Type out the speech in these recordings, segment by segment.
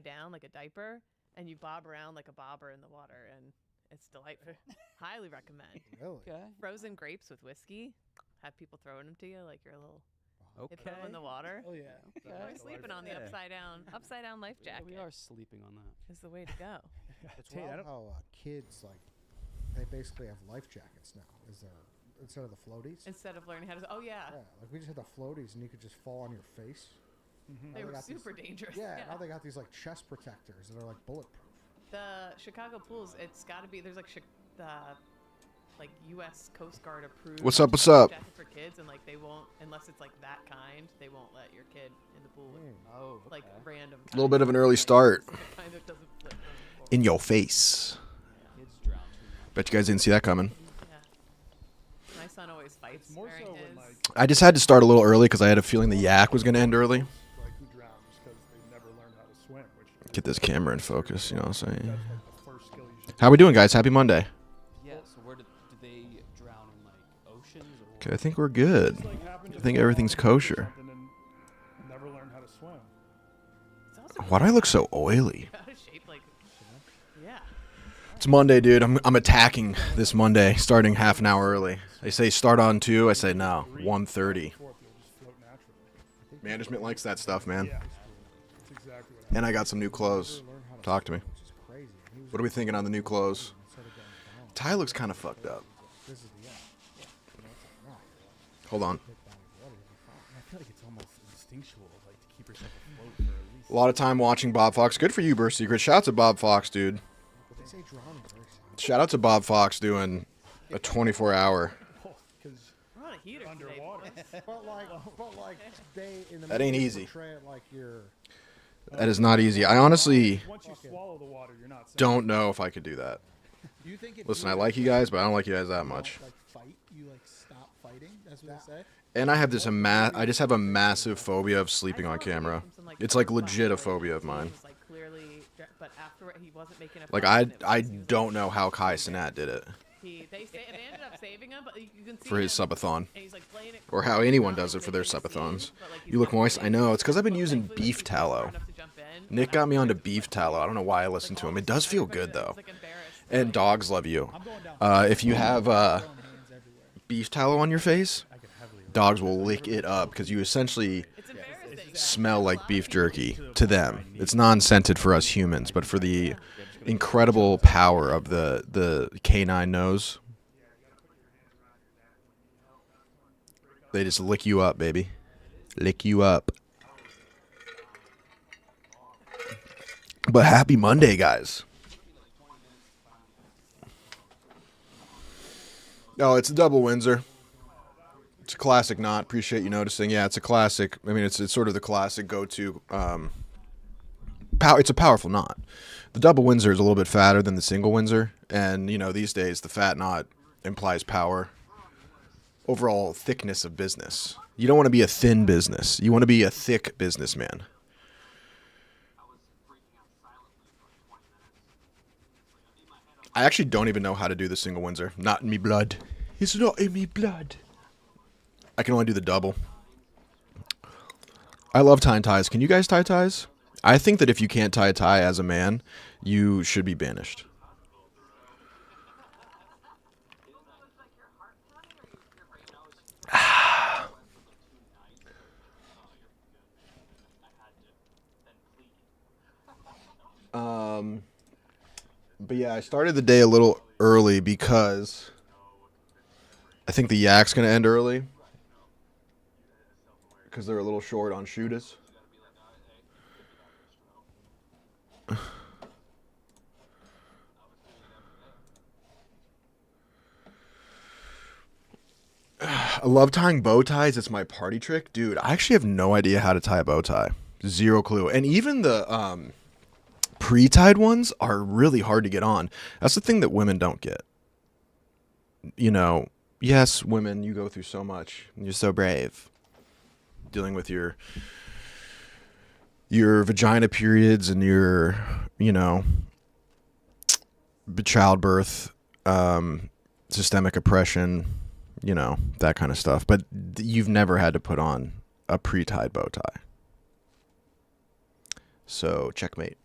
upside down like a diaper, and you bob around like a bobber in the water, and it's delightful. Highly recommend. Really? Okay. Frozen grapes with whiskey. Have people throwing them to you like you're a little. Okay. You throw them in the water. Oh yeah. Okay. We're sleeping on the upside down life jacket. We are sleeping on that. Is the way to go. It's Tate, wild how kids they basically have life jackets now. Is there instead of the floaties? Instead of learning how to. Oh yeah. Yeah, like we just had the floaties and you could just fall on your face. They were got these- super dangerous. Yeah, now they got these like chest protectors that are like bulletproof. The Chicago pools, it's got to be. There's like like U.S. Coast Guard approved. What's up, what's up? Jacket for kids, and like they won't, unless it's like that kind, they won't let your kid in the pool with Oh, okay. like random. A little bit of an early start. Kind that doesn't flip forward. In your face. Kids drown too much. Bet you guys didn't see that coming. Yeah. My son always fights More wearing so his. when like I just had to start a little early because I had a feeling the yak was going to end early. who drown just because they never learned how to swim. Which Get this camera in focus, you know what I'm saying? that's like the first skill you should. How we doing, guys? Happy Monday. Yeah. So where do they drown in like oceans or? Okay, I think we're good. Just, like, happen to I think fall everything's into kosher. something and never learn how to swim. It's also Why do I look so oily? out of shape, like. Yeah. It's Monday, dude. I'm attacking this Monday, starting half an hour early. They say start on 2. I say no, 1:30. Fourth, you'll just float naturally. Management likes that stuff, man. Yeah, that's exactly what And I got some new clothes. Talk to me. Which is crazy. And he was What are we thinking on the new clothes? instead of going down, Ty looks kind of fucked up. this is the end. You know, it's like, no, Hold on. hit body water, you'll be fine. I feel like it's almost instinctual, like to keep yourself afloat for at least. A lot of time watching Bob Fox. Good for you, Burst Secret. Shout out to Bob Fox, dude. But they say drowning very soon. Shout out to Bob Fox doing a 24-hour. Because We're on a heater underwater. today. But like they in the That ain't movies easy. portray it like you're That is not easy. I honestly once you swallow the water, you're not. don't know if I could do that. Do you think if Listen, you I like you guys, but I don't like you guys that much. like fight, you like stop fighting? That's what they say. And I have this I just have a massive phobia of sleeping on camera. It's like legit a phobia of mine. Like clearly, but after he wasn't making a Like fuss, and it I was- he was don't know how Kai Sinat did it They ended up saving him, but you can see for his him, subathon. and he's like playing it Or how cool, anyone not does like it for their making a scene, subathons. but, like, he's You look not moist. I playing know. it It's because I've been cool, using thankfully, beef he's smart tallow. enough to jump in, Nick but got me onto afterwards, beef like, tallow. I don't know why I listened to him. It does feel good everybody though. was, like, embarrassed. And dogs love you. I'm going down. If you have throwing hands everywhere. beef tallow on your face, I can heavily. dogs will lick it up because you essentially It's embarrassing. smell like beef jerky to them. It's non-scented for us humans, but for the incredible power of the canine nose, they just lick you up, baby. Lick you up. But happy Monday, guys. Oh, it's a double Windsor. It's a classic knot. Appreciate you noticing. Yeah, it's a classic. I mean, it's sort of the classic go-to. It's a powerful knot. The double Windsor is a little bit fatter than the single Windsor, and you know these days the fat knot implies power. Overall thickness of business. You don't want to be a thin business. You want to be a thick businessman. I actually don't even know how to do the single Windsor. Not in me blood. It's not in me blood. I can only do the double. I love tying ties. Can you guys tie ties? I think that if you can't tie a tie as a man, you should be banished. But yeah, I started the day a little early because I think the yak's going to end early because they're a little short on shooters. I love tying bow ties. It's my party trick. Dude, I actually have no idea how to tie a bow tie. Zero clue. And even the pre-tied ones are really hard to get on. That's the thing that women don't get. You know, yes, women, you go through so much. You're so brave. Dealing with your vagina periods and your, you know, childbirth, systemic oppression, you know, that kind of stuff. But you've never had to put on a pre-tied bow tie. So, checkmate.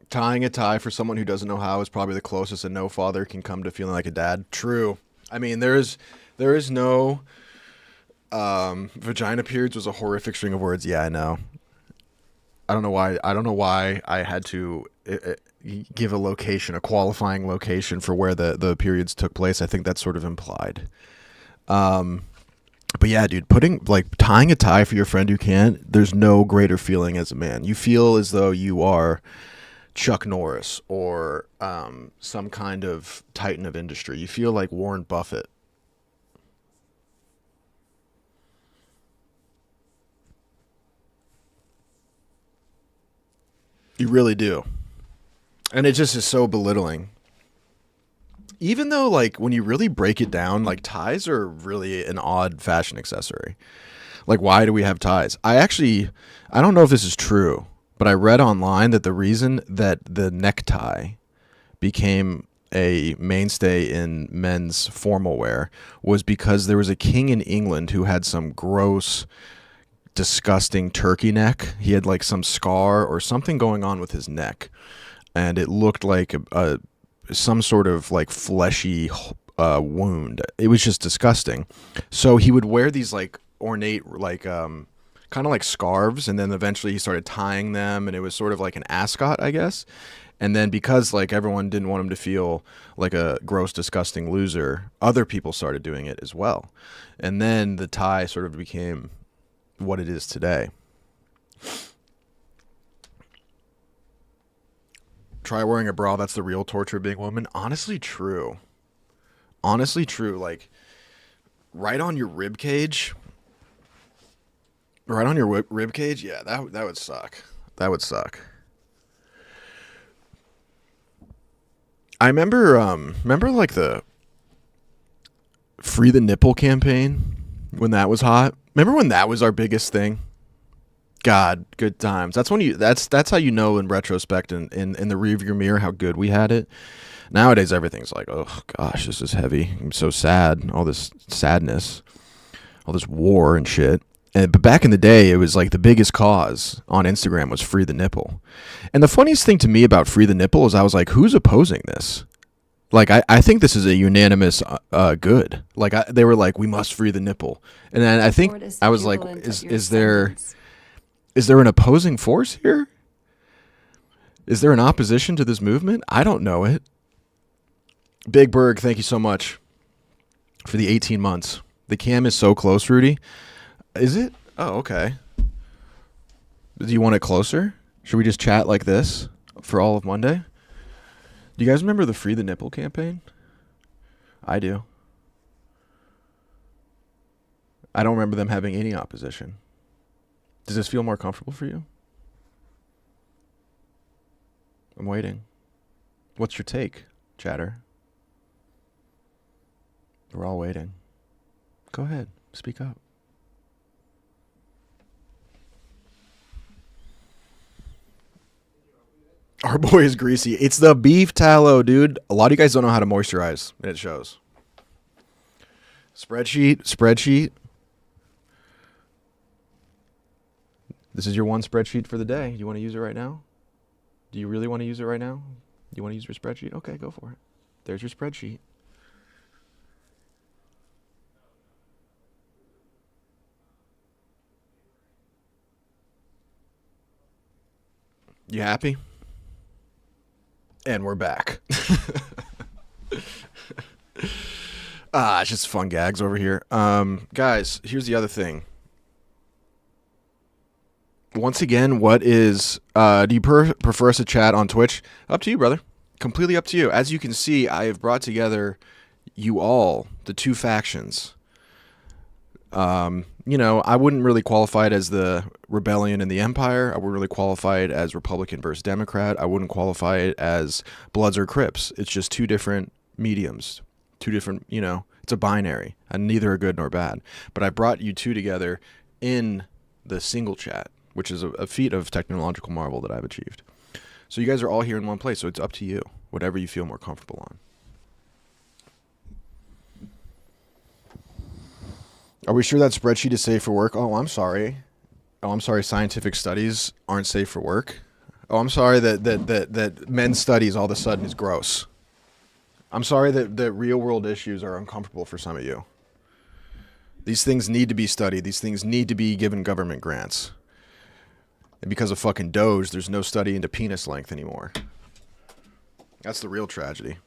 Tying a tie for someone who doesn't know how is probably the closest a no father can come to feeling like a dad. True. I mean, there is no vagina periods was a horrific string of words. Yeah, I know. I don't know why I had to give a location, a qualifying location for where the periods took place. I think that's sort of implied. But yeah, dude, tying a tie for your friend who can't, there's no greater feeling as a man. You feel as though you are Chuck Norris or some kind of titan of industry. You feel like Warren Buffett. You really do. And it just is so belittling. Even though, like, when you really break it down, like, ties are really an odd fashion accessory. Like, why do we have ties? I don't know if this is true, but I read online that the reason that the necktie became a mainstay in men's formal wear was because there was a king in England who had some gross, disgusting turkey neck. He had, like, some scar or something going on with his neck, and it looked like some sort of like fleshy wound. It was just disgusting. So he would wear these like ornate, like kind of like scarves, and then eventually he started tying them, and it was sort of like an ascot, I guess. And then because like everyone didn't want him to feel like a gross, disgusting loser, other people started doing it as well. And then the tie sort of became what it is today. Try wearing a bra. That's the real torture of being a woman. Honestly true. Like, right on your rib cage. Yeah, that would suck. I remember like the Free the Nipple campaign when that was hot. Remember when that was our biggest thing? God, good times. That's how you know in retrospect and in the rearview mirror how good we had it. Nowadays everything's like, oh gosh, this is heavy. I'm so sad. All this sadness, all this war and shit. But back in the day, it was like the biggest cause on Instagram was Free the Nipple. And the funniest thing to me about Free the Nipple is I was like, who's opposing this? Like, I think this is a unanimous good. Like, they were like, we must free the nipple. And then I think I was like, is there an opposing force here? Is there an opposition to this movement? I don't know it. Big Berg, thank you so much for the 18 months. The cam is so close, Rudy. Is it? Oh, okay. Do you want it closer? Should we just chat like this for all of Monday? Do you guys remember the Free the Nipple campaign? I do. I don't remember them having any opposition. Does this feel more comfortable for you? I'm waiting. What's your take, chatter? We're all waiting. Go ahead. Speak up. Our boy is greasy. It's the beef tallow, dude. A lot of you guys don't know how to moisturize, and it shows. Spreadsheet. This is your one spreadsheet for the day. Do you want to use it right now? Do you really want to use it right now? Do you want to use your spreadsheet? Okay, go for it. There's your spreadsheet. You happy? And we're back. It's just fun gags over here. Guys, here's the other thing. Once again, what is... do you prefer us to chat on Twitch? Up to you, brother. Completely up to you. As you can see, I have brought together you all, the two factions. I wouldn't really qualify it as the rebellion and the empire. I wouldn't really qualify it as Republican versus Democrat. I wouldn't qualify it as Bloods or Crips. It's just two different mediums. Two different, it's a binary. And neither are good nor bad. But I brought you two together in the single chat, which is a feat of technological marvel that I've achieved. So you guys are all here in one place, so it's up to you. Whatever you feel more comfortable on. Are we sure that spreadsheet is safe for work? Oh, I'm sorry. Scientific studies aren't safe for work. Oh, I'm sorry that men's studies all of a sudden is gross. I'm sorry that real world issues are uncomfortable for some of you. These things need to be studied. These things need to be given government grants. And because of fucking Doge, there's no study into penis length anymore. That's the real tragedy.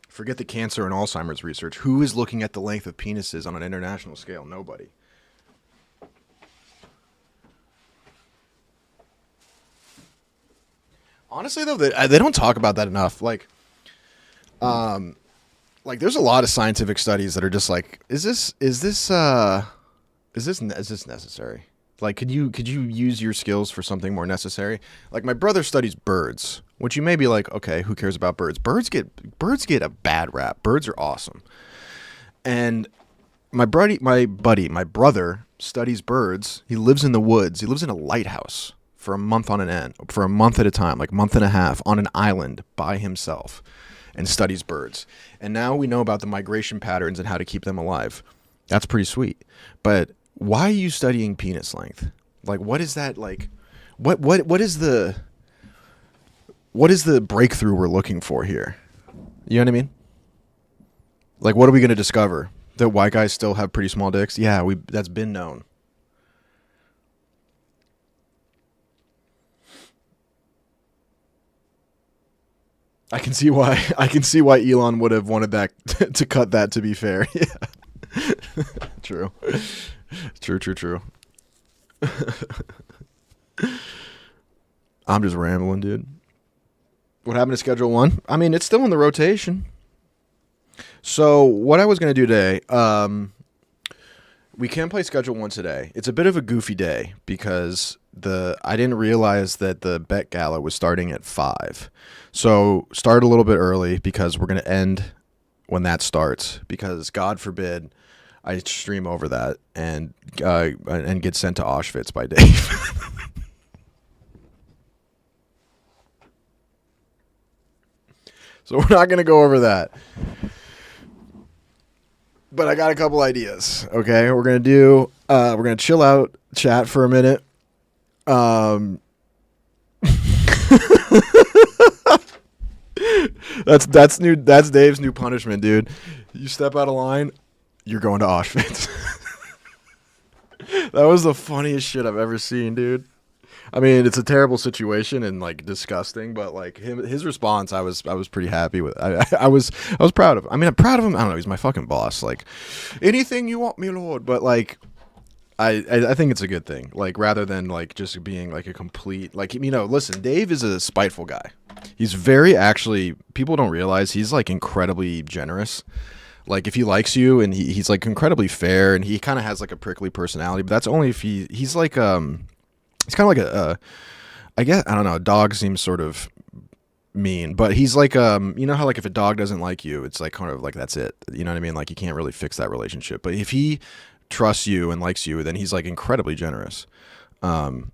Forget the cancer and Alzheimer's research. Who is looking at the length of penises on an international scale? Nobody. Honestly, though, they don't talk about that enough. Like, there's a lot of scientific studies that are just like, is this necessary? Like, could you use your skills for something more necessary? Like, my brother studies birds, which you may be like, okay, who cares about birds? Birds get a bad rap. Birds are awesome. And my brother studies birds. He lives in the woods. He lives in a lighthouse for a month on end, for a month at a time, like month and a half, on an island by himself, and studies birds. And now we know about the migration patterns and how to keep them alive. That's pretty sweet. But why are you studying penis length? Like, what is that? Like, what is the breakthrough we're looking for here? You know what I mean? Like, what are we going to discover? That white guys still have pretty small dicks? Yeah, that's been known. I can see why Elon would have wanted that to cut that, to be fair. Yeah. True. I'm just rambling, dude. What happened to Schedule 1? I mean, it's still in the rotation. So, what I was going to do today, we can play Schedule 1 today. It's a bit of a goofy day because I didn't realize that the bet gala was starting at 5. So, start a little bit early because we're going to end when that starts, because God forbid I stream over that and get sent to Auschwitz by Dave. So we're not going to go over that. But I got a couple ideas. Okay, we're gonna chill out, chat for a minute. That's Dave's new punishment, dude. You step out of line, you're going to Auschwitz. That was the funniest shit I've ever seen, dude. I mean, it's a terrible situation and like disgusting, but like his response, I was pretty happy with. I was proud of him. I mean, I'm proud of him. I don't know. He's my fucking boss. Like, anything you want, me lord. But like, I think it's a good thing. Like, rather than like just being like a complete, like, you know, listen, Dave is a spiteful guy. He's actually, people don't realize he's like incredibly generous. Like, if he likes you, and he's like incredibly fair, and he kind of has like a prickly personality, but that's only if he's like he's kind of like I guess, I don't know, a dog seems sort of mean, but he's like, you know how like if a dog doesn't like you, it's like kind of like that's it. You know what I mean? Like, you can't really fix that relationship. But if he trusts you and likes you, then he's like incredibly generous. And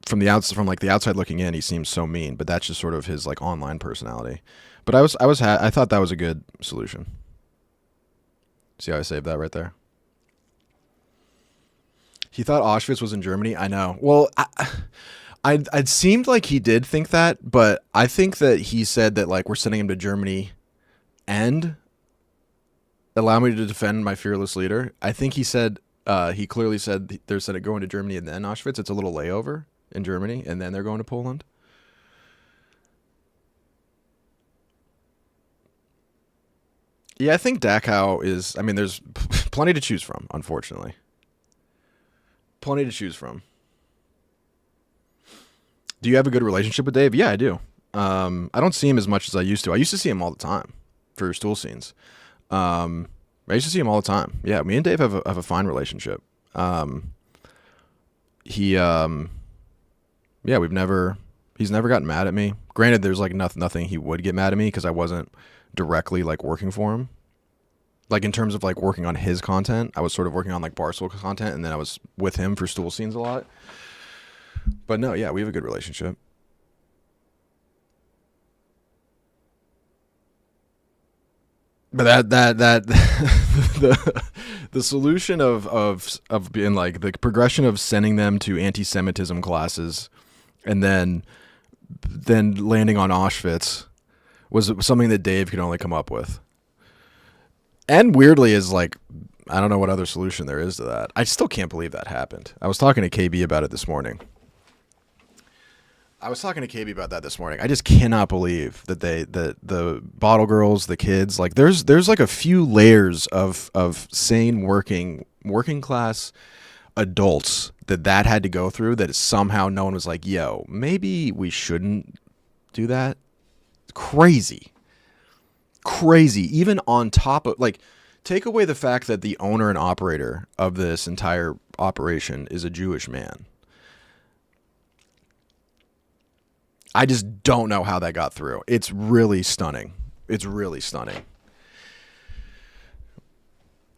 from the outside looking in, he seems so mean, but that's just sort of his like online personality. But I thought that was a good solution. See how I saved that right there? He thought Auschwitz was in Germany. I know. Well, it seemed like he did think that, but I think that he said that like we're sending him to Germany and allow me to defend my fearless leader. I think he said, he clearly said they're going to Germany and then Auschwitz. It's a little layover in Germany and then they're going to Poland. Yeah, I think Dachau is, I mean, there's plenty to choose from, unfortunately. Plenty to choose from. Do you have a good relationship with Dave? Yeah, I do. I don't see him as much as I used to. I used to see him all the time for stool scenes. I used to see him all the time. Yeah, me and Dave have a fine relationship. He's never gotten mad at me. Granted, there's like nothing he would get mad at me because I wasn't directly like working for him. Like, in terms of like working on his content, I was sort of working on like Barstool content, and then I was with him for stool scenes a lot. But no, yeah, we have a good relationship. But the solution of being like the progression of sending them to anti-Semitism classes and then landing on Auschwitz was something that Dave could only come up with. And weirdly is like, I don't know what other solution there is to that. I still can't believe that happened. I was talking to KB about it this morning. I just cannot believe that the bottle girls, the kids, like there's like a few layers of sane working class adults that had to go through, that somehow no one was like, yo, maybe we shouldn't do that. Crazy. Even on top of, like, take away the fact that the owner and operator of this entire operation is a Jewish man. I just don't know how that got through. It's really stunning.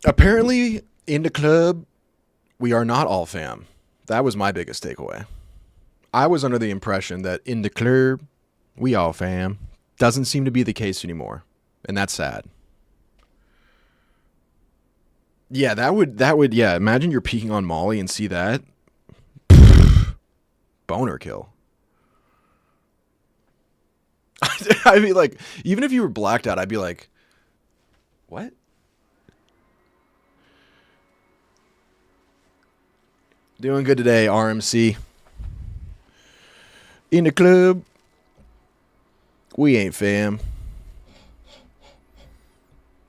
Apparently, in the club, we are not all fam. That was my biggest takeaway. I was under the impression that in the club, we all fam. Doesn't seem to be the case anymore. And that's sad. Yeah, that would, yeah, imagine you're peeking on Molly and see that. Boner kill. I mean, like, even if you were blacked out, I'd be like, what? Doing good today, RMC. In the club, we ain't fam.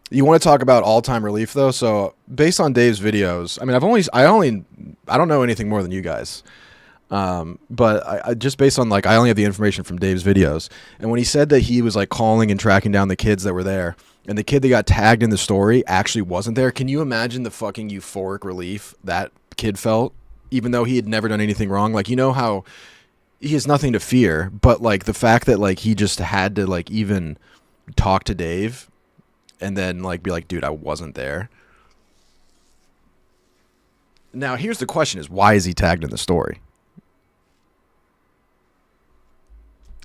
You want to talk about all-time relief, though? So, based on Dave's videos, I mean, I don't know anything more than you guys. But I just based on, like, I only have the information from Dave's videos. And when he said that he was, like, calling and tracking down the kids that were there, and the kid that got tagged in the story actually wasn't there, can you imagine the fucking euphoric relief that kid felt, even though he had never done anything wrong? Like, you know how he has nothing to fear, but, like, the fact that, like, he just had to, like, even talk to Dave and then, like, be like, dude, I wasn't there. Now, here's the question is, why is he tagged in the story?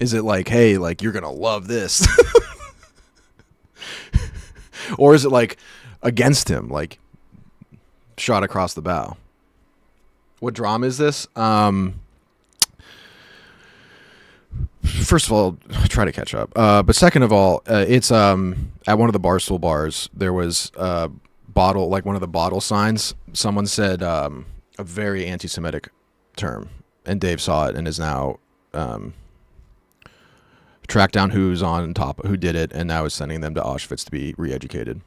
Is it like, hey, like, you're going to love this? Or is it, like, against him, like, shot across the bow? What drama is this? First of all, try to catch up. But second of all, it's at one of the Barstool bars, there was a bottle, like one of the bottle signs. Someone said a very anti-Semitic term, and Dave saw it and is now tracked down who did it, and now is sending them to Auschwitz to be re-educated.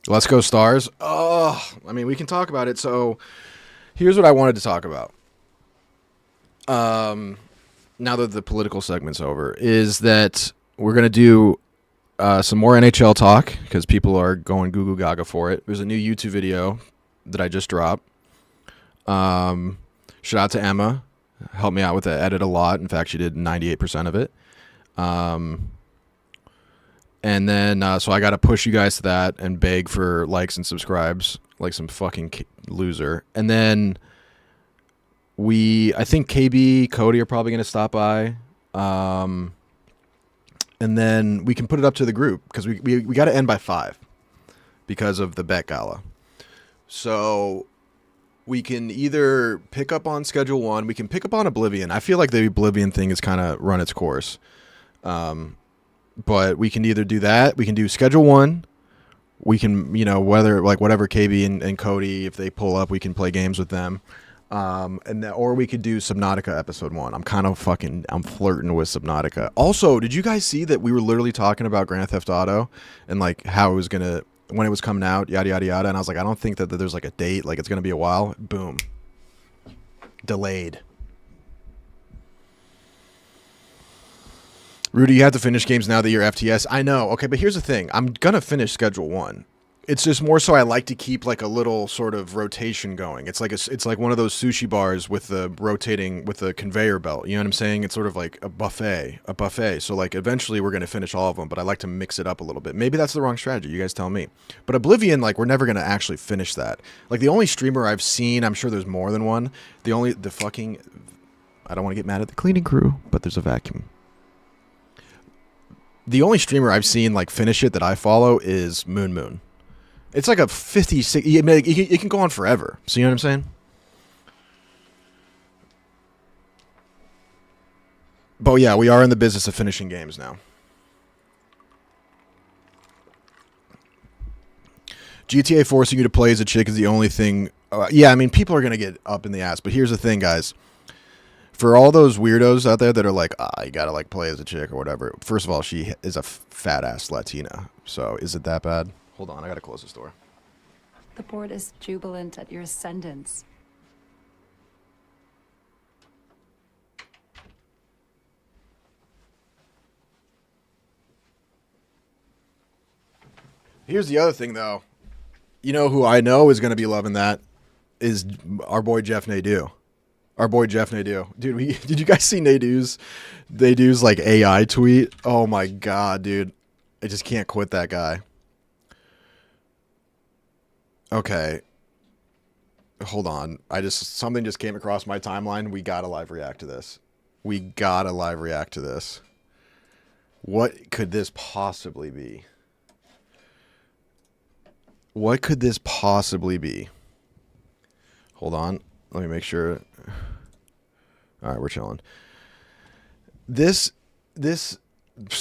Let's go Stars. Oh, I mean, we can talk about it. So here's what I wanted to talk about. Now that the political segment's over, is that we're going to do some more NHL talk because people are going goo goo gaga for it. There's a new YouTube video that I just dropped. Shout out to Emma. Helped me out with the edit a lot. In fact, she did 98% of it. And then, so I got to push you guys to that and beg for likes and subscribes like some fucking loser. And then I think KB, Cody are probably going to stop by. And then we can put it up to the group because we got to end by 5 because of the bet gala. So we can either pick up on Schedule 1. We can pick up on Oblivion. I feel like the Oblivion thing has kind of run its course. But we can either do that. We can do Schedule 1. We can, whatever KB and Cody, if they pull up, we can play games with them. Or we could do Subnautica episode 1. I'm flirting with Subnautica. Also, did you guys see that we were literally talking about Grand Theft Auto and like how it was when it was coming out, yada, yada, yada. And I was like, I don't think that there's like a date, like it's going to be a while. Boom. Delayed. Rudy, you have to finish games now that you're FTS. I know. Okay, but here's the thing. I'm going to finish Schedule 1. It's just more so I like to keep like a little sort of rotation going. It's like one of those sushi bars with the rotating with the conveyor belt. You know what I'm saying? It's sort of like a buffet. So like eventually we're going to finish all of them, but I like to mix it up a little bit. Maybe that's the wrong strategy. You guys tell me. But Oblivion, like we're never going to actually finish that. Like the only streamer I've seen, I'm sure there's more than one. I don't want to get mad at the cleaning crew, but there's a vacuum. The only streamer I've seen like finish it that I follow is Moon. It's like a 56. It can go on forever. So you know what I'm saying? But yeah, we are in the business of finishing games now. GTA forcing you to play as a chick is the only thing. Yeah, I mean, people are going to get up in the ass. But here's the thing, guys. For all those weirdos out there that are like, you got to like play as a chick or whatever. First of all, she is a fat-ass Latina. So is it that bad? Hold on, I got to close this door. The board is jubilant at your ascendance. Here's the other thing, though. You know who I know is going to be loving that is our boy Jeff Nadeau. Our boy Jeff Nadeau. Dude, did you guys see Nadeau's like AI tweet? Oh my god, dude. I just can't quit that guy. Okay. Hold on. Something just came across my timeline. We gotta live react to this. What could this possibly be? What could this possibly be? Hold on. Let me make sure. All right, we're chilling. This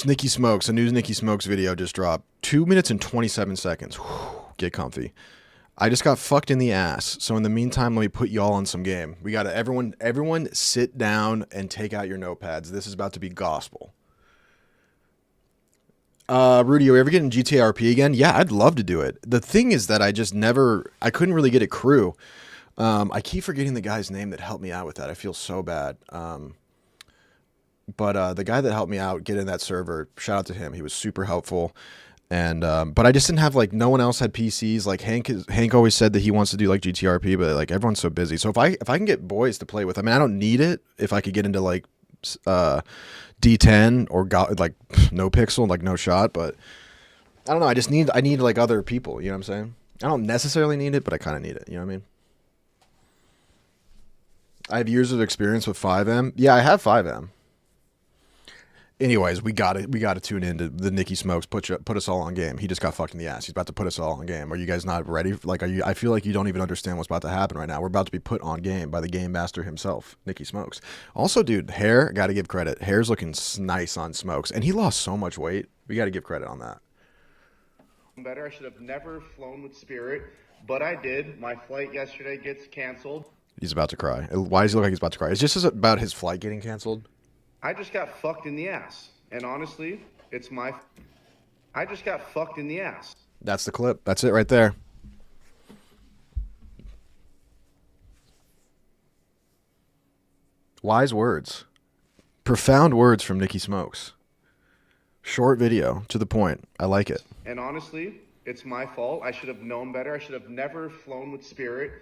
Nicky Smokes, a new Nicky Smokes video just dropped. 2 minutes and 27 seconds. Whew, get comfy. I just got fucked in the ass. So in the meantime, let me put y'all on some game. We got to everyone sit down and take out your notepads. This is about to be gospel. Rudy, are we ever getting GTA RP again? Yeah, I'd love to do it. The thing is that I couldn't really get a crew. I keep forgetting the guy's name that helped me out with that. I feel so bad. But the guy that helped me out get in that server, shout out to him. He was super helpful. And but I just didn't have like no one else had PCs. Like Hank always said that he wants to do like GTRP, but like everyone's so busy. So if I can get boys to play with, I mean I don't need it. If I could get into like D10 or like no pixel, like no shot, but I don't know. I need like other people. You know what I'm saying? I don't necessarily need it, but I kind of need it. You know what I mean? I have years of experience with 5M. Yeah, I have 5M. Anyways, we gotta tune into the Nicky Smokes put us all on game. He just got fucked in the ass. He's about to put us all on game. Are you guys not ready? Like, I feel like you don't even understand what's about to happen right now. We're about to be put on game by the game master himself, Nicky Smokes. Also, dude, hair, gotta give credit. Hair's looking nice on Smokes, and he lost so much weight. We gotta give credit on that. Better. I should have never flown with Spirit, but I did. My flight yesterday gets canceled. He's about to cry. Why does he look like he's about to cry? It's just about his flight getting canceled. I just got fucked in the ass. And honestly, I just got fucked in the ass. That's the clip. That's it right there. Wise words. Profound words from Nicky Smokes. Short video, to the point. I like it. And honestly, it's my fault. I should have known better. I should have never flown with Spirit.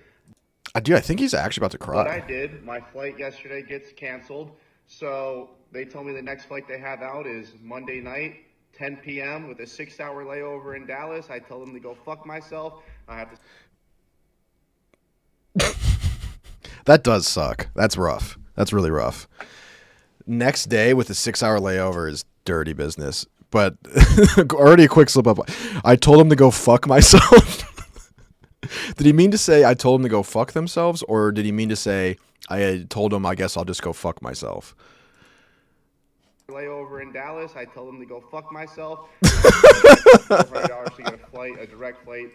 Dude, I think he's actually about to cry. But I did. My flight yesterday gets canceled. So they told me the next flight they have out is Monday night, 10 p.m. with a 6-hour layover in Dallas. I told them to go fuck myself. I have to... That does suck. That's rough. That's really rough. Next day with a 6-hour layover is dirty business. But already a quick slip up. I told him to go fuck myself. Did he mean to say I told him to go fuck themselves, or did he mean to say I told him I guess I'll just go fuck myself? Layover in Dallas. I told him to go fuck myself. $500 to get a direct flight.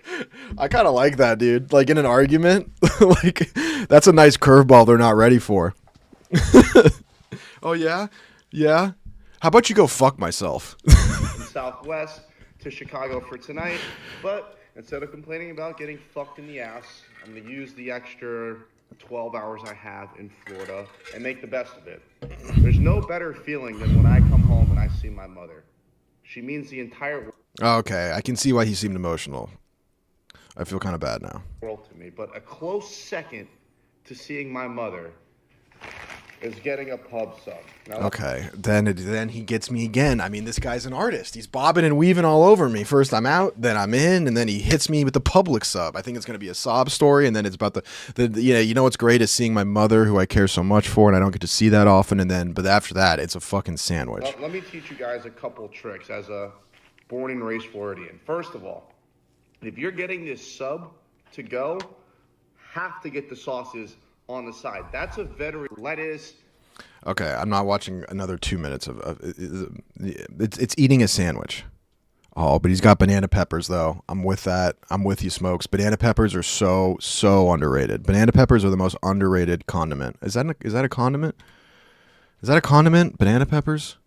I kind of like that, dude. Like in an argument, like that's a nice curveball they're not ready for. Oh yeah, yeah. How about you go fuck myself? Southwest to Chicago for tonight, but instead of complaining about getting fucked in the ass, I'm going to use the extra 12 hours I have in Florida and make the best of it. There's no better feeling than when I come home and I see my mother. She means the entire Okay, I can see why he seemed emotional. I feel kind of bad now. world to me, but a close second to seeing my mother is getting a pub sub. Now, Okay, then he gets me again. I mean, this guy's an artist. He's bobbing and weaving all over me. First I'm out, then I'm in, and then he hits me with the public sub. I think it's going to be a sob story, and then it's about you know what's great is seeing my mother, who I care so much for, and I don't get to see that often. And but after that, it's a fucking sandwich. let me teach you guys a couple tricks as a born and raised Floridian. First of all, if you're getting this sub to go, have to get the sauces on the side. That's a veteran lettuce, Okay, I'm not watching another 2 minutes of it's eating a sandwich. Oh, but he's got banana peppers though. I'm with that. I'm with you, Smokes. Banana peppers are so underrated. Banana peppers are the most underrated condiment. Is that a condiment? Is that a condiment? Banana peppers?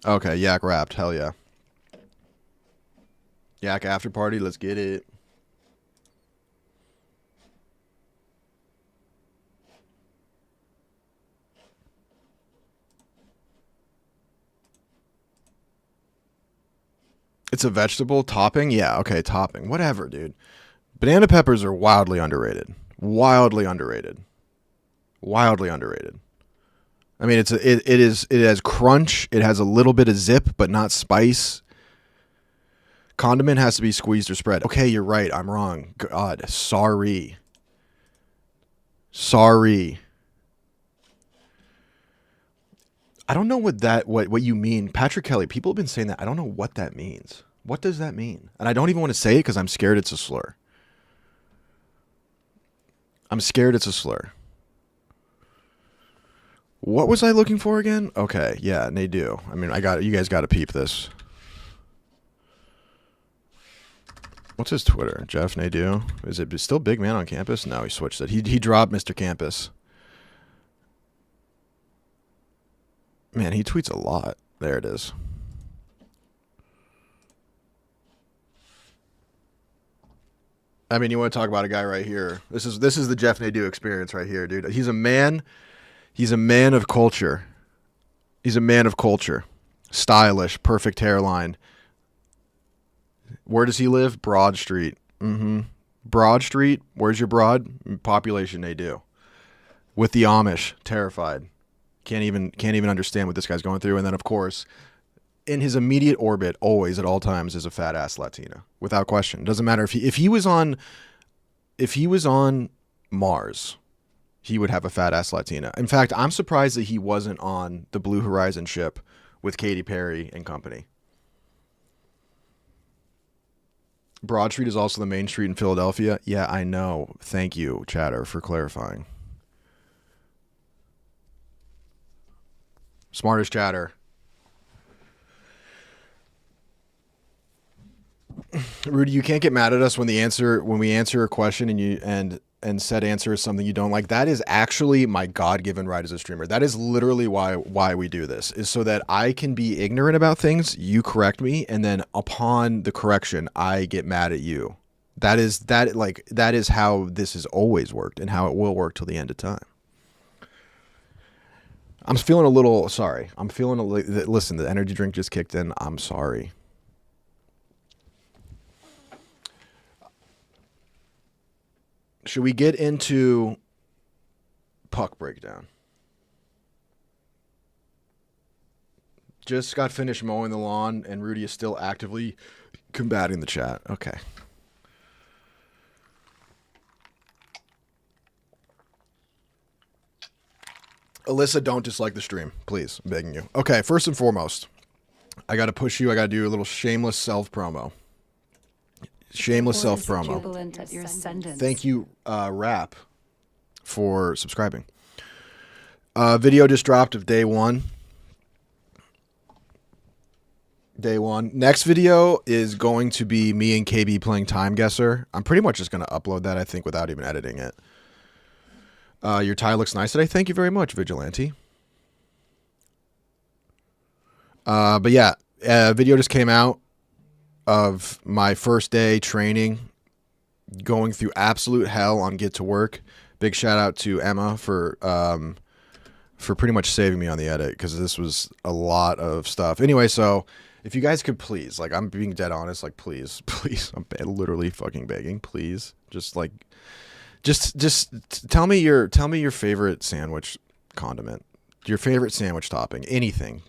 Okay, yak wrapped. Hell yeah. Yak after party. Let's get it. It's a vegetable topping? Yeah, okay, topping. Whatever, dude. Banana peppers are wildly underrated. Wildly underrated. Wildly underrated. I mean, it has crunch, it has a little bit of zip, but not spice. Condiment has to be squeezed or spread. Okay, you're right. I'm wrong. God, sorry. Sorry. I don't know what you mean. Patrick Kelly, people have been saying that. I don't know what that means. What does that mean? And I don't even want to say it because I'm scared it's a slur. I'm scared it's a slur. What was I looking for again? Okay, yeah, and they do. I mean, you guys got to peep this. What's his Twitter? Jeff Nadeau? Is it still Big Man on Campus? No, he switched it. He dropped Mr. Campus. Man, he tweets a lot. There it is. I mean, you want to talk about a guy right here. This is the Jeff Nadeau experience right here, dude. He's a man of culture. He's a man of culture. Stylish, perfect hairline. Where does he live? Broad Street. Broad Street. Where's your broad? Population Nadeau. With the Amish, terrified. Can't even understand what this guy's going through. And then, of course, in his immediate orbit, always at all times, is a fat ass Latina, without question. Doesn't matter if he was on Mars, he would have a fat ass Latina. In fact, I'm surprised that he wasn't on the Blue Horizon ship with Katy Perry and company. Broad Street is also the main street in Philadelphia. Yeah, I know. Thank you, Chatter, for clarifying. Smartest Chatter. Rudy, you can't get mad at us when we answer a question and said answer is something you don't like. That is actually my God-given right as a streamer. That is literally why we do this, is so that I can be ignorant about things, you correct me, and then upon the correction, I get mad at you. That is how this has always worked and how it will work till the end of time. I'm feeling a little sorry. Listen, the energy drink just kicked in. I'm sorry. Should we get into puck breakdown? Just got finished mowing the lawn, and Rudy is still actively combating the chat. Okay. Alyssa, don't dislike the stream, please. I'm begging you. Okay, first and foremost, I got to push you. I got to do a little shameless self-promo. Shameless self-promo. Thank you, Rap, for subscribing. Video just dropped of day one. Next video is going to be me and KB playing Time Guesser. I'm pretty much just going to upload that, I think, without even editing it. Your tie looks nice today. Thank you very much, Vigilante. But yeah, video just came out of my first day training, going through absolute hell on Get to Work. Big shout out to Emma for pretty much saving me on the edit, because this was a lot of stuff. Anyway, so if you guys could please, like, I'm being dead honest, like, please, I'm literally fucking begging, please, just tell me your favorite sandwich condiment, your favorite sandwich topping, anything.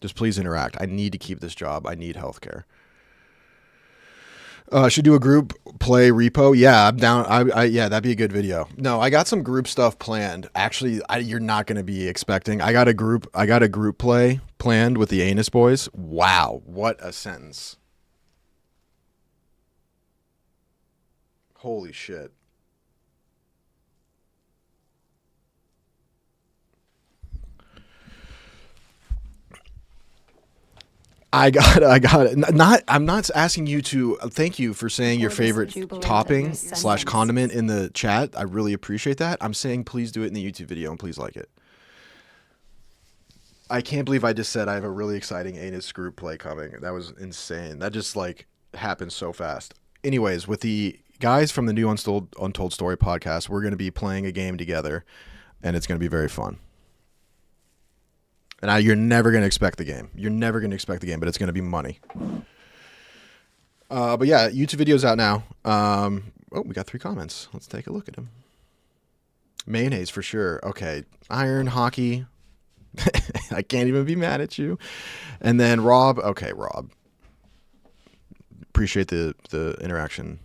Just please interact. I need to keep this job. I need healthcare. Should do a group play repo. Yeah, I'm down. Yeah, that'd be a good video. No, I got some group stuff planned. Actually, you're not going to be expecting. I got a group play planned with the Anus Boys. Wow, what a sentence. Holy shit. I got it. I'm not asking you to. Thank you for saying your favorite topping / condiment in the chat. I really appreciate that. I'm saying please do it in the YouTube video and please like it. I can't believe I just said I have a really exciting Anus group play coming. That was insane. That just like happened so fast. Anyways, with the guys from the new Untold Story podcast, we're going to be playing a game together, and it's going to be very fun. And you're never going to expect the game. You're never going to expect the game, but it's going to be money. But yeah, YouTube video's out now. Oh, we got 3 comments. Let's take a look at them. Mayonnaise for sure. Okay, iron hockey. I can't even be mad at you. And then Rob. Okay, Rob. Appreciate the interaction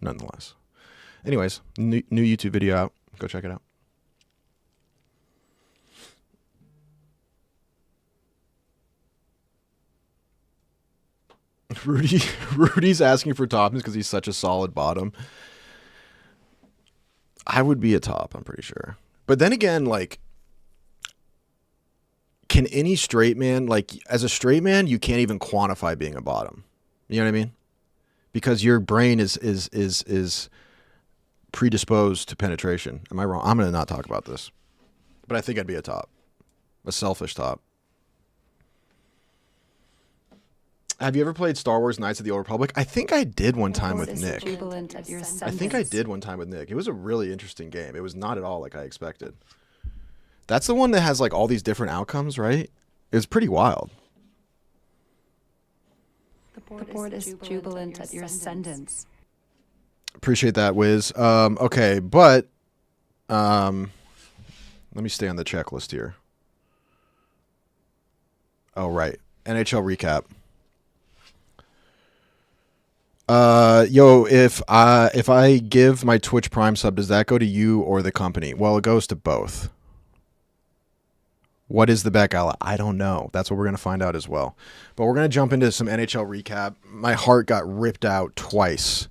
nonetheless. Anyways, new YouTube video out. Go check it out. Rudy's asking for toppings because he's such a solid bottom. I would be a top, I'm pretty sure. But then again, like, can any straight man, like, as a straight man, you can't even quantify being a bottom. You know what I mean? Because your brain is predisposed to penetration. Am I wrong? I'm going to not talk about this. But I think I'd be a top. A selfish top. Have you ever played Star Wars Knights of the Old Republic? I think I did one time with Nick. I think I did one time with Nick. It was a really interesting game. It was not at all like I expected. That's the one that has like all these different outcomes, right? It was pretty wild. The board is jubilant at your ascendance. Appreciate that, Wiz. Okay, but let me stay on the checklist here. Oh, right. NHL recap. Yo, if I give my Twitch Prime sub, does that go to you or the company? Well, it goes to both. What is the bet gala? I don't know. That's what we're going to find out as well. But we're going to jump into some NHL recap. My heart got ripped out twice.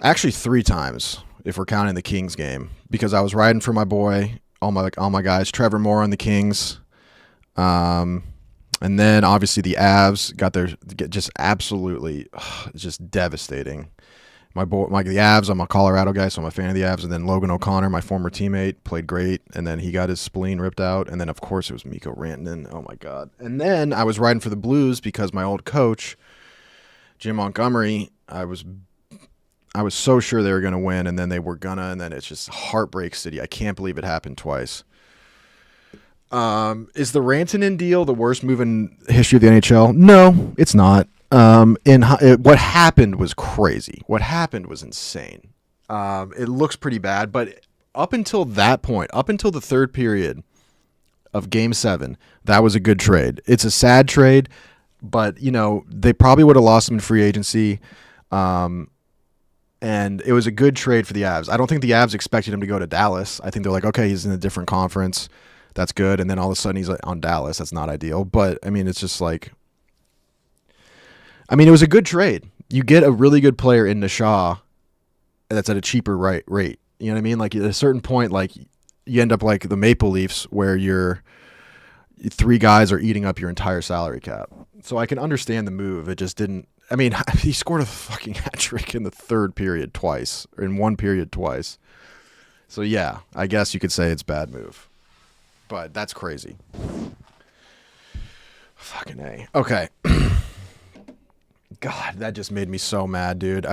Actually, 3 times, if we're counting the Kings game. Because I was riding for my boy, all my guys. Trevor Moore on the Kings. And then, obviously, the Avs got their just absolutely just devastating. The Avs, I'm a Colorado guy, so I'm a fan of the Avs. And then Logan O'Connor, my former teammate, played great. And then he got his spleen ripped out. And then, of course, it was Mikko Rantanen. Oh, my God. And then I was riding for the Blues because my old coach, Jim Montgomery, I was so sure they were going to win. And then they were going to. And then it's just heartbreak city. I can't believe it happened twice. Is the Rantanen deal the worst move in history of the NHL? No, it's not. What happened was crazy. What happened was insane. It looks pretty bad, but up until that point, up until the third period of Game 7, that was a good trade. It's a sad trade, but you know they probably would have lost him in free agency. And it was a good trade for the Avs. I don't think the Avs expected him to go to Dallas. I think they're like, okay, he's in a different conference. That's good. And then all of a sudden he's on Dallas. That's not ideal. But, I mean, it's just like... I mean, it was a good trade. You get a really good player in Shaw that's at a cheaper rate. You know what I mean? Like, at a certain point, like, you end up like the Maple Leafs where your 3 guys are eating up your entire salary cap. So I can understand the move. It just didn't... I mean, he scored a fucking hat trick in the third period twice. Or in one period twice. So, yeah, I guess you could say it's a bad move. But that's crazy. Fucking A. Okay. God, that just made me so mad, dude.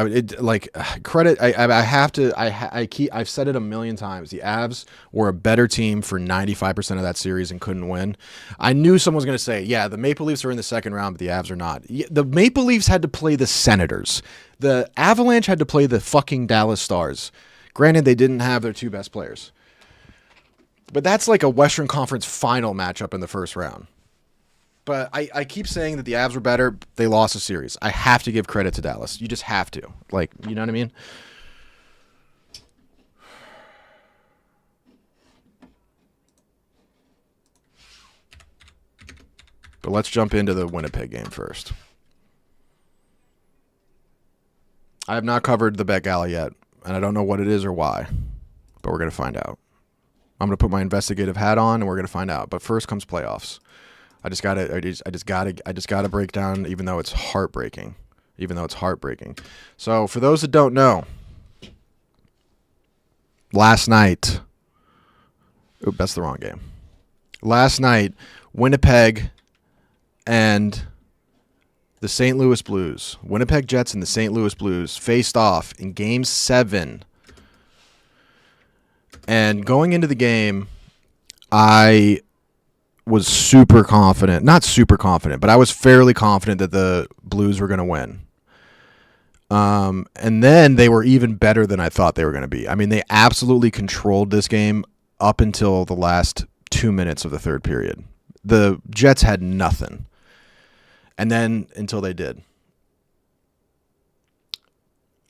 Credit. I've said it a million times. The Avs were a better team for 95% of that series and couldn't win. I knew someone was going to say, yeah, the Maple Leafs are in the second round, but the Avs are not. The Maple Leafs had to play the Senators. The Avalanche had to play the fucking Dallas Stars. Granted, they didn't have their 2 best players. But that's like a Western Conference final matchup in the first round. But I keep saying that the Avs were better. They lost a series. I have to give credit to Dallas. You just have to. Like, you know what I mean? But let's jump into the Winnipeg game first. I have not covered the Bet Gala yet, and I don't know what it is or why. But we're going to find out. I'm going to put my investigative hat on, and we're going to find out. But first comes playoffs. I just gotta break down, even though it's heartbreaking. So for those that don't know, last night, that's the wrong game. Last night, Winnipeg and the St. Louis Blues, Winnipeg Jets and the St. Louis Blues faced off in Game 7. And going into the game, I was super confident. Not super confident, but I was fairly confident that the Blues were going to win. And then they were even better than I thought they were going to be. I mean, they absolutely controlled this game up until the last 2 minutes of the third period. The Jets had nothing. And then until they did.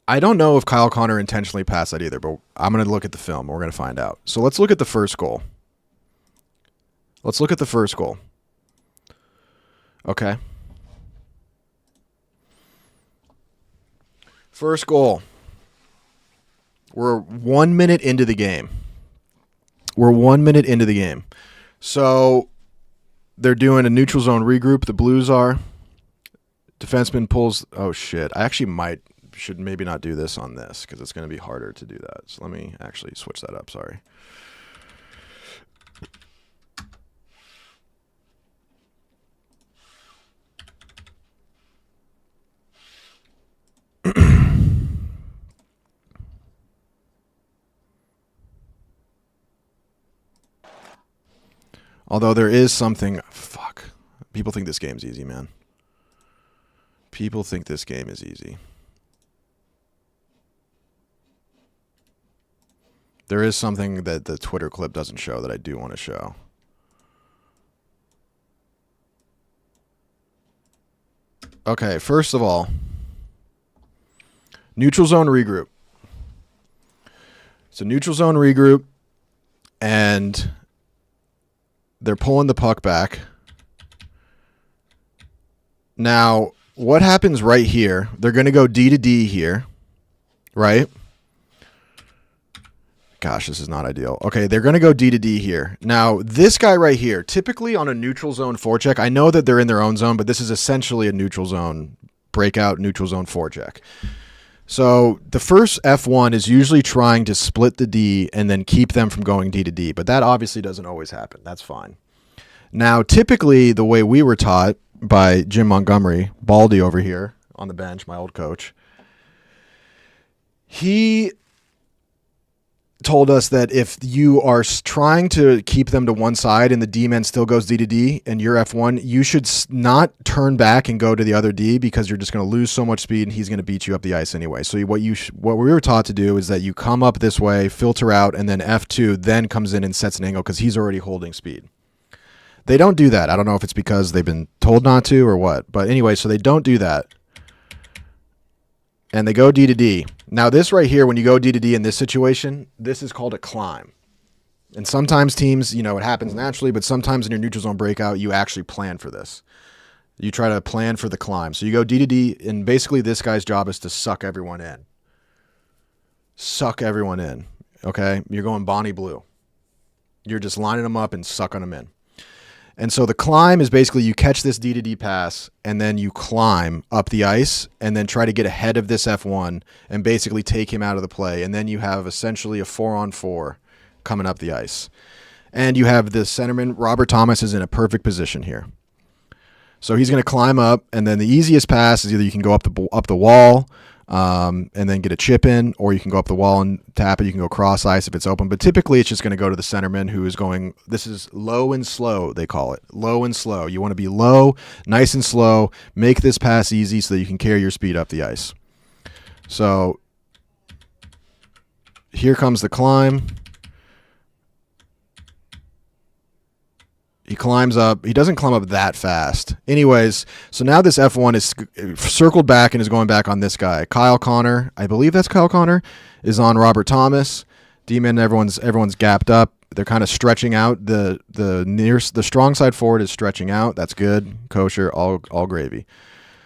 I don't know if Kyle Connor intentionally passed that either, but I'm going to look at the film. We're going to find out. So let's look at the first goal. Okay. First goal. We're 1 minute into the game. So they're doing a neutral zone regroup. The Blues are. Defenseman pulls. Oh, shit. I actually should maybe not do this on this because it's going to be harder to do that. So let me actually switch that up. Sorry. Although there is something. Fuck. People think this game's easy, man. People think this game is easy. There is something that the Twitter clip doesn't show that I do want to show. Okay, first of all, neutral zone regroup. It's a neutral zone regroup, and they're pulling the puck back. Now, what happens right here? They're going to go D to D here, right? Gosh, this is not ideal. Okay, they're going to go D to D here. Now, this guy right here, typically on a neutral zone forecheck, I know that they're in their own zone, but this is essentially a neutral zone breakout, neutral zone forecheck. So the first F1 is usually trying to split the D and then keep them from going D to D, but that obviously doesn't always happen. That's fine. Now, typically, the way we were taught by Jim Montgomery, Baldy over here on the bench, my old coach, he told us that if you are trying to keep them to one side and the D-man still goes D to D and you're F1, you should not turn back and go to the other D because you're just going to lose so much speed and he's going to beat you up the ice anyway. So what we were taught to do is that you come up this way, filter out, and then F2 then comes in and sets an angle because he's already holding speed. They don't do that. I don't know if it's because they've been told not to or what. But anyway, so they don't do that. And they go D to D. Now, this right here, when you go D to D in this situation, this is called a climb. And sometimes teams, it happens naturally, but sometimes in your neutral zone breakout, you actually plan for this. You try to plan for the climb. So you go D to D, and basically this guy's job is to suck everyone in. Suck everyone in. Okay? You're going Bonnie Blue. You're just lining them up and sucking them in. And so the climb is basically you catch this D to D pass and then you climb up the ice and then try to get ahead of this F1 and basically take him out of the play. And then you have essentially a 4-on-4 coming up the ice. And you have the centerman, Robert Thomas, is in a perfect position here. So he's going to climb up, and then the easiest pass is either you can go up the wall and then get a chip in, or you can go up the wall and tap it. You can go cross ice if it's open, but typically it's just going to go to the centerman who is going, this is low and slow, they call it. Low and slow. You want to be low, nice and slow, make this pass easy so that you can carry your speed up the ice. So here comes the climb. He climbs up. He doesn't climb up that fast. Anyways, so now this F1 is circled back and is going back on this guy. Kyle Connor, I believe that's Kyle Connor, is on Robert Thomas. D-man, everyone's gapped up. They're kind of stretching out. The strong side forward is stretching out. That's good. Kosher, all gravy.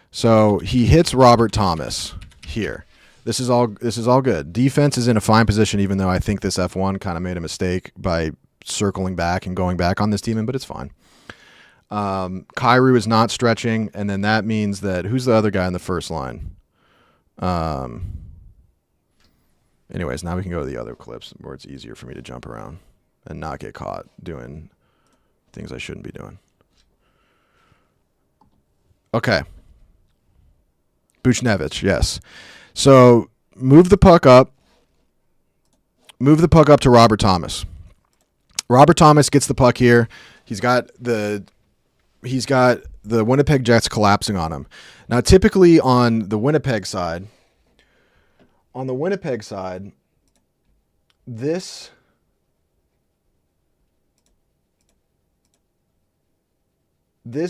So he hits Robert Thomas here. This is all good. Defense is in a fine position, even though I think this F1 kind of made a mistake by circling back and going back on this demon, but it's fine. Kyrou is not stretching, and then that means that who's the other guy in the first line? Anyways, now we can go to the other clips where it's easier for me to jump around and not get caught doing things I shouldn't be doing. Okay. Buchnevich, yes. So move the puck up. Move the puck up to Robert Thomas. Robert Thomas gets the puck here. He's got the Winnipeg Jets collapsing on him. Now, typically on the Winnipeg side, this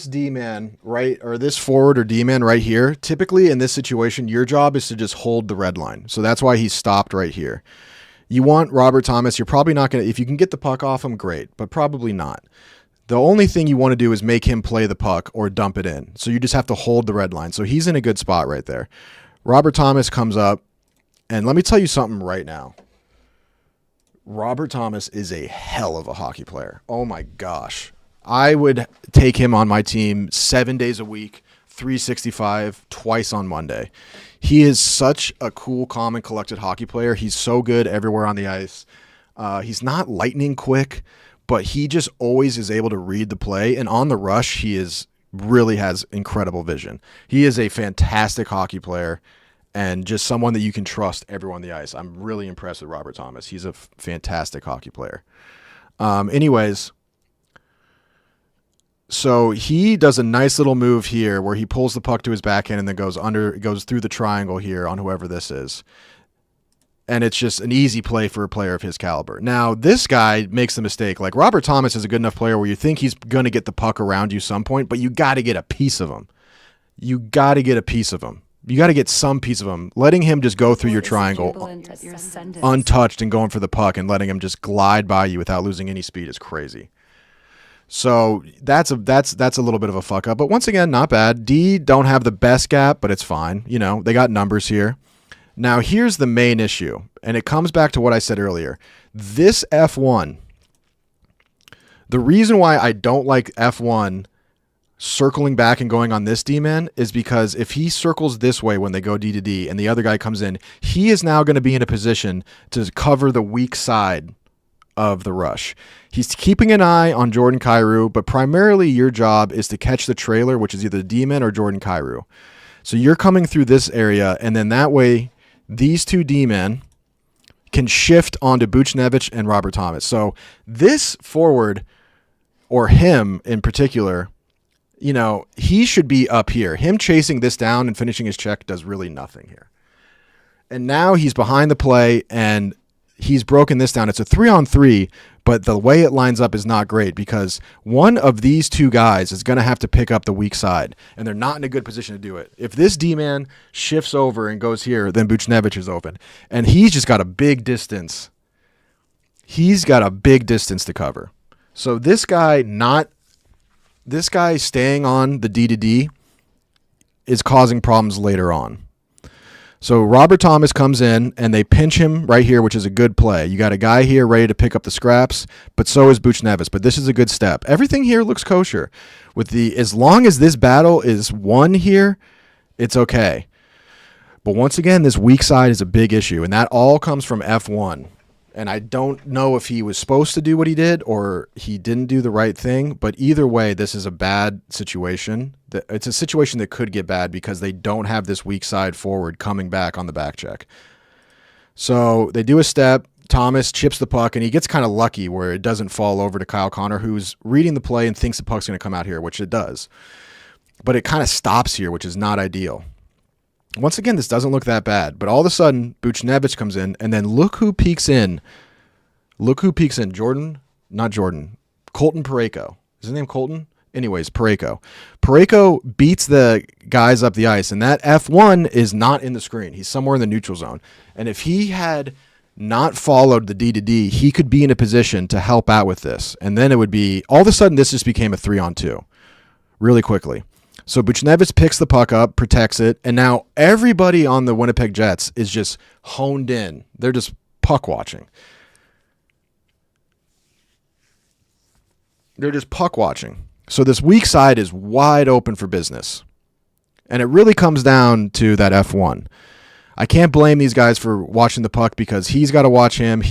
D-man, right, or this forward or D-man right here, typically in this situation, your job is to just hold the red line. So that's why he's stopped right here. You want Robert Thomas, you're probably not going to, if you can get the puck off him, great, but probably not. The only thing you want to do is make him play the puck or dump it in. So you just have to hold the red line. So he's in a good spot right there. Robert Thomas comes up, and let me tell you something right now. Robert Thomas is a hell of a hockey player. Oh my gosh. I would take him on my team 7 days a week, 365, twice on Monday. He is such a cool, calm, and collected hockey player. He's so good everywhere on the ice. He's not lightning quick, but he just always is able to read the play. And on the rush, he really has incredible vision. He is a fantastic hockey player and just someone that you can trust everywhere on the ice. I'm really impressed with Robert Thomas. He's a fantastic hockey player. Anyways, so he does a nice little move here where he pulls the puck to his backhand and then goes through the triangle here on whoever this is. And it's just an easy play for a player of his caliber. Now, this guy makes the mistake. Like, Robert Thomas is a good enough player where you think he's going to get the puck around you some point, but you got to get a piece of him. You got to get some piece of him. Letting him just go through your triangle untouched and going for the puck and letting him just glide by you without losing any speed is crazy. So that's a little bit of a fuck up. But once again, not bad. D don't have the best gap, but it's fine. You know, they got numbers here. Now, here's the main issue, and it comes back to what I said earlier. This F1, the reason why I don't like F1 circling back and going on this D-man is because if he circles this way when they go D to D and the other guy comes in, he is now going to be in a position to cover the weak side of the rush. He's keeping an eye on Jordan Kyrou, but primarily your job is to catch the trailer, which is either D-man or Jordan Kyrou. So you're coming through this area, and then that way these two D-men can shift onto Buchnevich and Robert Thomas. So this forward, or him in particular, you know, he should be up here. Him chasing this down and finishing his check does really nothing here. And now he's behind the play, and he's broken this down. It's a 3-on-3, but the way it lines up is not great because one of these two guys is going to have to pick up the weak side, and they're not in a good position to do it. If this D-man shifts over and goes here, then Buchnevich is open, and he's just got a big distance. He's got a big distance to cover. So this guy staying on the D to D is causing problems later on. So Robert Thomas comes in, and they pinch him right here, which is a good play. You got a guy here ready to pick up the scraps, but so is Buchnevich. But this is a good step. Everything here looks kosher. As long as this battle is won here, it's okay. But once again, this weak side is a big issue, and that all comes from F1. And I don't know if he was supposed to do what he did or he didn't do the right thing, but either way, this is a bad situation. It's a situation that could get bad because they don't have this weak side forward coming back on the back check. So they do a step. Thomas chips the puck, and he gets kind of lucky where it doesn't fall over to Kyle Connor, who's reading the play and thinks the puck's going to come out here, which it does. But it kind of stops here, which is not ideal. Once again, this doesn't look that bad, but all of a sudden, Buchnevich comes in, and then look who peeks in. Colton Parayko. Is his name Colton? Anyways, Parayko. Parayko beats the guys up the ice, and that F1 is not in the screen. He's somewhere in the neutral zone. And if he had not followed the D to D, he could be in a position to help out with this. And then it would be, all of a sudden, this just became a 3-on-2 really quickly. So Buchnevich picks the puck up, protects it, and now everybody on the Winnipeg Jets is just honed in. They're just puck watching. So this weak side is wide open for business. And it really comes down to that F1. I can't blame these guys for watching the puck because he's got to watch him,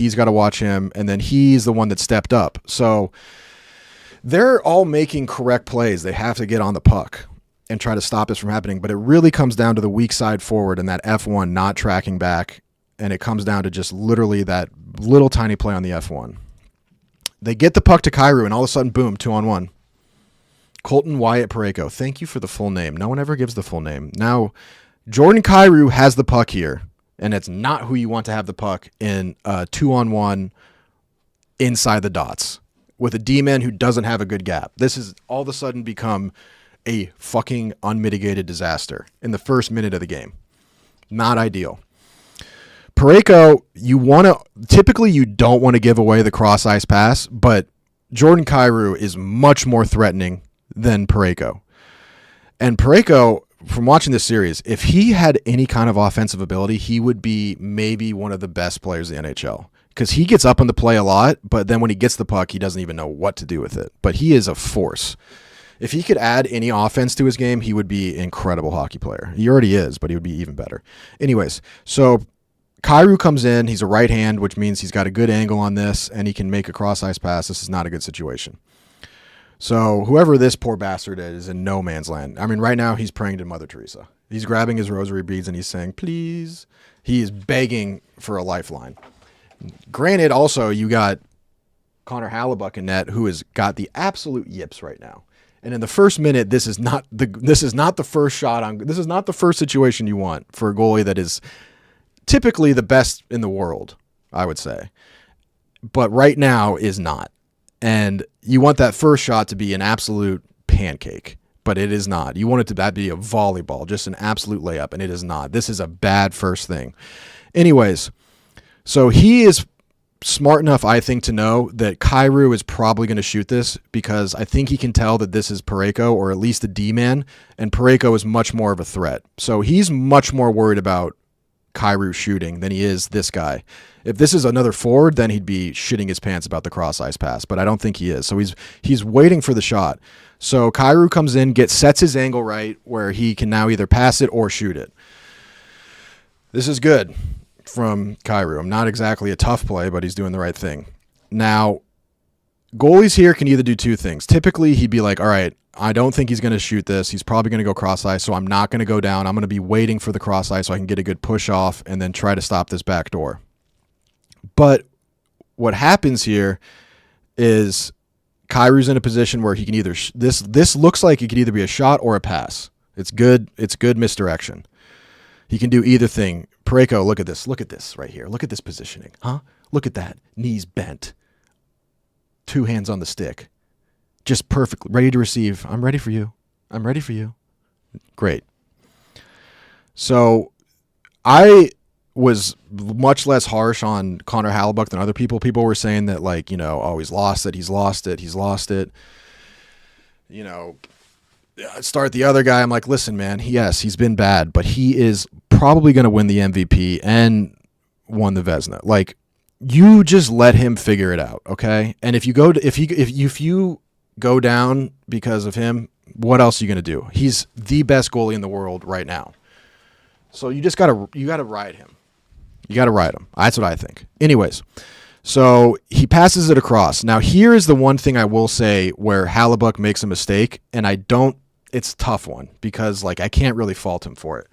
and then he's the one that stepped up. So they're all making correct plays. They have to get on the puck and try to stop this from happening. But it really comes down to the weak side forward and that F1 not tracking back. And it comes down to just literally that little tiny play on the F1. They get the puck to Kyrou, and all of a sudden, boom, 2-on-1. Colton Wyatt Parayko. Thank you for the full name. No one ever gives the full name. Now, Jordan Kyrou has the puck here, and it's not who you want to have the puck in 2-on-1 inside the dots with a D-man who doesn't have a good gap. This has all of a sudden become a fucking unmitigated disaster in the first minute of the game. Not ideal. Parayko, typically you don't want to give away the cross ice pass, but Jordan Kyrou is much more threatening than Parayko. And Parayko, from watching this series, if he had any kind of offensive ability, he would be maybe one of the best players in the NHL. Because he gets up on the play a lot, but then when he gets the puck, he doesn't even know what to do with it. But he is a force. If he could add any offense to his game, he would be an incredible hockey player. He already is, but he would be even better. Anyways, so Kyrou comes in. He's a right hand, which means he's got a good angle on this, and he can make a cross-ice pass. This is not a good situation. So whoever this poor bastard is in no man's land. I mean, right now he's praying to Mother Teresa. He's grabbing his rosary beads, and he's saying, please. He is begging for a lifeline. Granted, also, you got Connor Hellebuyck in net, who has got the absolute yips right now. And in the first minute, this is not the first shot on. This is not the first situation you want for a goalie that is typically the best in the world, I would say. But right now is not. And you want that first shot to be an absolute pancake, but it is not. You want it to be a volleyball, just an absolute layup, and it is not. This is a bad first thing. Anyways, so he is smart enough, I think, to know that Kyrou is probably going to shoot this because I think he can tell that this is Parayko or at least a D-man, and Parayko is much more of a threat. So he's much more worried about Kyrou shooting than he is this guy. If this is another forward, then he'd be shitting his pants about the cross-ice pass, but I don't think he is. So he's waiting for the shot. So Kyrou comes in, sets his angle right where he can now either pass it or shoot it. This is good from Kyrou. Not exactly a tough play, but he's doing the right thing. Now, goalies here can either do two things. Typically, he'd be like, all right, I don't think he's going to shoot this. He's probably going to go cross-ice, so I'm not going to go down. I'm going to be waiting for the cross-ice so I can get a good push-off and then try to stop this back door. But what happens here is Kyrou's in a position where he can either this looks like it could either be a shot or a pass. It's good misdirection. He can do either thing. Parayko, look at this. Look at this right here. Look at this positioning. Huh? Look at that. Knees bent. Two hands on the stick. Just perfect. Ready to receive. I'm ready for you. I'm ready for you. Great. So I was much less harsh on Connor Hellebuyck than other people. People were saying that, like, oh, he's lost it. Start the other guy. I'm like, listen, man, yes, he's been bad, but he is probably going to win the MVP and won the Vezina. Like, you just let him figure it out, okay? And if you go down because of him, what else are you going to do? He's the best goalie in the world right now. So you gotta ride him. You got to ride him. That's what I think. Anyways, so he passes it across. Now, here is the one thing I will say where Hellebuyck makes a mistake, and it's a tough one because, like, I can't really fault him for it.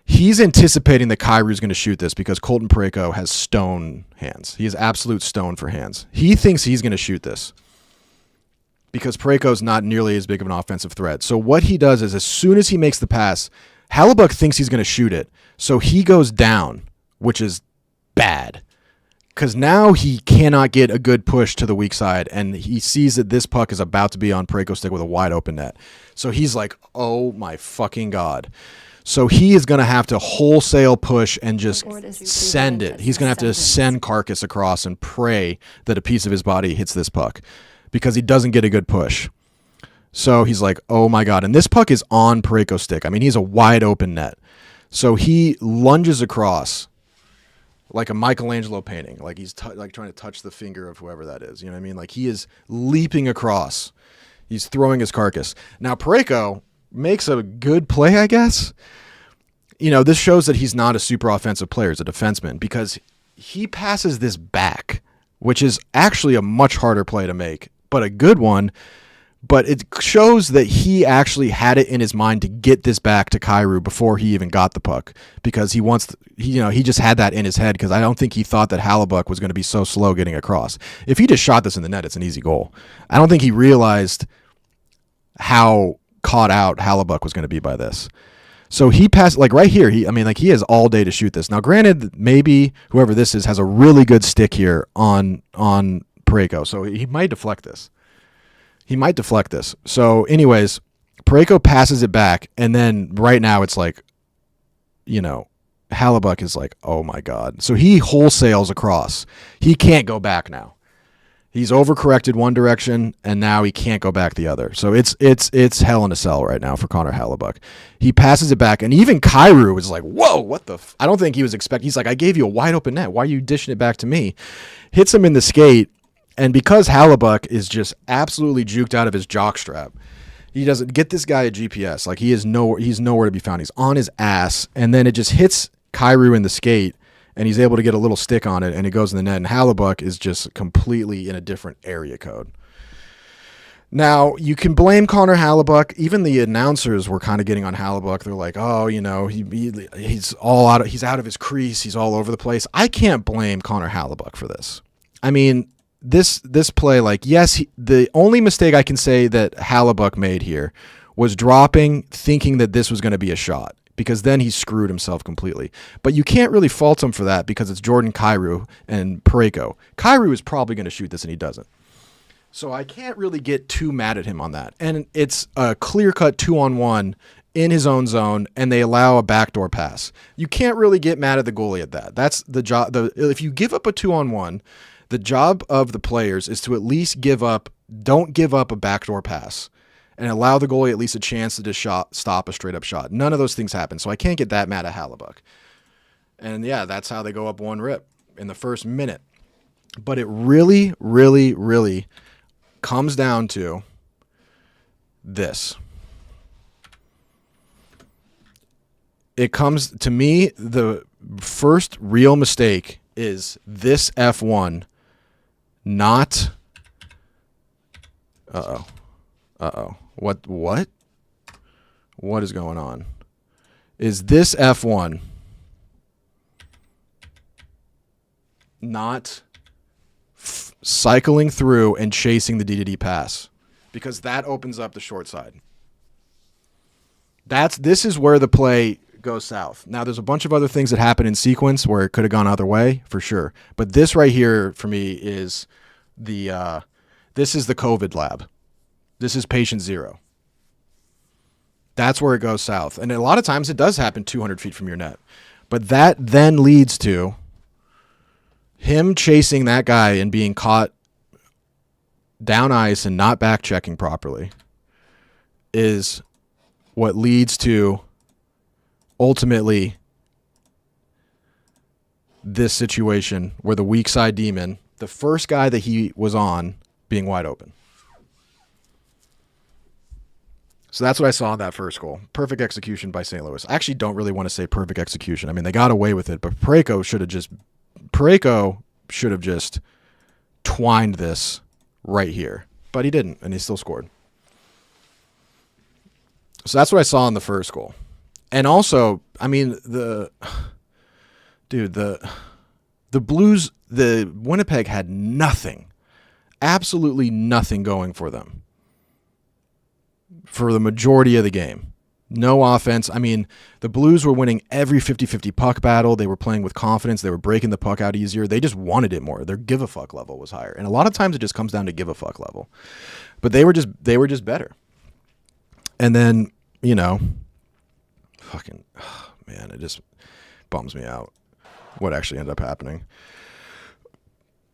He's anticipating that Kyrou's going to shoot this because Colton Parayko has stone hands. He has absolute stone for hands. He thinks he's going to shoot this because Parayko's not nearly as big of an offensive threat. So what he does is as soon as he makes the pass, Hellebuyck thinks he's going to shoot it. So he goes down, which is bad because now he cannot get a good push to the weak side, and he sees that this puck is about to be on Parayko's stick with a wide open net. So he's like, oh my fucking God. So he is going to have to wholesale push and just send it. He's going to have to send Carcass across and pray that a piece of his body hits this puck because he doesn't get a good push. So he's like, oh my God. And this puck is on Parayko's stick. I mean, he's a wide open net. So he lunges across like a Michelangelo painting, like he's like trying to touch the finger of whoever that is. You know what I mean? Like he is leaping across. He's throwing his carcass. Now, Parayko makes a good play, I guess. You know, this shows that he's not a super offensive player as a defenseman because he passes this back, which is actually a much harder play to make, but a good one. But it shows that he actually had it in his mind to get this back to Kyrou before he even got the puck because he just had that in his head because I don't think he thought that Hellebuyck was going to be so slow getting across. If he just shot this in the net, it's an easy goal. I don't think he realized how caught out Hellebuyck was going to be by this. So he passed, like right here, he has all day to shoot this. Now, granted, maybe whoever this is has a really good stick here on Parayko, so he might deflect this. So anyways, Parayko passes it back, and then right now it's like, you know, Hellebuyck is like, oh my God. So he wholesales across. He can't go back now. He's overcorrected one direction, and now he can't go back the other. So it's hell in a cell right now for Connor Hellebuyck. He passes it back, and even Kyrou was like, whoa, what the I don't think he was expecting. He's like, I gave you a wide open net. Why are you dishing it back to me? Hits him in the skate, and because Hellebuyck is just absolutely juked out of his jockstrap, he doesn't get this guy a GPS. Like, he's nowhere to be found. He's on his ass, and then it just hits Kyrou in the skate, and he's able to get a little stick on it, and it goes in the net, and Hellebuyck is just completely in a different area code. Now, you can blame Connor Hellebuyck. Even the announcers were kind of getting on Hellebuyck. They're like, oh, you know, he's out of his crease. He's all over the place. I can't blame Connor Hellebuyck for this. I mean, this play, like, yes, the only mistake I can say that Hellebuyck made here was dropping, thinking that this was going to be a shot, because then he screwed himself completely. But you can't really fault him for that because it's Jordan Kyrou and Parayko. Kyrou is probably going to shoot this, and he doesn't. So I can't really get too mad at him on that. And it's a clear-cut 2-on-1 in his own zone, and they allow a backdoor pass. You can't really get mad at the goalie at that. That's the job. If you give up a 2-on-1, the job of the players is to at least don't give up a backdoor pass and allow the goalie at least a chance to just stop a straight-up shot. None of those things happen, so I can't get that mad at Hellebuyck. And, yeah, that's how they go up one rip in the first minute. But it really, really, really comes down to this. It comes, to me, the first real mistake is this F1 not... Uh-oh. What? What is going on? Is this F1 not cycling through and chasing the D-to-D pass? Because that opens up the short side. This is where the play goes south. Now, there's a bunch of other things that happen in sequence where it could have gone other way, for sure. But this right here, for me, is this is the COVID lab. This is patient zero. That's where it goes south. And a lot of times it does happen 200 feet from your net. But that then leads to him chasing that guy and being caught down ice and not back checking properly is what leads to ultimately this situation where the weak side demon, the first guy that he was on, being wide open. So that's what I saw in that first goal. Perfect execution by St. Louis. I actually don't really want to say perfect execution. I mean, they got away with it, but Parayko should have just twined this right here. But he didn't, and he still scored. So that's what I saw in the first goal. And also, I mean, the Blues, the Winnipeg had nothing, absolutely nothing going for them for the majority of the game. No offense. I mean, the Blues were winning every 50-50 puck battle. They were playing with confidence. They were breaking the puck out easier. They just wanted it more. Their give a fuck level was higher. And a lot of times it just comes down to give a fuck level. But they were just better. And then, you know, fucking, oh, man, it just bums me out what actually ended up happening.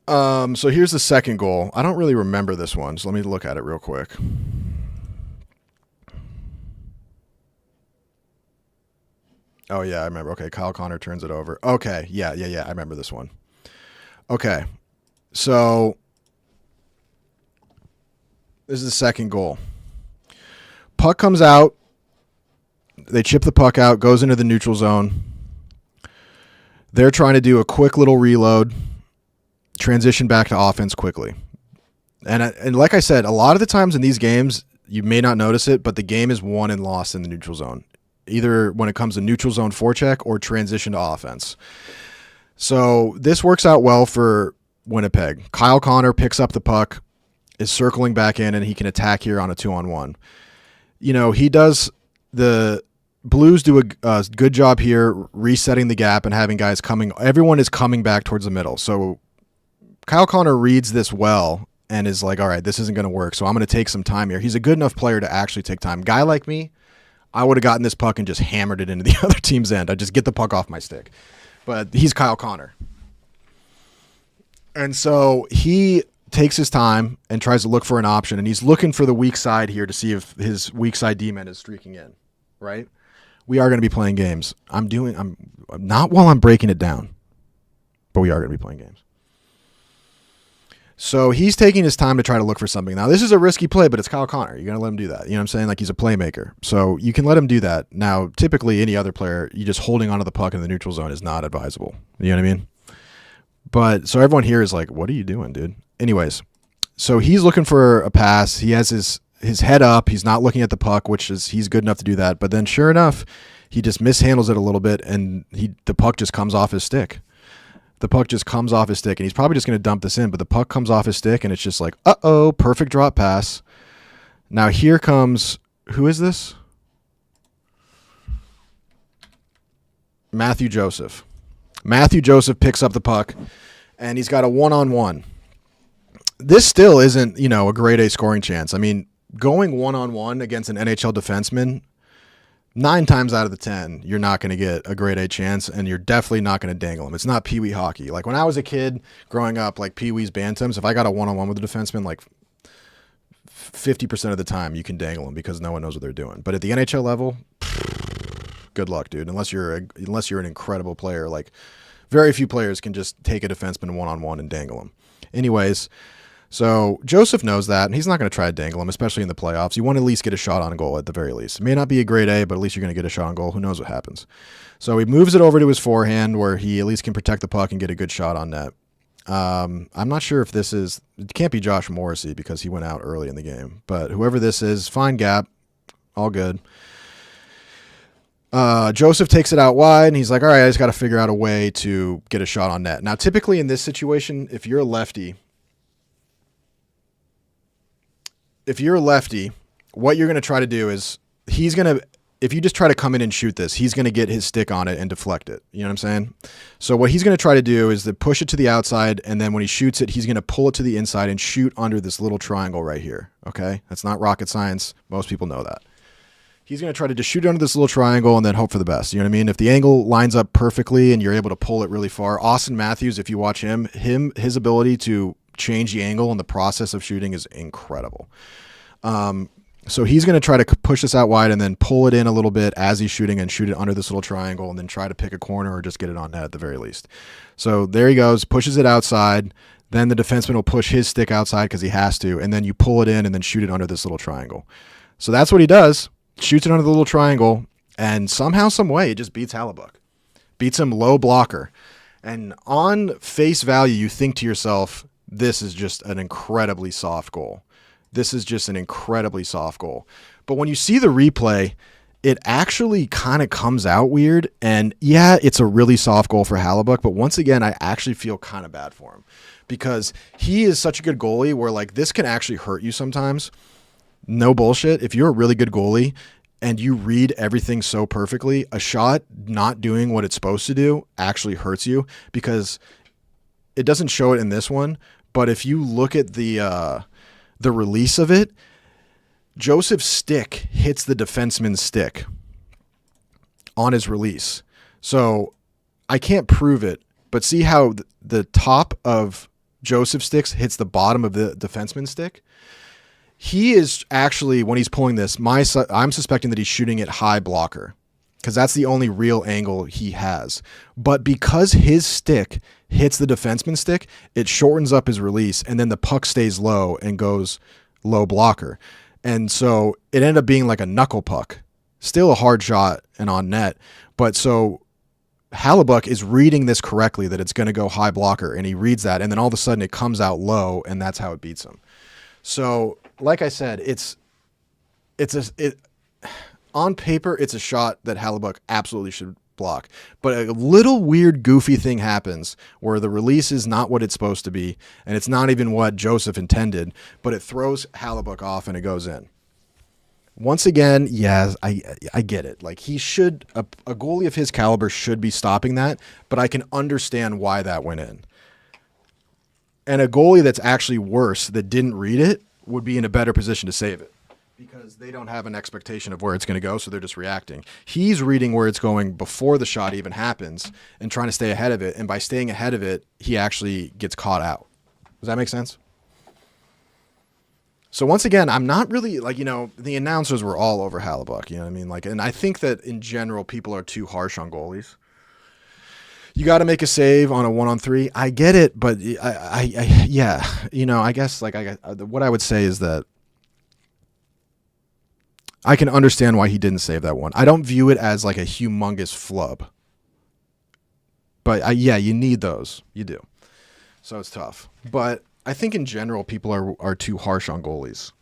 So here's the second goal. I don't really remember this one, so let me look at it real quick. Oh, yeah, I remember. Okay, Kyle Connor turns it over. Okay, yeah, I remember this one. Okay, so This is the second goal. Puck comes out. They chip the puck out, goes into the neutral zone. They're trying to do a quick little reload, transition back to offense quickly. And like I said, a lot of the times in these games, you may not notice it, but the game is won and lost in the neutral zone, either when it comes to neutral zone forecheck or transition to offense. So this works out well for Winnipeg. Kyle Connor picks up the puck, is circling back in, and he can attack here on a 2-on-1. You know, he does the Blues do a good job here resetting the gap and having guys coming. Everyone is coming back towards the middle. So Kyle Connor reads this well and is like, all right, this isn't going to work, so I'm going to take some time here. He's a good enough player to actually take time. Guy like me, I would have gotten this puck and just hammered it into the other team's end. I'd just get the puck off my stick. But he's Kyle Connor. And so he takes his time and tries to look for an option, and he's looking for the weak side here to see if his weak side D-man is streaking in, right? We are going to be playing games. I'm not while I'm breaking it down, but we are going to be playing games. So he's taking his time to try to look for something. Now, this is a risky play, but it's Kyle Connor. You're going to let him do that. You know what I'm saying? Like, he's a playmaker. So you can let him do that. Now, typically, any other player, you just holding onto the puck in the neutral zone is not advisable. You know what I mean? But so everyone here is like, what are you doing, dude? Anyways, so he's looking for a pass. He has his head up. He's not looking at the puck, which is he's good enough to do that. But then sure enough, he just mishandles it a little bit, and the puck just comes off his stick. The puck just comes off his stick, and he's probably just going to dump this in, but the puck comes off his stick, and it's just like, uh-oh, perfect drop pass. Now here comes, who is this? Matthew Joseph. Matthew Joseph picks up the puck, and he's got a one-on-one. This still isn't, a grade A scoring chance. I mean, going one-on-one against an NHL defenseman, 9 times out of the 10, you're not going to get a grade A chance, and you're definitely not going to dangle him. It's not Pee Wee hockey. Like, when I was a kid growing up, like Pee Wee's Bantams, if I got a one-on-one with a defenseman, like 50% of the time, you can dangle him because no one knows what they're doing. But at the NHL level, good luck, dude. Unless you're an incredible player, like very few players can just take a defenseman one-on-one and dangle him. Anyways, so Joseph knows that, and he's not going to try to dangle him, especially in the playoffs. You want to at least get a shot on goal at the very least. It may not be a grade A, but at least you're going to get a shot on goal. Who knows what happens? So he moves it over to his forehand where he at least can protect the puck and get a good shot on net. I'm not sure if it can't be Josh Morrissey because he went out early in the game, but whoever this is, fine gap, all good. Joseph takes it out wide, and he's like, all right, I just got to figure out a way to get a shot on net. Now, typically in this situation, if you're a lefty, what you're going to try to do is if you just try to come in and shoot this, he's going to get his stick on it and deflect it. You know what I'm saying? So what he's going to try to do is to push it to the outside, and then when he shoots it, he's going to pull it to the inside and shoot under this little triangle right here. Okay? That's not rocket science. Most people know that. He's going to try to just shoot under this little triangle and then hope for the best. You know what I mean? If the angle lines up perfectly and you're able to pull it really far, Austin Matthews, if you watch his ability to change the angle in the process of shooting is incredible. So he's going to try to push this out wide and then pull it in a little bit as he's shooting and shoot it under this little triangle and then try to pick a corner or just get it on net at the very least. So there he goes, pushes it outside. Then the defenseman will push his stick outside because he has to, and then you pull it in and then shoot it under this little triangle. So that's what he does. Shoots it under the little triangle, and somehow, some way, it just beats Hellebuyck. Beats him low blocker. And on face value, you think to yourself, this is just an incredibly soft goal. This is just an incredibly soft goal. But when you see the replay, it actually kind of comes out weird. And yeah, it's a really soft goal for Hellebuyck, but once again, I actually feel kind of bad for him because he is such a good goalie where like this can actually hurt you sometimes. No bullshit. If you're a really good goalie and you read everything so perfectly, a shot not doing what it's supposed to do actually hurts you because it doesn't show it in this one. But if you look at the release of it, Joseph's stick hits the defenseman's stick on his release. So I can't prove it, but see how the top of Joseph's sticks hits the bottom of the defenseman's stick? He is actually, when he's pulling this, I'm suspecting that he's shooting it high blocker because that's the only real angle he has. But because his stick hits the defenseman's stick, it shortens up his release, and then the puck stays low and goes low blocker. And so it ended up being like a knuckle puck. Still a hard shot and on net. But so Hellebuyck is reading this correctly, that it's going to go high blocker, and he reads that, and then all of a sudden it comes out low, and that's how it beats him. So, like I said, on paper, it's a shot that Hellebuyck absolutely should block. But a little weird, goofy thing happens where the release is not what it's supposed to be, and it's not even what Joseph intended, but it throws Hellebuyck off and it goes in. Once again, yes, I get it. Like, he should, a goalie of his caliber should be stopping that, but I can understand why that went in. And a goalie that's actually worse, that didn't read it, would be in a better position to save it, because they don't have an expectation of where it's going to go, so they're just reacting. He's reading where it's going before the shot even happens and trying to stay ahead of it, and by staying ahead of it, he actually gets caught out. Does that make sense? So once again, I'm not really, like, the announcers were all over Hellebuyck, you know what I mean? Like, and I think that in general, people are too harsh on goalies. You got to make a save on a 1-on-3. I get it, but yeah, I guess, like, what I would say is that I can understand why he didn't save that one. I don't view it as like a humongous flub, but yeah, you need those. You do. So it's tough, but I think in general, people are too harsh on goalies,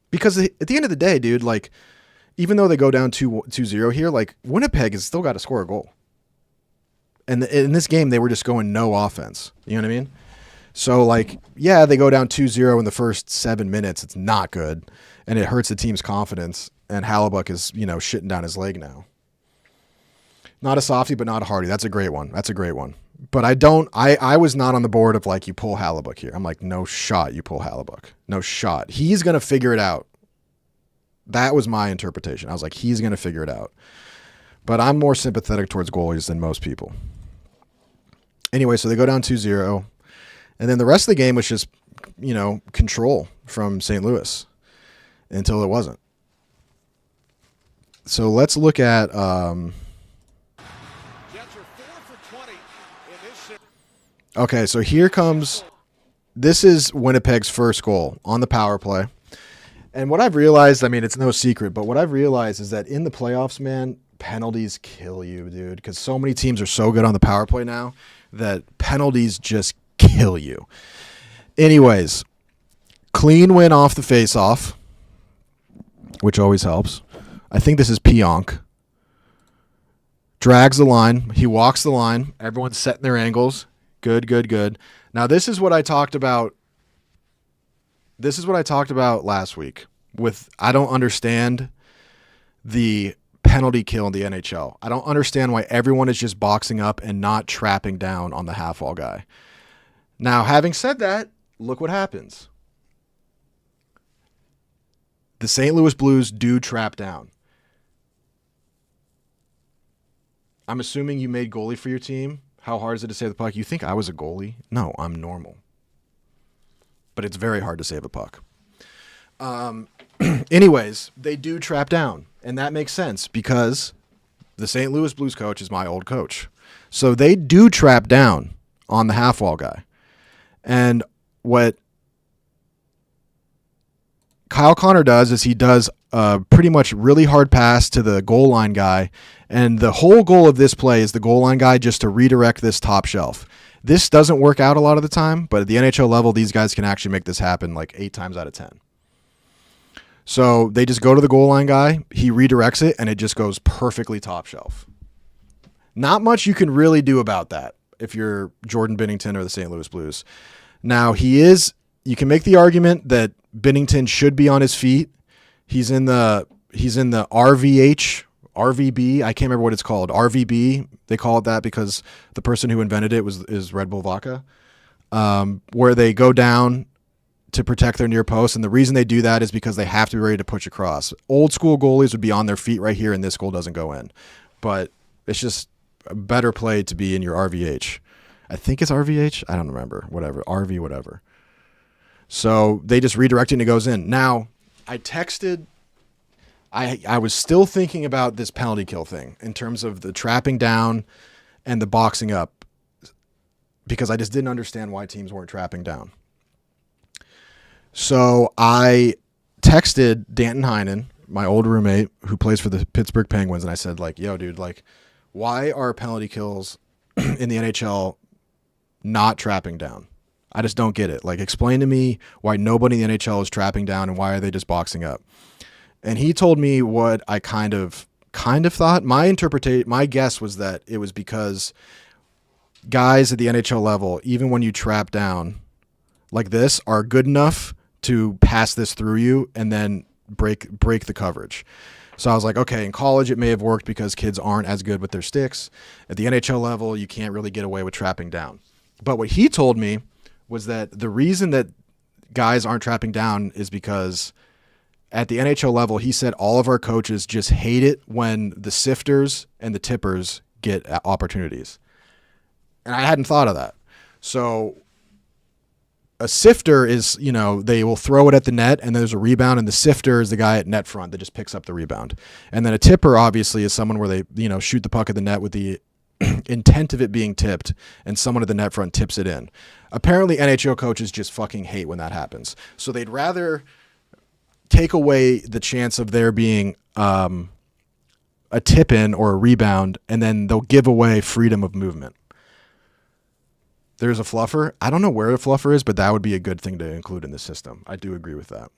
because at the end of the day, dude, like, even though they go down 2-0 here, like, Winnipeg has still got to score a goal. And in this game, they were just going no offense. You know what I mean? So, like, yeah, they go down 2-0 in the first 7 minutes. It's not good, and it hurts the team's confidence. And Hellebuyck is, shitting down his leg now. Not a softie, but not a hardie. That's a great one. But I was not on the board of, like, you pull Hellebuyck here. I'm like, no shot you pull Hellebuyck. No shot. He's going to figure it out. That was my interpretation. I was like, he's going to figure it out. But I'm more sympathetic towards goalies than most people. Anyway, so they go down 2-0. And then the rest of the game was just, control from St. Louis until it wasn't. So let's look at... Okay, so here comes... This is Winnipeg's first goal on the power play. And what I've realized, I mean, it's no secret, but what I've realized is that in the playoffs, man, penalties kill you, dude. Because so many teams are so good on the power play now that penalties just kill you. Anyways, clean win off the face-off, which always helps. I think this is Pionk. Drags the line. He walks the line. Everyone's setting their angles. Good. Now, this is what I talked about. This is what I talked about last week with I don't understand the penalty kill in the NHL. I don't understand why everyone is just boxing up and not trapping down on the half-wall guy. Now, having said that, look what happens. The St. Louis Blues do trap down. I'm assuming you made goalie for your team. How hard is it to save the puck? You think I was a goalie? No, I'm normal. But it's very hard to save a puck. Anyways, they do trap down. And that makes sense because the St. Louis Blues coach is my old coach. So they do trap down on the half-wall guy. And what Kyle Connor does is he does a pretty much really hard pass to the goal line guy. And the whole goal of this play is the goal line guy just to redirect this top shelf. This doesn't work out a lot of the time, but at the NHL level, these guys can actually make this happen like 8 times out of 10. So they just go to the goal line guy, he redirects it, and it just goes perfectly top shelf. Not much you can really do about that if you're Jordan Binnington or the St. Louis Blues. Now, you can make the argument that Binnington should be on his feet. He's in the RVB, I can't remember what it's called. RVB, they call it that because the person who invented it is Red Bull Vodka, where they go down to protect their near post, and the reason they do that is because they have to be ready to push across. Old school goalies would be on their feet right here, and this goal doesn't go in. But it's just a better play to be in your RVH. I think it's RVH. I don't remember. Whatever. RV, whatever. So they just redirect it and it goes in. Now, I texted... I was still thinking about this penalty kill thing in terms of the trapping down and the boxing up because I just didn't understand why teams weren't trapping down. So I texted Danton Heinen, my old roommate who plays for the Pittsburgh Penguins, and I said, like, yo, dude, like, why are penalty kills in the NHL not trapping down? I just don't get it. Like, explain to me why nobody in the NHL is trapping down and why are they just boxing up? And he told me what I kind of thought. My guess was that it was because guys at the NHL level, even when you trap down like this, are good enough to pass this through you and then break the coverage. So I was like, okay, in college it may have worked because kids aren't as good with their sticks. At the NHL level, you can't really get away with trapping down. But what he told me was that the reason that guys aren't trapping down is because at the NHL level, he said all of our coaches just hate it when the sifters and the tippers get opportunities. And I hadn't thought of that. So a sifter is, they will throw it at the net and there's a rebound, and the sifter is the guy at net front that just picks up the rebound. And then a tipper obviously is someone where they, shoot the puck at the net with the intent of it being tipped, and someone at the net front tips it in. Apparently NHL coaches just fucking hate when that happens. So they'd rather take away the chance of there being a tip in or a rebound, and then they'll give away freedom of movement. There's a fluffer. I don't know where the fluffer is, but that would be a good thing to include in the system. I do agree with that.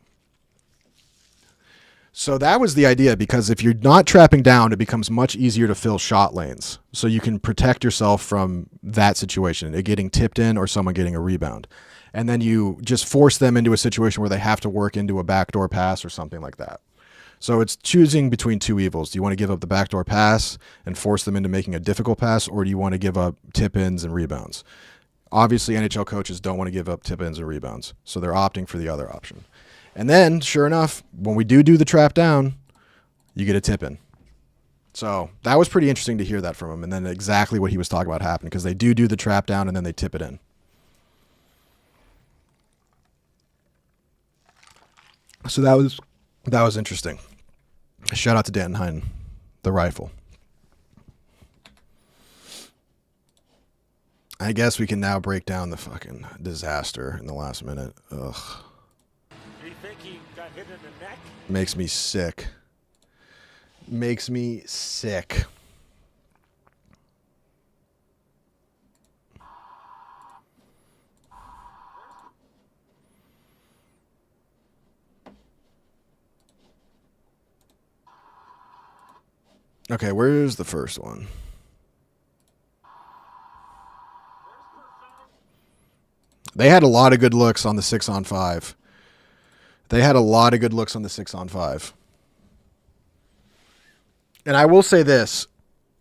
So that was the idea, because if you're not trapping down, it becomes much easier to fill shot lanes. So you can protect yourself from that situation, it getting tipped in or someone getting a rebound. And then you just force them into a situation where they have to work into a backdoor pass or something like that. So it's choosing between two evils. Do you want to give up the backdoor pass and force them into making a difficult pass, or do you want to give up tip-ins and rebounds? Obviously, NHL coaches don't want to give up tip-ins and rebounds, so they're opting for the other option. And then, sure enough, when we do the trap down, you get a tip-in. So that was pretty interesting to hear that from him, and then exactly what he was talking about happened, because they do the trap down and then they tip it in. So that was interesting. Shout out to Dan Heinen, the rifle. I guess we can now break down the fucking disaster in the last minute. Ugh. Do you think he got hit in the neck? Makes me sick. Makes me sick. Okay, where's the first one? They had a lot of good looks on the 6-on-5. They had a lot of good looks on the 6-on-5. And I will say this,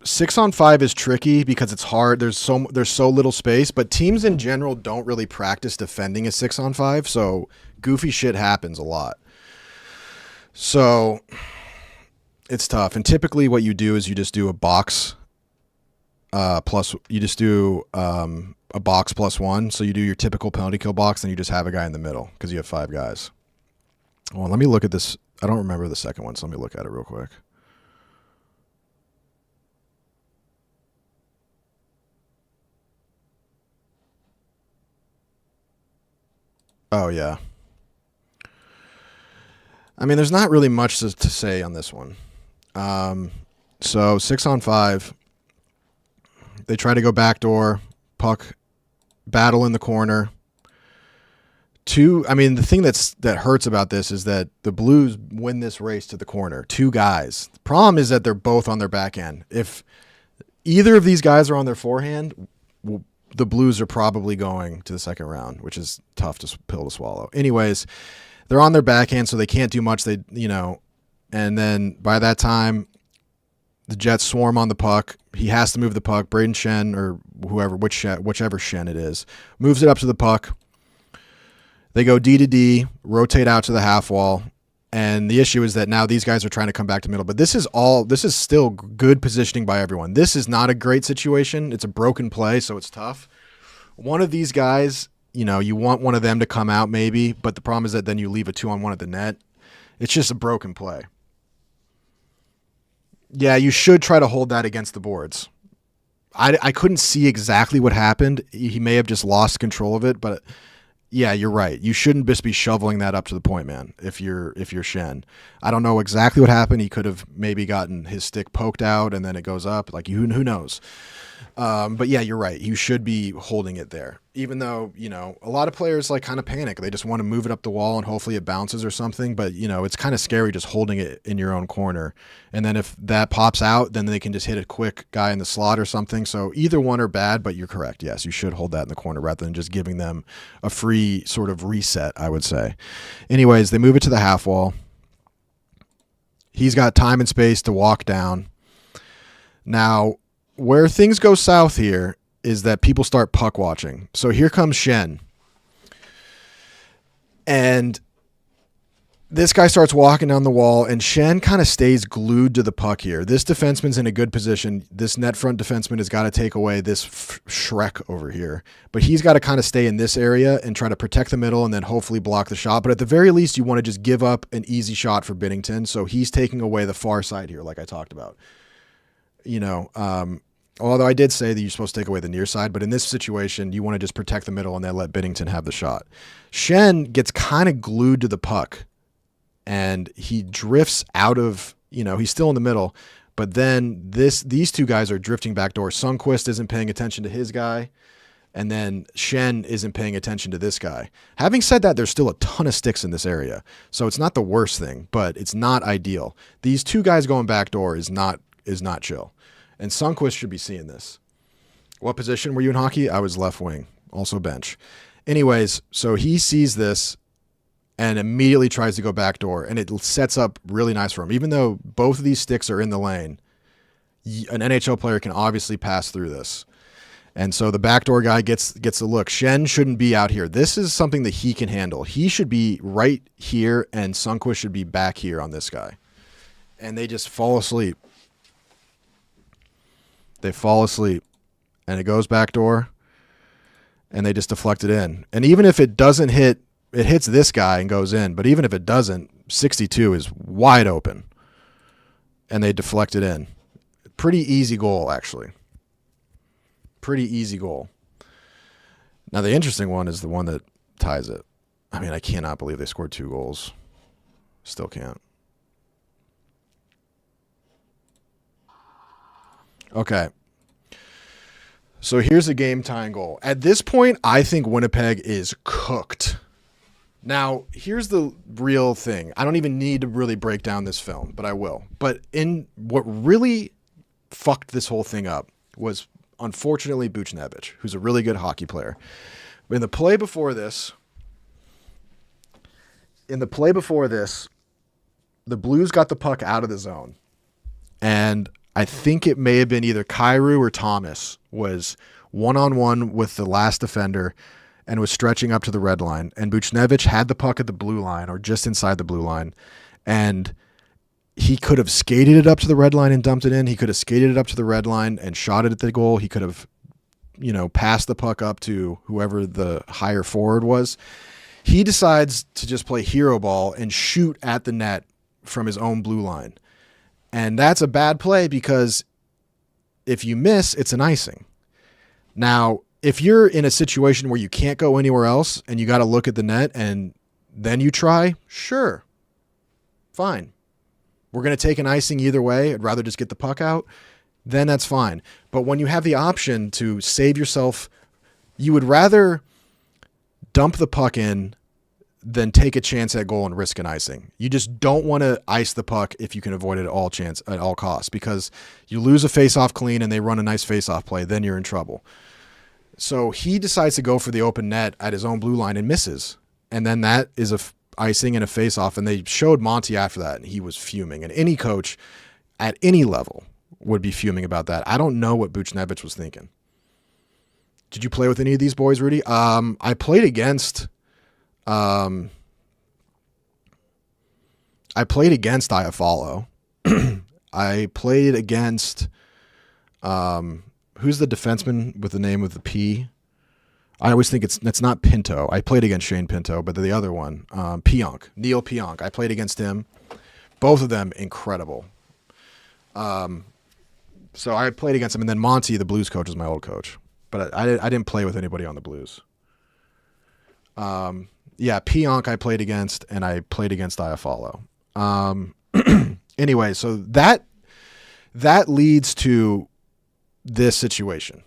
6-on-5 is tricky because it's hard. There's so little space, but teams in general don't really practice defending a 6-on-5, so goofy shit happens a lot. So it's tough. And typically what you do is you just do a box plus a box plus one. So you do your typical penalty kill box, and you just have a guy in the middle because you have 5 guys. Well, let me look at this. I don't remember the second one, so let me look at it real quick. Oh, yeah. I mean, there's not really much to say on this one. So 6-on-5, they try to go backdoor, puck, battle in the corner. The thing that hurts about this is that the Blues win this race to the corner. 2 guys. The problem is that they're both on their back end. If either of these guys are on their forehand, the Blues are probably going to the second round, which is tough pill to swallow. Anyways, they're on their backhand, so they can't do much. And then by that time, the Jets swarm on the puck. He has to move the puck. Braden Shen, or whichever Shen it is, moves it up to the puck. They go D to D, rotate out to the half wall. And the issue is that now these guys are trying to come back to middle. But this is still good positioning by everyone. This is not a great situation. It's a broken play, so it's tough. One of these guys, you want one of them to come out maybe, but the problem is that then you leave a 2-on-1 at the net. It's just a broken play. Yeah, you should try to hold that against the boards. I couldn't see exactly what happened. He may have just lost control of it, but yeah, you're right. You shouldn't just be shoveling that up to the point man if you're Shen. I don't know exactly what happened. He could have maybe gotten his stick poked out and then it goes up. Like who knows? But yeah, you're right. You should be holding it there. Even though, you know, a lot of players like kind of panic. They just want to move it up the wall and hopefully it bounces or something. But, you know, it's kind of scary just holding it in your own corner. And then if that pops out, then they can just hit a quick guy in the slot or something. So either one are bad, but you're correct. Yes, you should hold that in the corner rather than just giving them a free sort of reset, I would say. Anyways, they move it to the half wall. He's got time and space to walk down. Now, where things go south here is that people start puck watching. So here comes Shen. And this guy starts walking down the wall, and Shen kind of stays glued to the puck here. This defenseman's in a good position. This net front defenseman has got to take away this Shrek over here. But he's got to kind of stay in this area and try to protect the middle and then hopefully block the shot. But at the very least, you want to just give up an easy shot for Binnington. So he's taking away the far side here, like I talked about. You know, although I did say that you're supposed to take away the near side, but in this situation, you want to just protect the middle and then let Binnington have the shot. Shen gets kind of glued to the puck, and he drifts out of, you know, he's still in the middle, but then these two guys are drifting backdoor. Sundqvist isn't paying attention to his guy, and then Shen isn't paying attention to this guy. Having said that, there's still a ton of sticks in this area, so it's not the worst thing, but it's not ideal. These two guys going backdoor is not chill. And Sundqvist should be seeing this. What position were you in hockey? I was left wing, also bench. Anyways, so he sees this and immediately tries to go backdoor, and it sets up really nice for him. Even though both of these sticks are in the lane, an NHL player can obviously pass through this. And so the backdoor guy gets a look. Shen shouldn't be out here. This is something that he can handle. He should be right here, and Sundqvist should be back here on this guy. And they just fall asleep. They fall asleep, and it goes backdoor, and they just deflect it in. And even if it doesn't hit, it hits this guy and goes in. But even if it doesn't, 62 is wide open, and they deflect it in. Pretty easy goal, actually. Pretty easy goal. Now, the interesting one is the one that ties it. I mean, I cannot believe they scored 2 goals. Still can't. Okay. So here's a game-tying goal. At this point, I think Winnipeg is cooked. Now, here's the real thing. I don't even need to really break down this film, but I will. But in what really fucked this whole thing up was, unfortunately, Buchnevich, who's a really good hockey player. In the play before this, the Blues got the puck out of the zone. And I think it may have been either Kyrou or Thomas was one-on-one with the last defender and was stretching up to the red line. And Buchnevich had the puck at the blue line or just inside the blue line. And he could have skated it up to the red line and dumped it in. He could have skated it up to the red line and shot it at the goal. He could have, you know, passed the puck up to whoever the higher forward was. He decides to just play hero ball and shoot at the net from his own blue line. And that's a bad play because if you miss, it's an icing. Now, if you're in a situation where you can't go anywhere else and you got to look at the net and then you try, sure, fine. We're going to take an icing either way. I'd rather just get the puck out. Then that's fine. But when you have the option to save yourself, you would rather dump the puck in than take a chance at goal and risk an icing. You just don't want to ice the puck if you can avoid it at all costs, because you lose a face-off clean and they run a nice face-off play, then you're in trouble. So he decides to go for the open net at his own blue line and misses. And then that is a icing and a face-off, and they showed Monty after that, and he was fuming. And any coach at any level would be fuming about that. I don't know what Buchnevich was thinking. Did you play with any of these boys, Rudy? I played against Iafallo. I played against who's the defenseman with the name with the P? I always think it's not Pinto. I played against Shane Pinto, but the other one, Pionk, Neil Pionk. I played against him. Both of them incredible. So I played against him, and then Monty, the Blues coach, was my old coach. But I didn't play with anybody on the Blues. Yeah, Pionk I played against, and I played against Iafallo. Anyway, so that leads to this situation.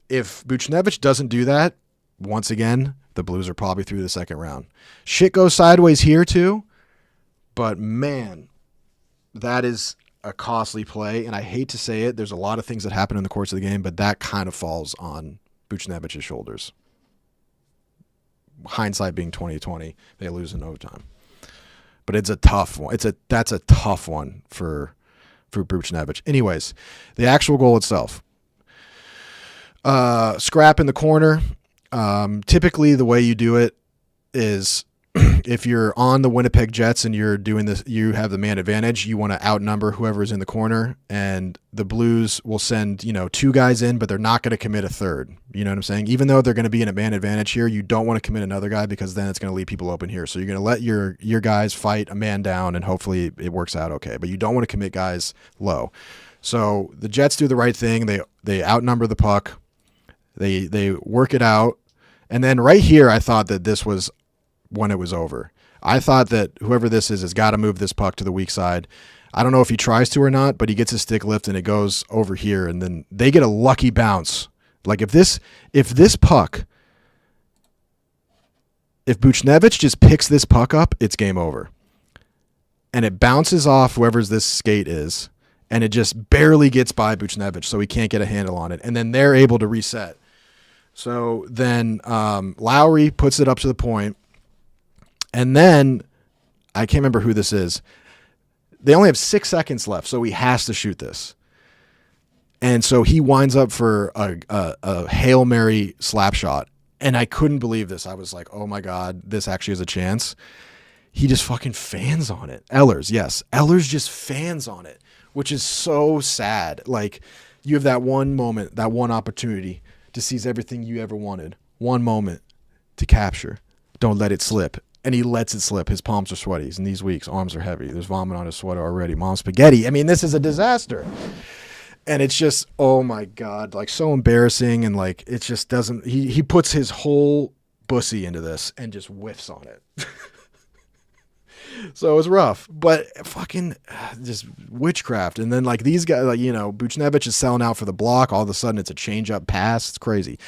If Buchnevich doesn't do that, once again, the Blues are probably through the second round. Shit goes sideways here too, but man, that is a costly play, and I hate to say it. There's a lot of things that happen in the course of the game, but that kind of falls on Buchnevich's shoulders. Hindsight being 20/20, they lose in overtime. But it's a tough one. That's a tough one for Buchnevich. Anyways, the actual goal itself. Scrap in the corner. Typically the way you do it is if you're on the Winnipeg Jets and you're doing this, you have the man advantage. You want to outnumber whoever's in the corner, and the Blues will send, 2 guys in, but they're not going to commit a third. You know what I'm saying? Even though they're going to be in a man advantage here, you don't want to commit another guy because then it's going to leave people open here. So you're going to let your guys fight a man down, and hopefully it works out okay. But you don't want to commit guys low. So the Jets do the right thing. They outnumber the puck. They work it out. And then right here, I thought that this was when it was over. I thought that whoever this has got to move this puck to the weak side. I don't know if he tries to or not, but he gets his stick lift and it goes over here, and then they get a lucky bounce. Like if Buchnevich just picks this puck up, it's game over. And it bounces off whoever's this skate is, and it just barely gets by Buchnevich, so he can't get a handle on it. And then they're able to reset. So then Lowry puts it up to the point. And then, I can't remember who this is. They only have 6 seconds left, so he has to shoot this. And so he winds up for a Hail Mary slap shot. And I couldn't believe this. I was like, oh my God, this actually has a chance. He just fucking fans on it. Ehlers, yes. Ehlers just fans on it, which is so sad. Like, you have that one moment, that one opportunity to seize everything you ever wanted. One moment to capture. Don't let it slip. And he lets it slip. His palms are sweaty. In these weeks, arms are heavy. There's vomit on his sweater already. Mom's spaghetti. I mean, this is a disaster. And it's just, oh my God, like so embarrassing. And like, it just doesn't, he puts his whole bussy into this and just whiffs on it. So it was rough, but fucking just witchcraft. And then like these guys, like, Buchnevich is selling out for the block. All of a sudden it's a change up pass. It's crazy.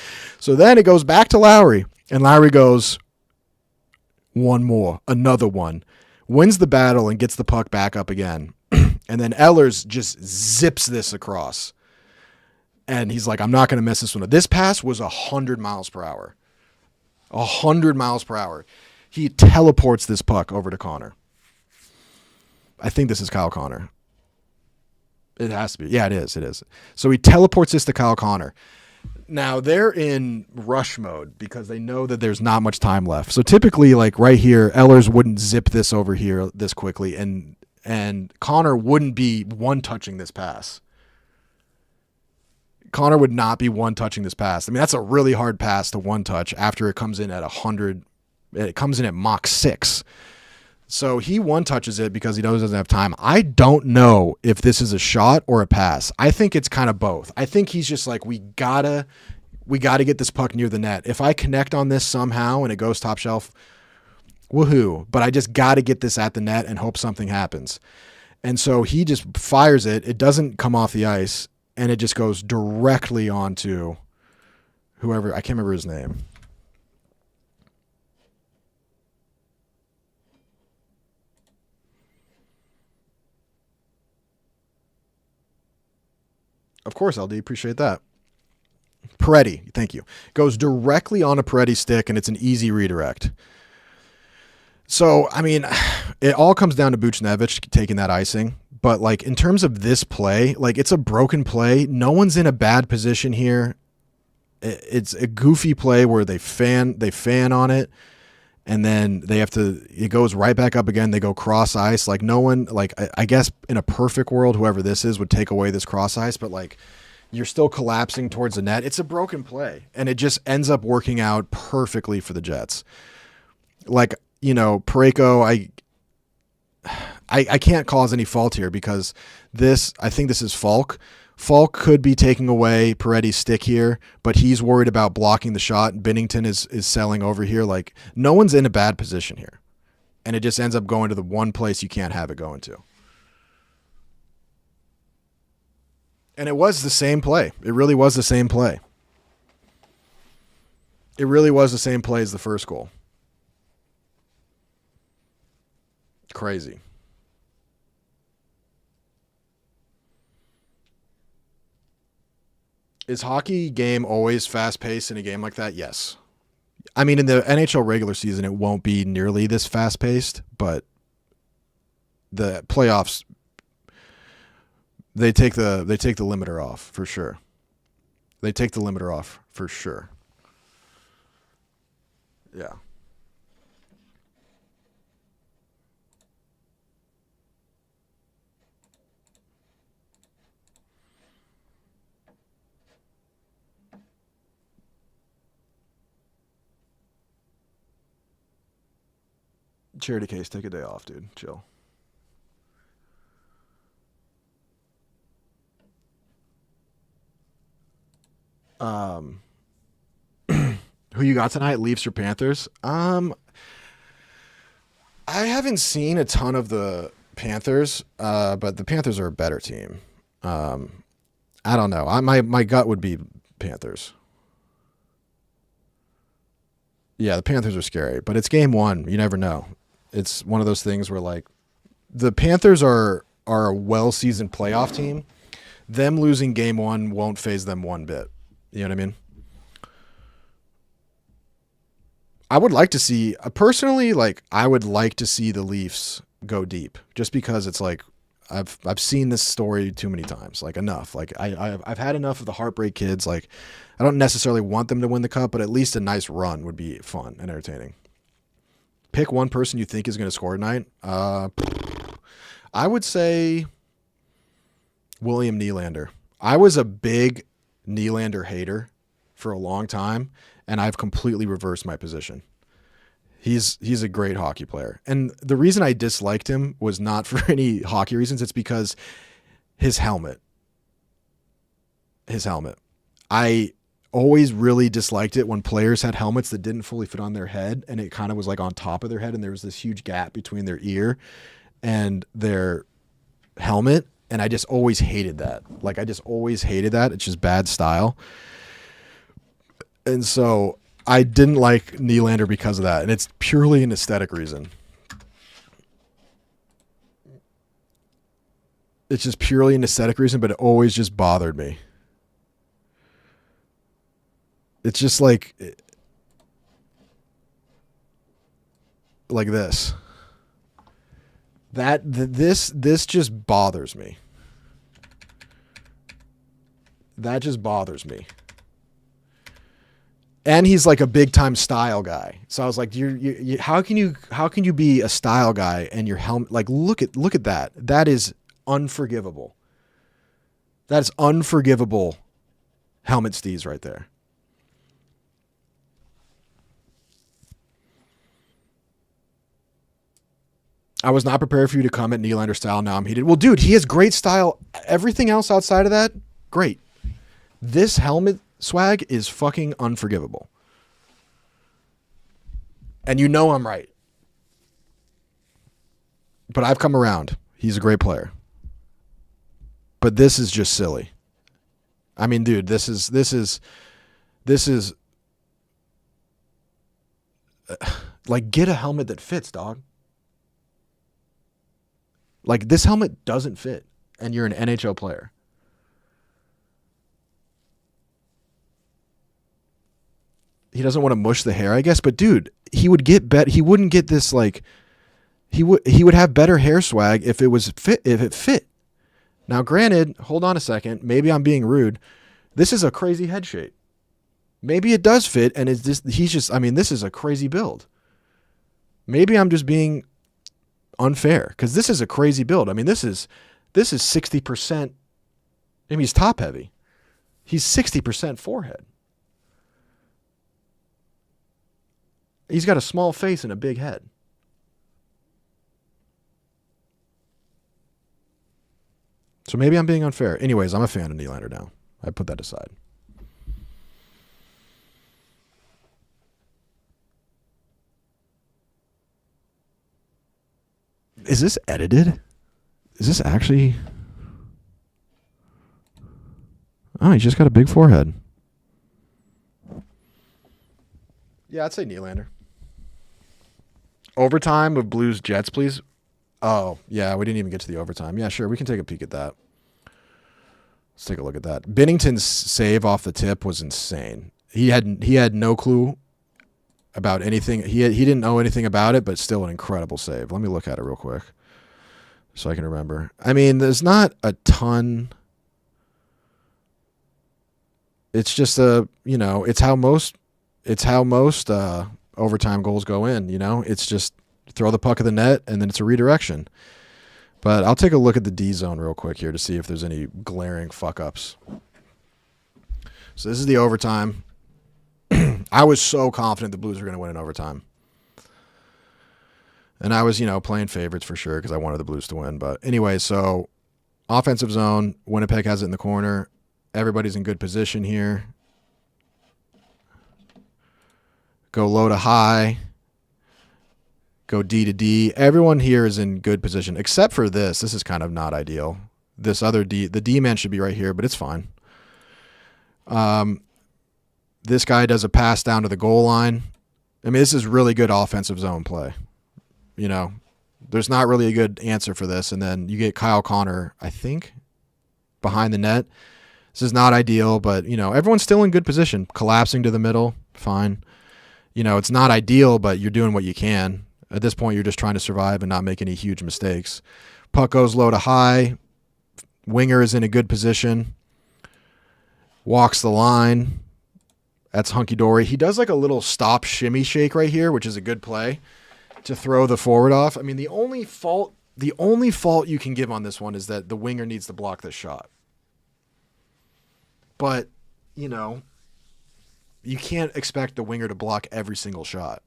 So then it goes back to Lowry, and Lowry goes, one more, another one, wins the battle and gets the puck back up again. And then Ehlers just zips this across. And he's like, I'm not going to miss this one. This pass was 100 miles per hour. 100 miles per hour. He teleports this puck over to Connor. I think this is Kyle Connor. It has to be. Yeah, it is. It is. So he teleports this to Kyle Connor. Now they're in rush mode because they know that there's not much time left. So typically, like right here, Ehlers wouldn't zip this over here this quickly, and Connor wouldn't be one-touching this pass. Connor would not be one-touching this pass. I mean, that's a really hard pass to one-touch after it comes in at 100. It comes in at Mach 6. So he one-touches it because he knows he doesn't have time. I don't know if this is a shot or a pass. I think it's kind of both. I think he's just like, we gotta get this puck near the net. If I connect on this somehow and it goes top shelf, woohoo. But I just got to get this at the net and hope something happens. And so he just fires it. It doesn't come off the ice, and it just goes directly onto whoever. I can't remember his name. Of course, LD. Appreciate that. Peretti, thank you. Goes directly on a Peretti stick, and it's an easy redirect. So, I mean, it all comes down to Buchnevich taking that icing. But, like, in terms of this play, like, it's a broken play. No one's in a bad position here. It's a goofy play where they fan on it, and then it goes right back up again. They go cross ice. Like, no one, like, I guess in a perfect world, whoever this is would take away this cross ice, but, like, you're still collapsing towards the net. It's a broken play, and it just ends up working out perfectly for the Jets. Like, Parayko, I can't cause any fault here because I think this is Falk, Falk could be taking away Peretti's stick here, but he's worried about blocking the shot. Binnington is selling over here. Like, no one's in a bad position here. And it just ends up going to the one place you can't have it going to. And it was the same play. It really was the same play. It really was the same play as the first goal. Crazy. Is hockey game always fast-paced in a game like that? Yes. I mean, in the NHL regular season, it won't be nearly this fast-paced, but the playoffs, they take the limiter off for sure. They take the limiter off for sure. Yeah. Charity case, take a day off, dude. Chill. Who you got tonight, Leafs or Panthers? I haven't seen a ton of the Panthers, but the Panthers are a better team. I don't know. My gut would be Panthers. Yeah, the Panthers are scary, but it's game one. You never know. It's one of those things where, like, the Panthers are a well-seasoned playoff team. Them losing game one won't faze them one bit. You know what I mean? I would like to see, personally, like, I would like to see the Leafs go deep, just because it's like I've seen this story too many times. Like, enough. Like, I've had enough of the heartbreak kids. Like, I don't necessarily want them to win the cup, but at least a nice run would be fun and entertaining. Pick one person you think is going to score tonight. I would say William Nylander. I was a big Nylander hater for a long time, and I've completely reversed my position. He's a great hockey player. And the reason I disliked him was not for any hockey reasons. It's because his helmet. I always really disliked it when players had helmets that didn't fully fit on their head, and it kind of was like on top of their head, and there was this huge gap between their ear and their helmet. And I just always hated that. Like, I just always hated that. It's just bad style. And so I didn't like Nylander because of that. And it's purely an aesthetic reason. It's just purely an aesthetic reason, but it always just bothered me. It's just like this. This just bothers me. That just bothers me. And he's like a big time style guy. So I was like, you how can you be a style guy and your helmet, like, look at that. That is unforgivable. That is unforgivable helmet steez right there. I was not prepared for you to comment Nylander style. Now I'm heated. Well, dude, he has great style. Everything else outside of that, great. This helmet swag is fucking unforgivable. And you know I'm right. But I've come around. He's a great player. But this is just silly. I mean, dude, this is like, get a helmet that fits, dog. Like, this helmet doesn't fit, and you're an NHL player. He doesn't want to mush the hair, I guess, but dude, he would get he wouldn't get this, like, he would have better hair swag if it fit. Now, granted, hold on a second, maybe I'm being rude. This is a crazy head shape. Maybe it does fit, and this is a crazy build. Maybe I'm just being unfair, because this is a crazy build. I mean, this is 60%. I mean, he's top heavy. He's 60% forehead. He's got a small face and a big head. So maybe I'm being unfair. Anyways, I'm a fan of Nylander now. I put that aside. Is this edited? Is this actually... Oh, he just got a big forehead. Yeah, I'd say Nylander. Overtime of Blues Jets, please. Oh, yeah, we didn't even get to the overtime. Yeah, sure, we can take a peek at that. Let's take a look at that. Binnington's save off the tip was insane. He had no clue about anything. He didn't know anything about it, but still an incredible save. Let me look at it real quick so I can remember. I mean, there's not a ton. It's just it's how most overtime goals go in, It's just throw the puck at the net and then it's a redirection. But I'll take a look at the D zone real quick here to see if there's any glaring fuck ups. So this is the overtime. I was so confident the Blues were going to win in overtime. And I was, playing favorites for sure because I wanted the Blues to win. But anyway, so offensive zone, Winnipeg has it in the corner. Everybody's in good position here. Go low to high. Go D to D. Everyone here is in good position, except for this. This is kind of not ideal. This other D, the D-man should be right here, but it's fine. This guy does a pass down to the goal line. I mean, this is really good offensive zone play. There's not really a good answer for this. And then you get Kyle Connor, I think, behind the net. This is not ideal, but, everyone's still in good position. Collapsing to the middle, fine. It's not ideal, but you're doing what you can. At this point, you're just trying to survive and not make any huge mistakes. Puck goes low to high. Winger is in a good position. Walks the line. That's hunky-dory. He does like a little stop shimmy shake right here, which is a good play to throw the forward off. I mean, the only fault you can give on this one is that the winger needs to block this shot. But, you can't expect the winger to block every single shot.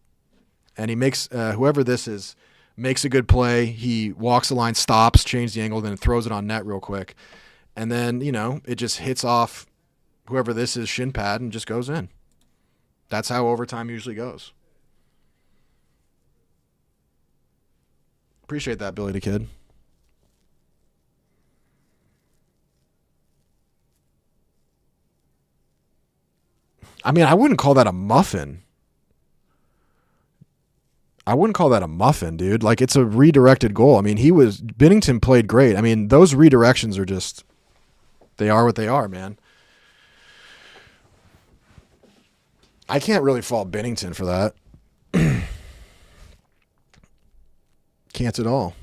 And he makes, whoever this is, makes a good play. He walks the line, stops, changes the angle, then throws it on net real quick. And then, it just hits off whoever this is shin pad and just goes in. That's how overtime usually goes. Appreciate that, Billy the Kid. I mean, I wouldn't call that a muffin. Dude. Like, it's a redirected goal. I mean, Binnington played great. I mean, those redirections are just, they are what they are, man. I can't really fault Binnington for that. Can't at all.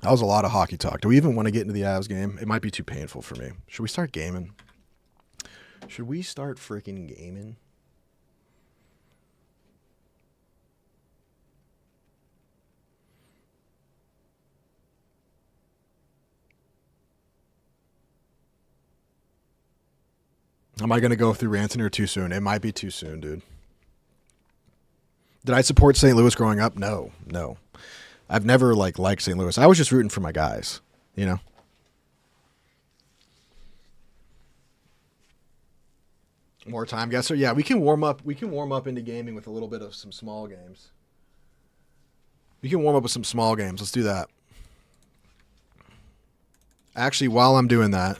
That was a lot of hockey talk. Do we even want to get into the Avs game? It might be too painful for me. Should we start gaming? Should we start freaking gaming? Am I going to go through Rantanen or too soon? It might be too soon, dude. Did I support St. Louis growing up? No. I've never liked St. Louis. I was just rooting for my guys, More time, guesser. Yeah, we can warm up. We can warm up into gaming with a little bit of some small games. We can warm up with some small games. Let's do that. Actually, while I'm doing that.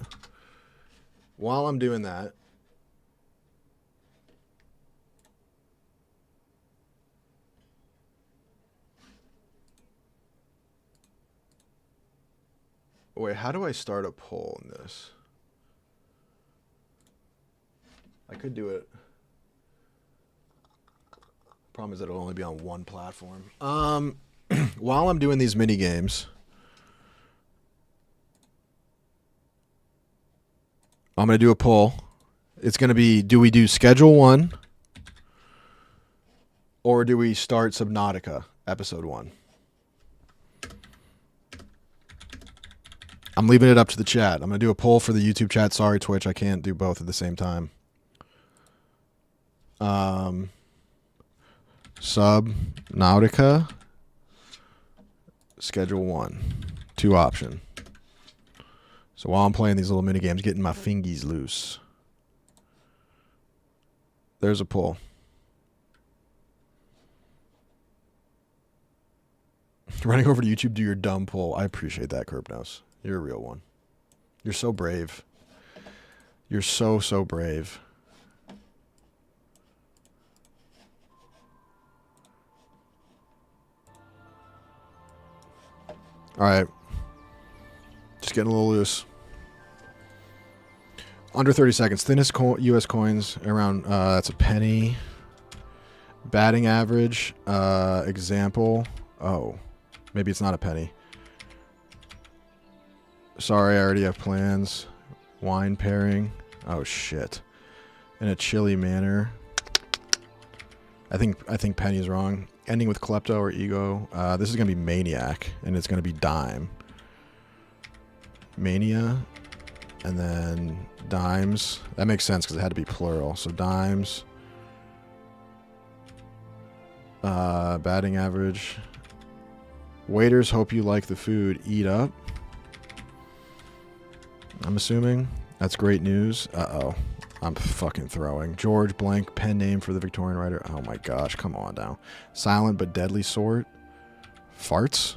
Wait, how do I start a poll in this? I could do it. Problem is that it'll only be on one platform. While I'm doing these mini games, I'm going to do a poll. It's going to be, do we do Schedule 1 or do we start Subnautica, Episode 1? I'm leaving it up to the chat. I'm going to do a poll for the YouTube chat. Sorry, Twitch, I can't do both at the same time. Subnautica. Schedule 1. 2 option. So while I'm playing these little mini games, getting my fingies loose. There's a pull. Running over to YouTube, do your dumb pull. I appreciate that, Kerbnos. You're a real one. You're so brave. You're so, so brave. All right. Just getting a little loose. Under 30 seconds. Thinnest U.S. coins around, that's a penny. Batting average, example. Oh, maybe it's not a penny. Sorry, I already have plans. Wine pairing. Oh, shit. In a chilly manner. I think penny's wrong. Ending with klepto or ego. This is going to be maniac, and it's going to be dime. Mania, and then dimes. That makes sense because it had to be plural. So dimes. Batting average. Waiters, hope you like the food. Eat up. I'm assuming. That's great news. Uh-oh. I'm fucking throwing. George blank, pen name for the Victorian writer. Oh my gosh, come on now. Silent but deadly sort. Farts?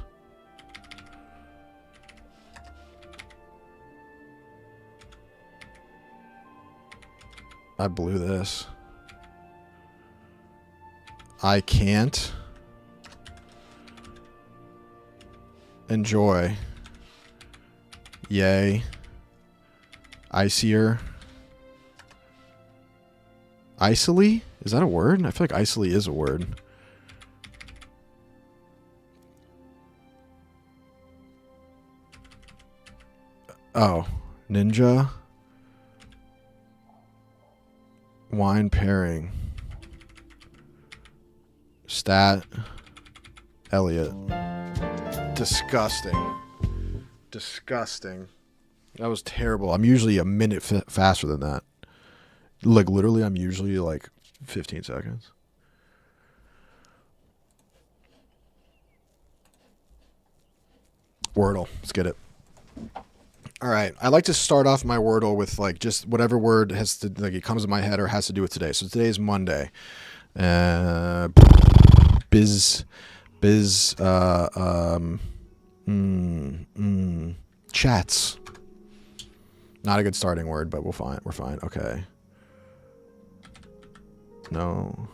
I blew this. I can't enjoy. Yay. Icier. Icily? Is that a word? I feel like icily is a word. Oh. Ninja. Wine pairing. Stat. Elliot. Disgusting. Disgusting. That was terrible. I'm usually a minute faster than that. Like, literally, I'm usually, like, 15 seconds. Wordle. Let's get it. All right. I like to start off my Wordle with, like, just whatever word has to, like, it comes to my head or has to do with today. So today is Monday. Chats. Not a good starting word, but we're fine. We're fine. Okay. No.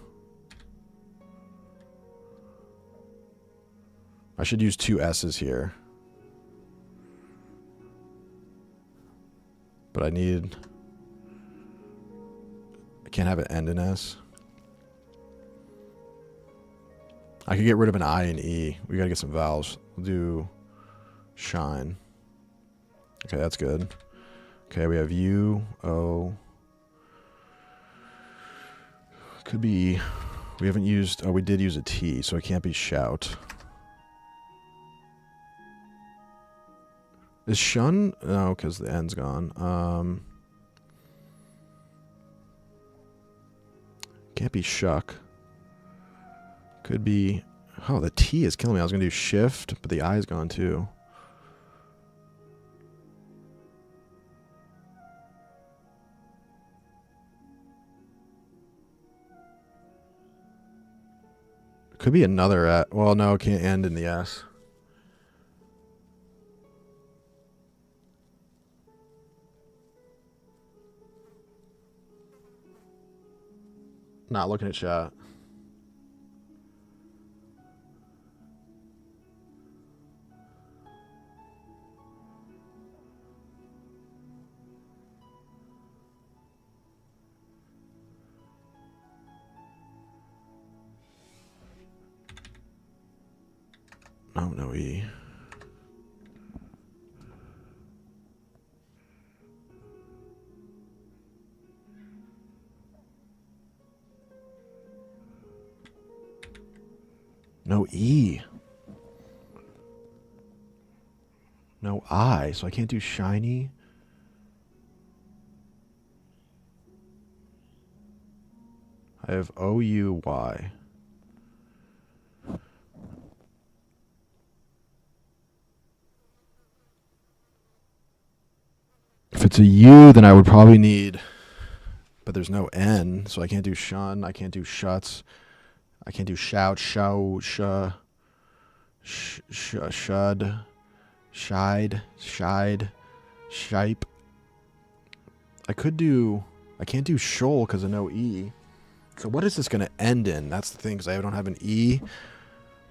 I should use 2 S's here. But I can't have it end in S. I could get rid of an I and E. We gotta get some vowels. We'll do shine. Okay, that's good. Okay, we have U, O. Could be, we haven't used, oh, we did use a T, so it can't be shout. Is shun? No, because the end's gone. Can't be shuck. Could be, oh, the T is killing me. I was going to do shift, but the I is gone too. Could be another, well, no, it can't end in the S. Not looking at chat. No, no E. No E. No I, so I can't do shiny. I have O-U-Y. If it's a U, then I would probably need, but there's no N, so I can't do shun. I can't do shuts. I can't do shout, show, shud, shied, shipe. I can't do shoal because of no E. So what is this going to end in? That's the thing, because I don't have an E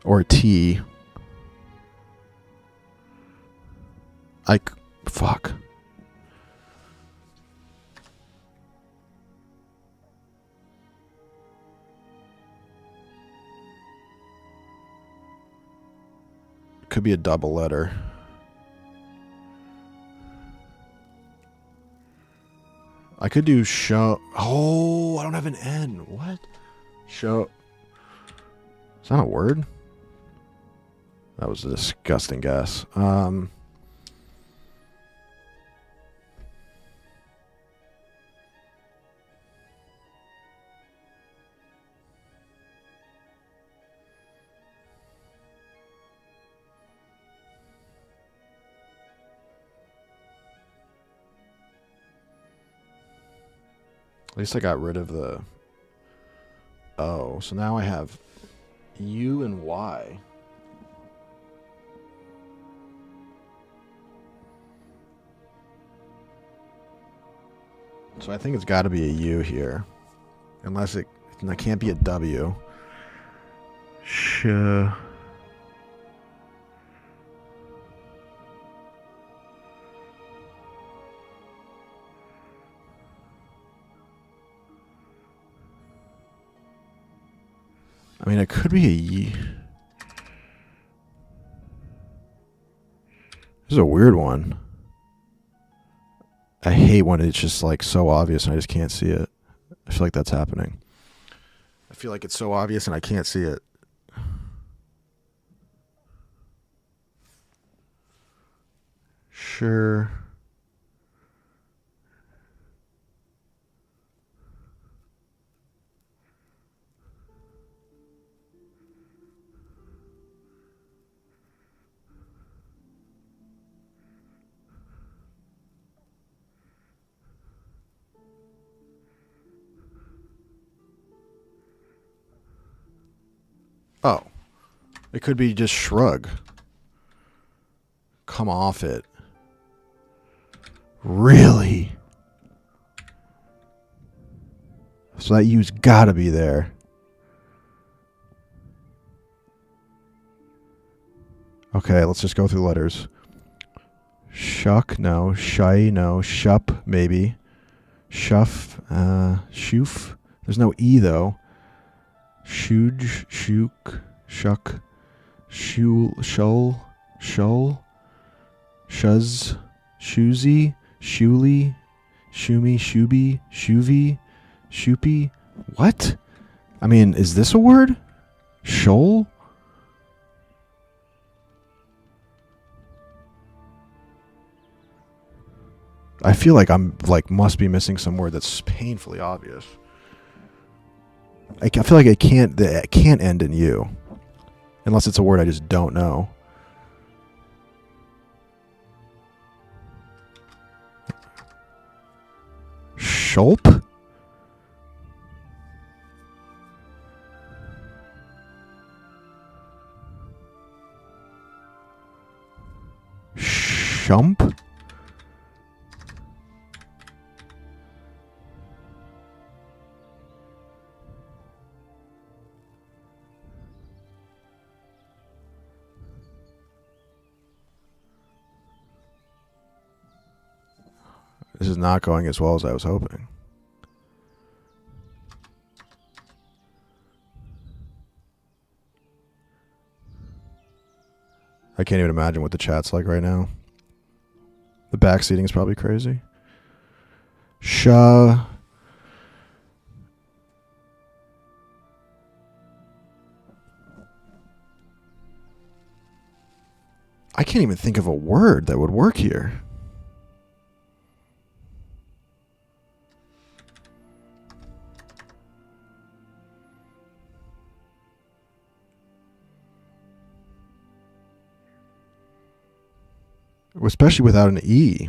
or a T. Fuck. Could be a double letter. I could do show. Oh, I don't have an N. What? Show. Is that a word? That was a disgusting guess. At least I got rid of the O. So now I have U and Y. So I think it's got to be a U here. Unless it can't be a W. I mean, it could be a Y. This is a weird one. I hate when it's just like so obvious and I just can't see it. I feel like that's happening. I feel like it's so obvious and I can't see it. Sure. Oh, it could be just shrug. Come off it. Really? So that U's gotta be there. Okay, let's just go through letters. Shuck, no. Shy, no. Shup, maybe. Shuff, shoof. There's no E, though. Shuge, shook, shuck, shul, shul, shul, shuz, shoozy, shuli, shoomy, shooby, shoovy, shoopy. What? I mean, is this a word? Shoal? I feel like I'm must be missing some word that's painfully obvious. I feel like it can't end in U, unless it's a word I just don't know. Shulp? Shump? This is not going as well as I was hoping. I can't even imagine what the chat's like right now. The backseating is probably crazy. I can't even think of a word that would work here. Especially without an E.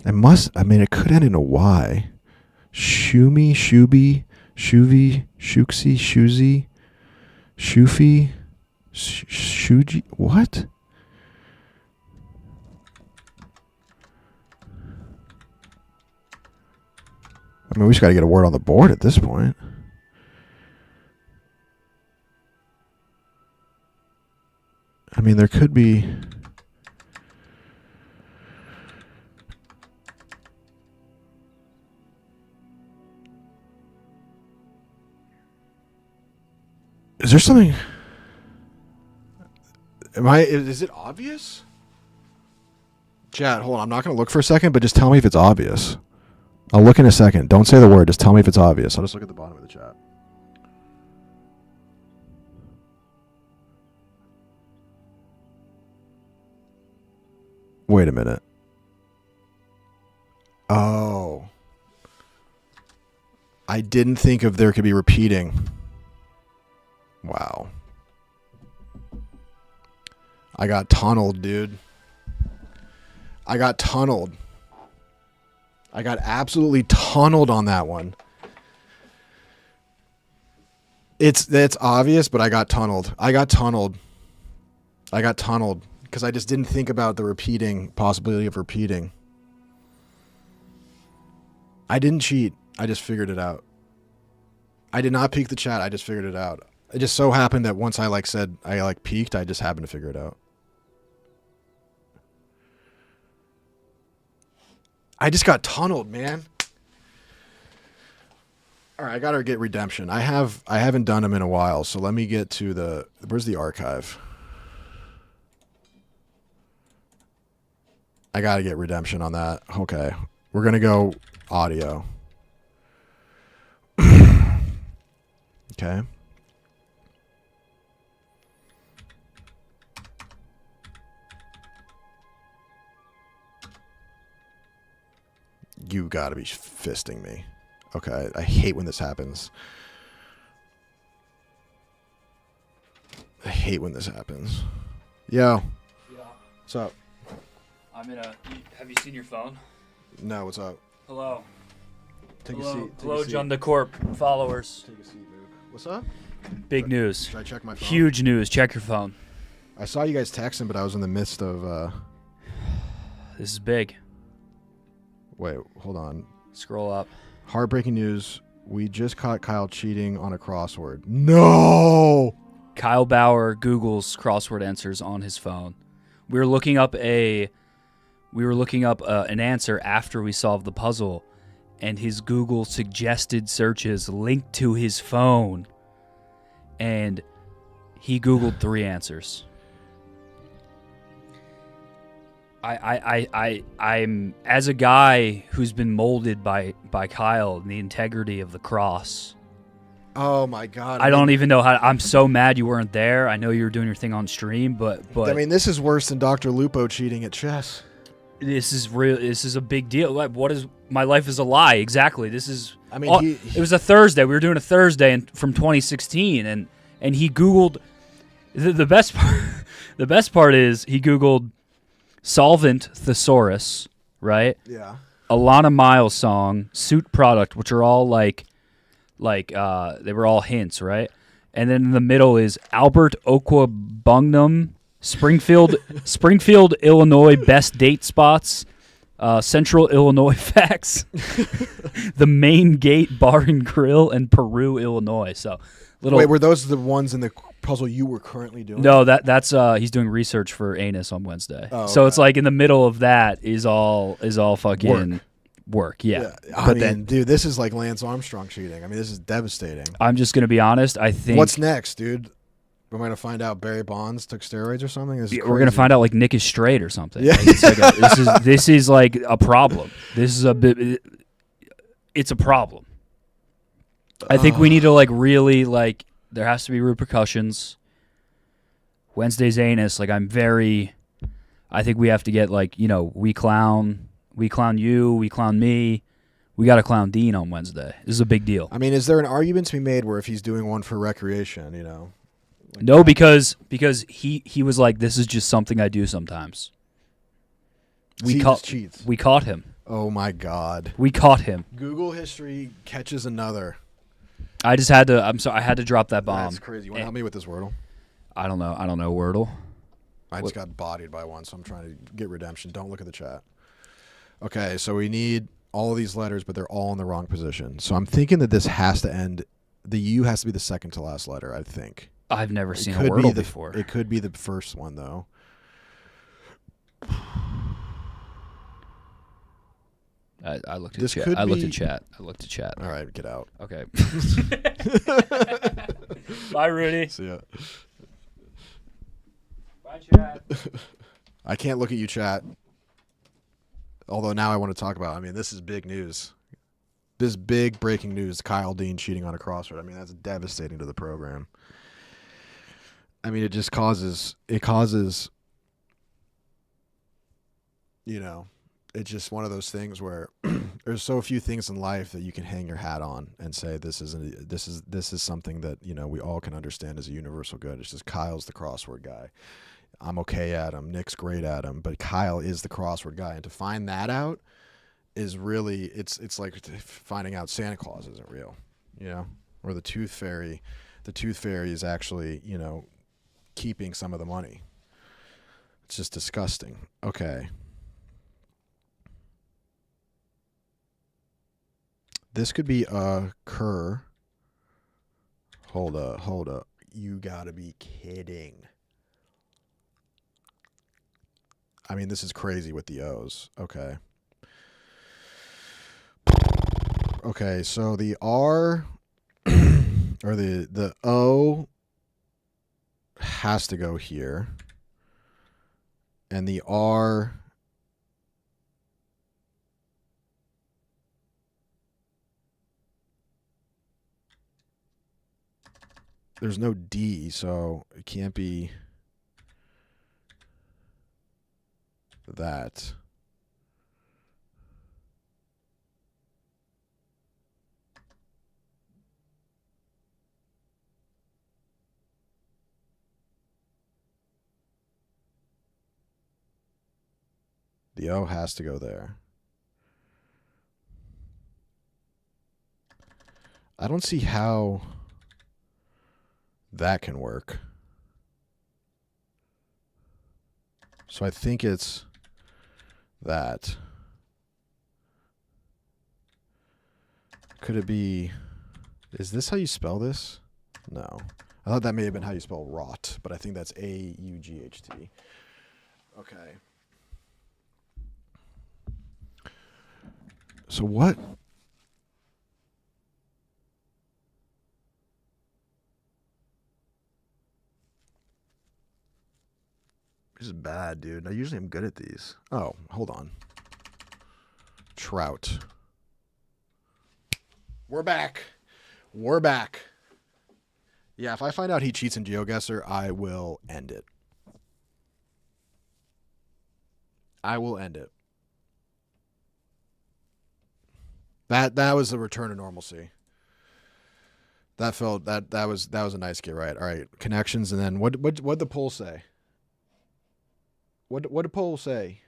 it could end in a Y. Shumi, Shubi, Shuvi, Shuxi, Shuzi, Shufi, Shuji. What? I mean, we just got to get a word on the board at this point. I mean, there could be... Is there something... Is it obvious? Chat, hold on. I'm not going to look for a second, but just tell me if it's obvious. I'll look in a second. Don't say the word. Just tell me if it's obvious. I'll just look at the bottom of the chat. Wait a minute. Oh. I didn't think of there could be repeating. Wow. I got tunneled, dude. I got tunneled. I got absolutely tunneled on that one. It's obvious, but I got tunneled. I got tunneled because I just didn't think about the possibility of repeating. I didn't cheat. I just figured it out. I did not peek the chat. I just figured it out. It just so happened that once I said I peeked, I just happened to figure it out. I just got tunneled, man. All right, I gotta get redemption. I haven't done them in a while, so let me get to where's the archive? I gotta get redemption on that. Okay, we're gonna go audio. Okay. You gotta be fisting me. Okay, I hate when this happens. I hate when this happens. Yo. Yeah. What's up? I'm in a... Have you seen your phone? No, what's up? Hello. Take a Hello. seat. Hello, John the Corp followers. Take a seat, Luke. What's up? Big news. Should I check my phone? Huge news. Check your phone. I saw you guys texting, but I was in the midst of... This is big. Wait, hold on. Scroll up. Heartbreaking news. We just caught Kyle cheating on a crossword. No! Kyle Bauer Googles crossword answers on his phone. We were looking up an answer after we solved the puzzle, and his Google suggested searches linked to his phone, and he Googled 3 answers. I'm as a guy who's been molded by Kyle and the integrity of the cross. Oh my God! I don't even know how. I'm so mad you weren't there. I know you were doing your thing on stream, but I mean, this is worse than Dr. Lupo cheating at chess. This is real. This is a big deal. Like, what is my life is a lie? Exactly. This is. I mean, it was a Thursday. We were doing a Thursday from 2016, and he Googled the best part. The best part is he Googled solvent thesaurus, right? Yeah. Alana Miles song, suit product, which are all like they were all hints, right? And then in the middle is Albert Okwabungnum, Springfield, Illinois best date spots, Central Illinois facts, the Main Gate Bar and Grill, and Peru, Illinois. So Wait, were those the ones in the puzzle you were currently doing? No, that's he's doing research for Anus on Wednesday. Oh, so okay. it's like in the middle of that is all fucking work. Yeah. I mean, dude, this is like Lance Armstrong cheating. I mean, this is devastating. I'm just gonna be honest. I think what's next, dude? We're gonna find out Barry Bonds took steroids or something. We're gonna find out like Nick is straight or something. Yeah. Like, it's like this is like a problem. This is a bit. It's a problem. I think we need to like really like. There has to be repercussions. Wednesday's Anus. Like I think we have to get like we clown you, we clown me. We got to clown Dean on Wednesday. This is a big deal. I mean, is there an argument to be made where if he's doing one for recreation, Like no, because he was like, this is just something I do sometimes. He just cheats. We caught him. Oh my God. We caught him. Google history catches another. I just had to. I'm sorry. I had to drop that bomb. That's crazy. You want to help me with this Wordle? I don't know. I don't know Wordle. I just got bodied by one, so I'm trying to get redemption. Don't look at the chat. Okay, so we need all of these letters, but they're all in the wrong position. So I'm thinking that this has to end. The U has to be the second to last letter, I think. I've never seen a Could be Wordle the- before. It could be the first one, though. I looked at This chat. could I looked be- at chat. I looked at chat. All right, get out. Okay. Bye, Rudy. See ya. Bye, chat. I can't look at you, chat. Although now I want to talk about. I mean, this is big news. This big breaking news: Kyle Dean cheating on a crossword. I mean, that's devastating to the program. I mean, it just causes. It causes. You know, it's just one of those things where there's so few things in life that you can hang your hat on and say this is something that, you know, we all can understand as a universal good. It's just Kyle's the crossword guy. I'm okay at him. Nick's great at him, but Kyle is the crossword guy, and to find that out is really it's like finding out Santa Claus isn't real, you know, or the tooth fairy. The tooth fairy is actually, you know, keeping some of the money. It's just disgusting. Okay. This could be a cur. Hold up. You gotta be kidding. I mean, this is crazy with the O's. Okay. Okay, so the R or the O has to go here. And the R there's no D, so it can't be that. The O has to go there. I don't see how that can work. So I think it's that. Could it be... Is this how you spell this? No. I thought that may have been how you spell rot, but I think that's A-U-G-H-T. Okay. So what... This is bad, dude. I usually am good at these. Oh, hold on. Trout. We're back. We're back. Yeah, if I find out he cheats in GeoGuessr, I will end it. I will end it. That was the return to normalcy. That felt that was a nice get right. All right, connections, and then what the poll say? What did poll say?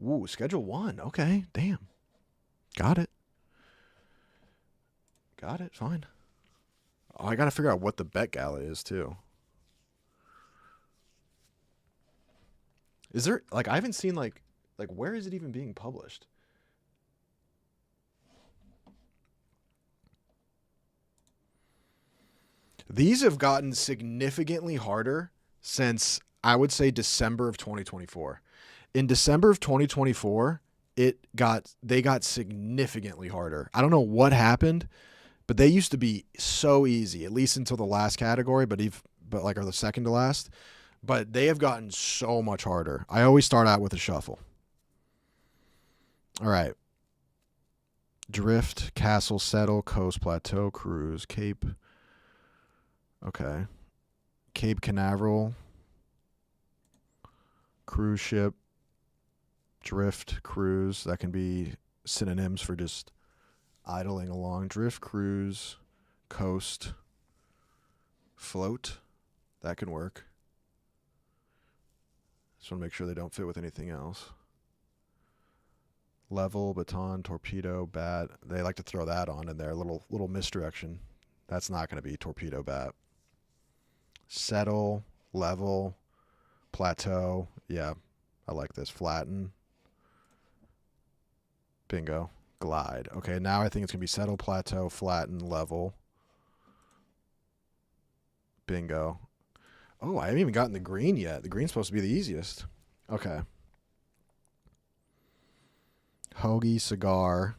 Ooh, schedule 1. Okay, damn. Got it. Got it. Fine. Oh, I gotta figure out what the bet gala is too. Is there like I haven't seen like where is it even being published? These have gotten significantly harder since I would say December of 2024. In December of 2024, they got significantly harder. I don't know what happened, but they used to be so easy, at least until the last category, but the second to last. But they have gotten so much harder. I always start out with a shuffle. All right. Drift, castle, settle, coast, plateau, cruise, cape. Okay. Cape Canaveral. Cruise ship. Drift, cruise. That can be synonyms for just idling along. Drift, cruise, coast, float. That can work. Just want to make sure they don't fit with anything else. Level, baton, torpedo, bat. They like to throw that on in there. Little misdirection. That's not going to be torpedo bat. Settle, level, plateau. Yeah, I like this. Flatten. Bingo. Glide. Okay, now I think it's going to be settle, plateau, flatten, level. Bingo. Oh, I haven't even gotten the green yet. The green's supposed to be the easiest. Okay. Hoagie, cigar.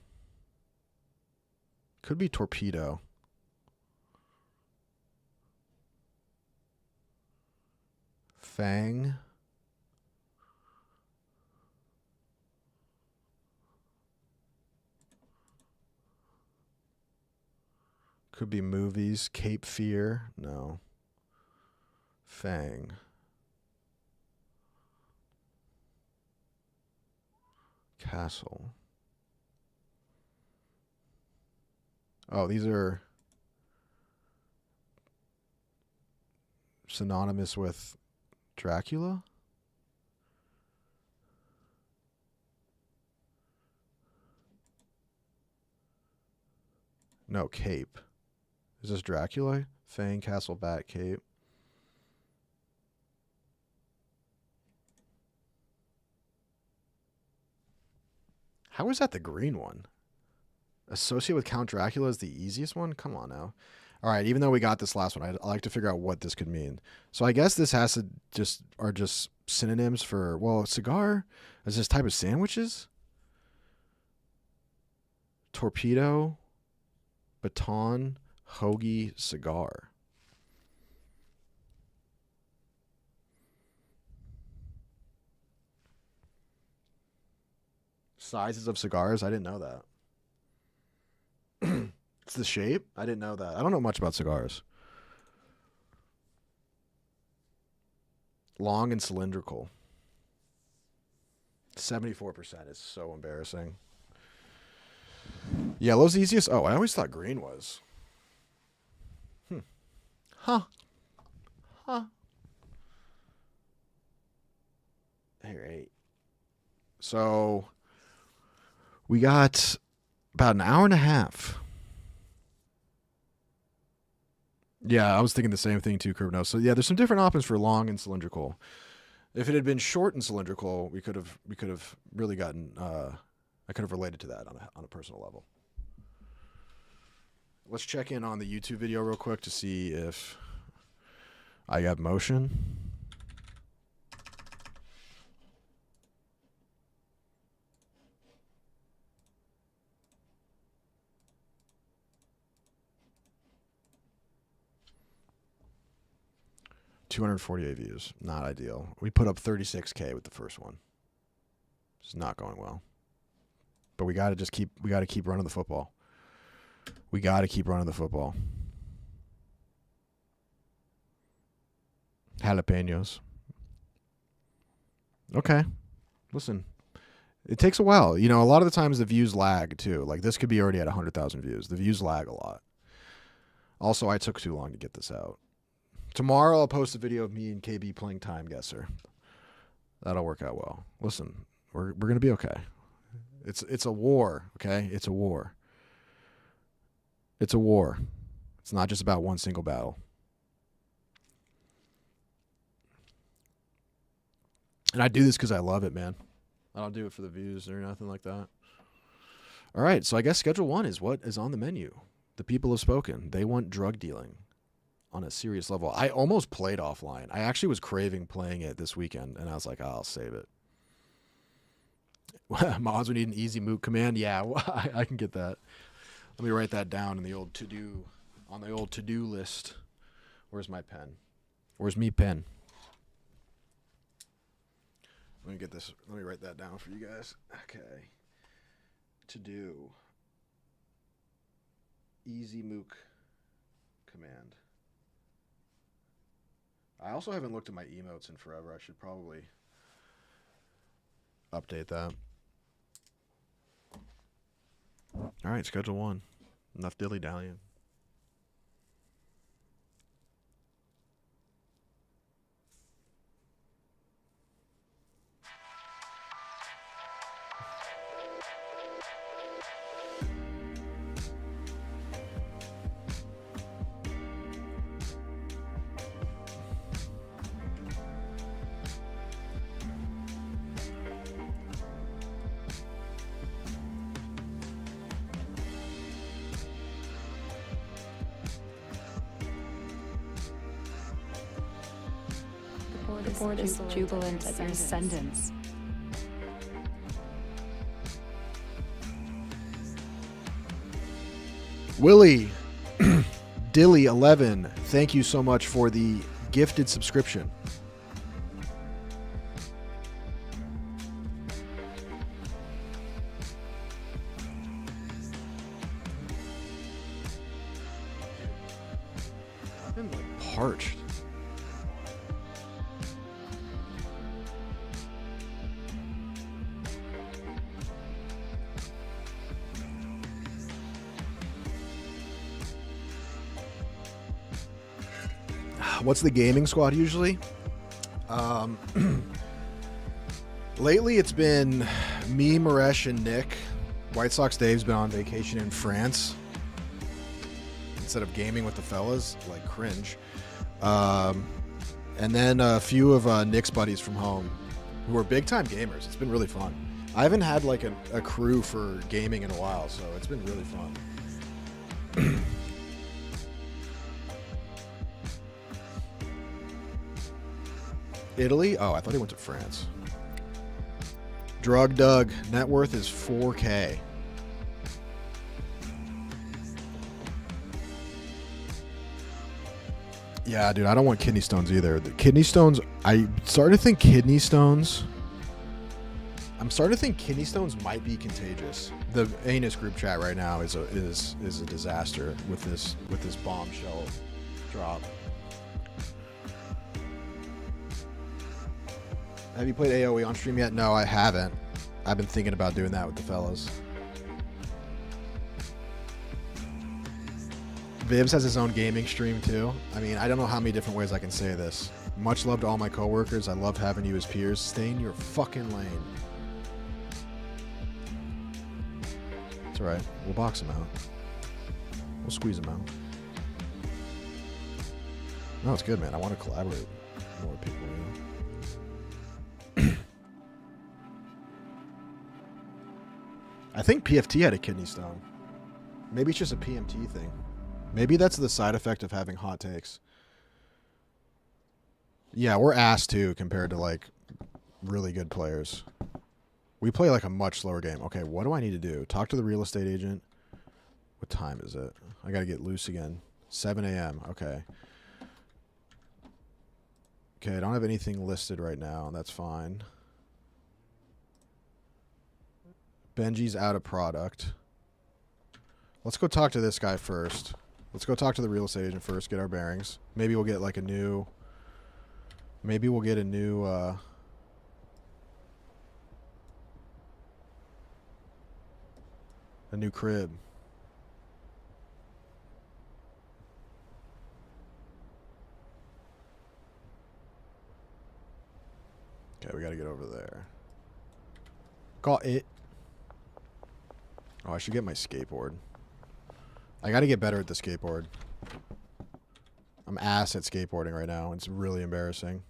Could be torpedo. Fang. Could be movies. Cape Fear. No. Fang. Castle. Oh, these are synonymous with Dracula? No, Cape. Is this Dracula? Fang, Castle, Bat, Cape. How is that the green one? Associate with Count Dracula is the easiest one? Come on now. All right, even though we got this last one, I'd like to figure out what this could mean. So I guess this has to just synonyms for, well, cigar is this type of sandwiches? Torpedo, baton, hoagie, cigar. Sizes of cigars? I didn't know that. It's the shape? I didn't know that. I don't know much about cigars. Long and cylindrical. 74% is so embarrassing. Yellow's the easiest? Oh, I always thought green was. Huh. All right. So we got about an hour and a half. Yeah, I was thinking the same thing too, Curve Nose. So yeah, there's some different options for long and cylindrical. If it had been short and cylindrical, we could have really gotten. I could have related to that on a personal level. Let's check in on the YouTube video real quick to see if I got motion. $248 views. Not ideal. We put up 36K with the first one. It's not going well. But we got to keep running the football. We got to keep running the football. Jalapenos. Okay. Listen. It takes a while. You know, a lot of the times the views lag too. Like this could be already at 100,000 views. The views lag a lot. Also, I took too long to get this out. Tomorrow I'll post a video of me and KB playing Time Guesser. That'll work out well. Listen, we're gonna be okay. It's a war, okay? It's a war. It's a war. It's not just about one single battle. And I do this because I love it, man. I don't do it for the views or nothing like that. All right, so I guess Schedule 1 is what is on the menu. The people have spoken. They want drug dealing on a serious level. I almost played offline. I actually was craving playing it this weekend, and I was like, oh, I'll save it. Mods would need an easy moot command. Yeah, I can get that. Let me write that down in the old to-do list. Where's my pen? Where's me pen? Let me get this. Let me write that down for you guys. Okay. To do. Easy mook command. I also haven't looked at my emotes in forever. I should probably update that. All right, Schedule 1. Enough dilly-dallying. The board is jubilant at your ascendance. Willie Dilly 11, thank you so much for the gifted subscription. I've been like parched. What's the gaming squad usually? Lately it's been me, Maresh, and Nick. White Sox Dave's been on vacation in France. Instead of gaming with the fellas, like cringe. And then a few of Nick's buddies from home who are big time gamers. It's been really fun. I haven't had like a crew for gaming in a while, so it's been really fun. Italy? Oh, I thought he went to France. Drug Doug, net worth is 4K. Yeah, dude, I don't want kidney stones either. The kidney stones, I'm starting to think kidney stones might be contagious. The anus group chat right now is a disaster with this bombshell drop. Have you played AoE on stream yet? No, I haven't. I've been thinking about doing that with the fellas. Vivs has his own gaming stream too. I mean, I don't know how many different ways I can say this. Much love to all my coworkers. I love having you as peers. Stay in your fucking lane. It's alright. We'll box him out. We'll squeeze him out. No, it's good, man. I want to collaborate more with people, you know? I think PFT had a kidney stone. Maybe it's just a PMT thing. Maybe that's the side effect of having hot takes. Yeah, we're ass too compared to like really good players. We play like a much slower game. Okay, what do I need to do? Talk to the real estate agent. What time is it? I gotta get loose again. 7 a.m. Okay. Okay, I don't have anything listed right now. That's fine. Benji's out of product. Let's go talk to this guy first. Let's go talk to the real estate agent first, get our bearings. Maybe we'll get like a new... Maybe we'll get a new... a new crib. Okay, we gotta get over there. Call it. Oh, I should get my skateboard. I gotta get better at the skateboard. I'm ass at skateboarding right now. It's really embarrassing.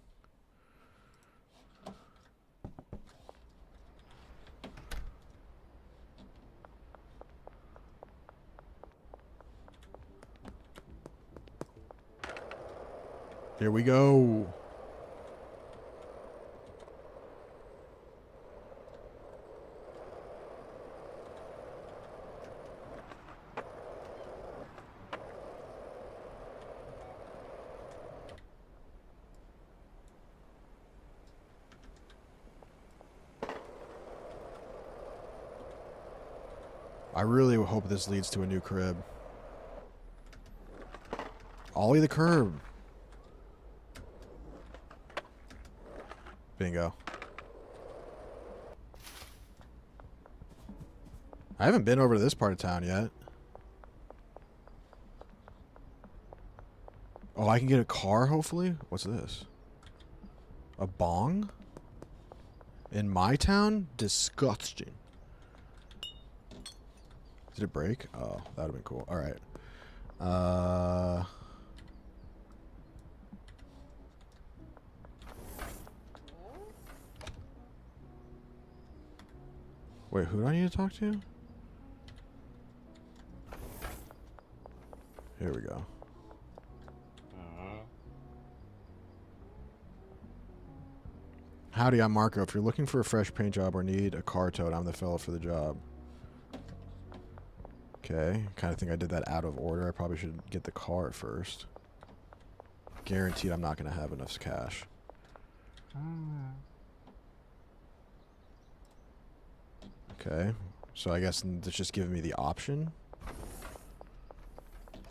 Here we go. I really hope this leads to a new crib. Ollie the curb. Bingo. I haven't been over to this part of town yet. Oh, I can get a car, hopefully? What's this? A bong? In my town? Disgusting. Did it break? Oh, that would have been cool. All right. Wait, who do I need to talk to? Here we go. Howdy, I'm Marco. If you're looking for a fresh paint job or need a car towed, I'm the fella for the job. Okay. Kind of think I did that out of order. I probably should get the car first. Guaranteed I'm not going to have enough cash. Okay. So I guess it's just giving me the option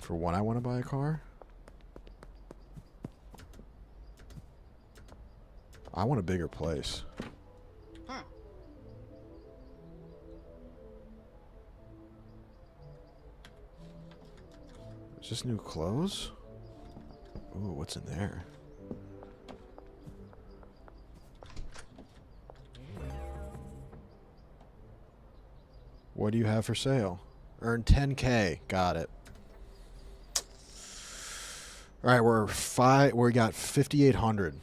for when I want to buy a car. I want a bigger place. Is this new clothes? Ooh, what's in there? What do you have for sale? Earn 10K. Got it. All right, we got 5,800.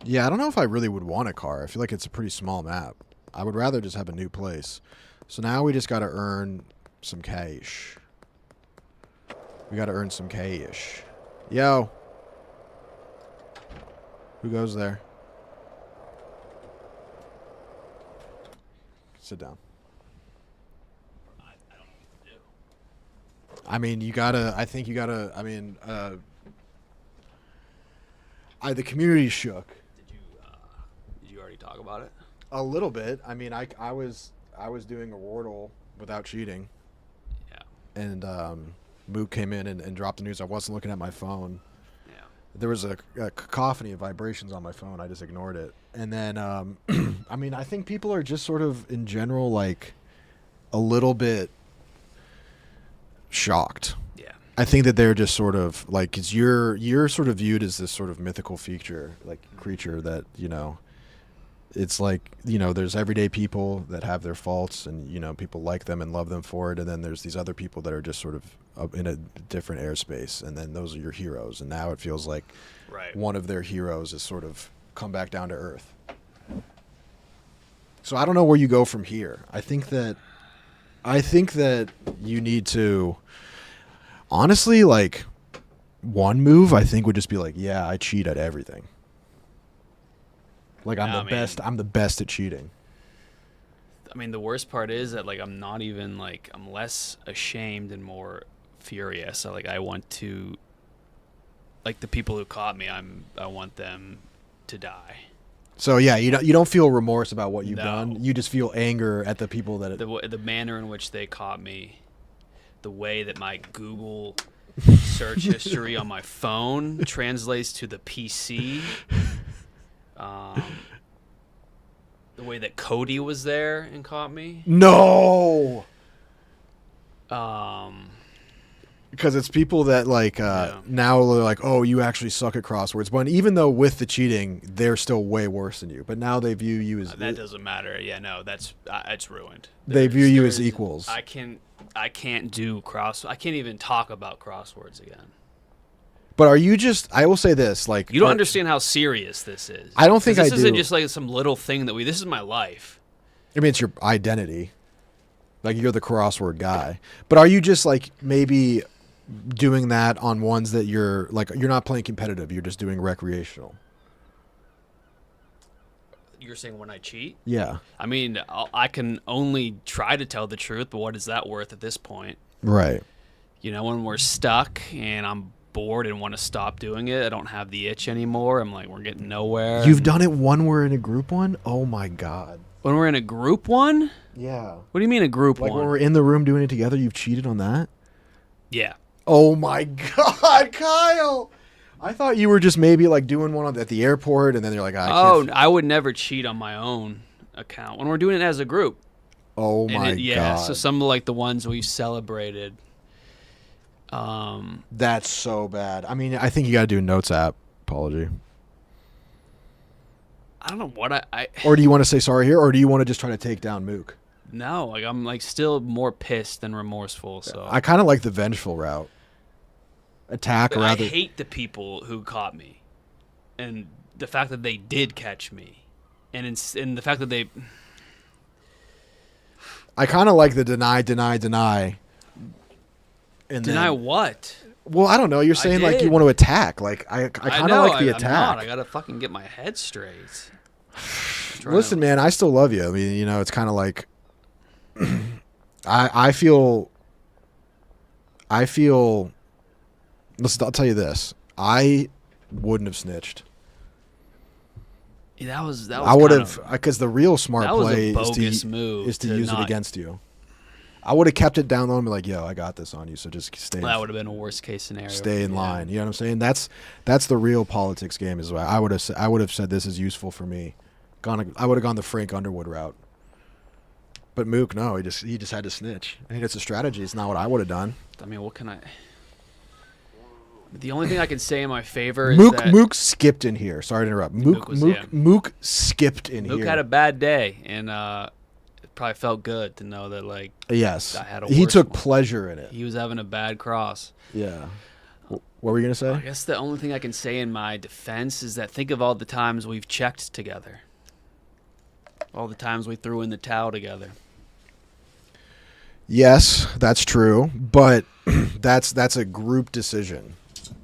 Yeah, I don't know if I really would want a car. I feel like it's a pretty small map. I would rather just have a new place. So now we just got to earn some cash. We got to earn some cash. Yo. Who goes there? Sit down. I don't know what to do. I mean, you gotta. I think you gotta. I mean, the community shook Did you already talk about it? a little bit. I mean, I was doing a Wordle without cheating, Yeah. and Mook came in and dropped the news. I wasn't looking at my phone. Yeah. There was a cacophony of vibrations on my phone. I just ignored it. And then, I mean, I think people are just sort of, in general, like, a little bit shocked. Yeah. I think that they're just sort of, like, because you're sort of viewed as this sort of mythical creature that, you know, it's like, you know, there's everyday people that have their faults and, you know, people like them and love them for it. And then there's these other people that are just sort of up in a different airspace. And then those are your heroes. And now it feels like Right. one of their heroes is sort of come back down to earth. So I don't know where you go from here. I think that you need to, honestly, like, one move I think would just be like, yeah, I cheat at everything. Like, I'm the best at cheating. I mean, the worst part is that, like, I'm not even, like, I'm less ashamed and more furious. So, like, I want to, like, the people who caught me, I want them to die. So yeah, you don't feel remorse about what you've No. done. You just feel anger at the people that The manner in which they caught me, the way that my Google search history on my phone translates to the PC, the way that Cody was there and caught me. No. Because it's people that like now they're like, oh, you actually suck at crosswords. But even though with the cheating, they're still way worse than you. But now they view you as That doesn't matter. Yeah, no, that's it's ruined. They view you as equals. I can't do I can't even talk about crosswords again. But are you just? I will say this: like, You don't understand how serious this is. I don't think 'Cause I this isn't do. just like some little thing that this is my life. I mean, it's your identity. Like, you're the crossword guy. But are you just like maybe doing that on ones that you're like you're not playing competitive? You're just doing recreational. You're saying when I cheat? Yeah. I mean, I can only try to tell the truth, but what is that worth at this point? Right. You know, when we're stuck and I'm bored and want to stop doing it, I don't have the itch anymore. I'm like, we're getting nowhere. You've done it when we're in a group one? Oh my god. When we're in a group one? Yeah. What do you mean a group Like one? when we're in the room doing it together, you've cheated on that? Yeah. Oh my god, Kyle! I thought you were just maybe like doing one at the airport, and then you're like, I would never cheat on my own account when we're doing it as a group. Oh my god. Yeah, so some of like the ones we celebrated. That's so bad. I mean, I think you got to do a notes app apology. I don't know what I Or do you want to say sorry here, or do you want to just try to take down Mook? No, like I'm like still more pissed than remorseful. So I kind of like the vengeful route. Attack I rather. hate the people who caught me, and the fact that they did catch me, and the fact that they. I kind of like the deny, And Deny then, what? well, I don't know. You're saying like you did. want to attack. Like I kind know, of like the I'm attack. not. I gotta fucking get my head straight. Listen, man, I still love you. I mean, you know, it's kind of like I feel. Listen, I'll tell you this. I wouldn't have snitched. Yeah, that was. I would have, because the real smart that was a play is bogus to move use it not- against you. I would have kept it down low and be like, "Yo, I got this on you." So just stay. That would have been a worst case scenario. Stay in line. You know what I'm saying? That's the real politics game. Is why I would have said this is useful for me. I would have gone the Frank Underwood route. But Mook, no, he just had to snitch. I think it's a strategy. It's not what I would have done. I mean, what can I? The only thing I can say in my favor is Mook that Mook skipped in here. Sorry to interrupt. Mook skipped in here. Mook had a bad day, and it probably felt good to know that like yes, I had a he worse took one. pleasure in it. He was having a bad cross. Yeah. What were you gonna say? I guess the only thing I can say in my defense is that think of all the times we've checked together. All the times we threw in the towel together. Yes, that's true, but that's a group decision,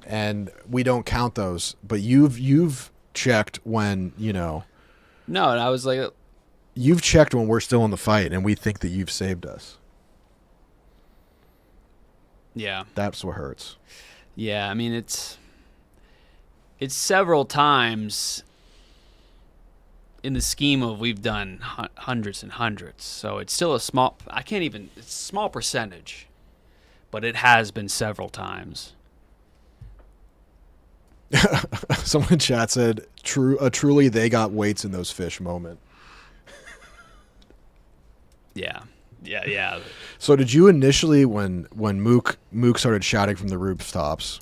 and we don't count those. But you've checked when No, and I was like, you've checked when we're still in the fight, and we think that you've saved us. yeah, That's what hurts. yeah. I mean, it's several times. In the scheme of we've done hundreds and hundreds, so it's still it's a small percentage, but it has been several times. Someone in chat said, truly they got weights in those fish moment. Yeah. So did you initially, when Mook started shouting from the rooftops,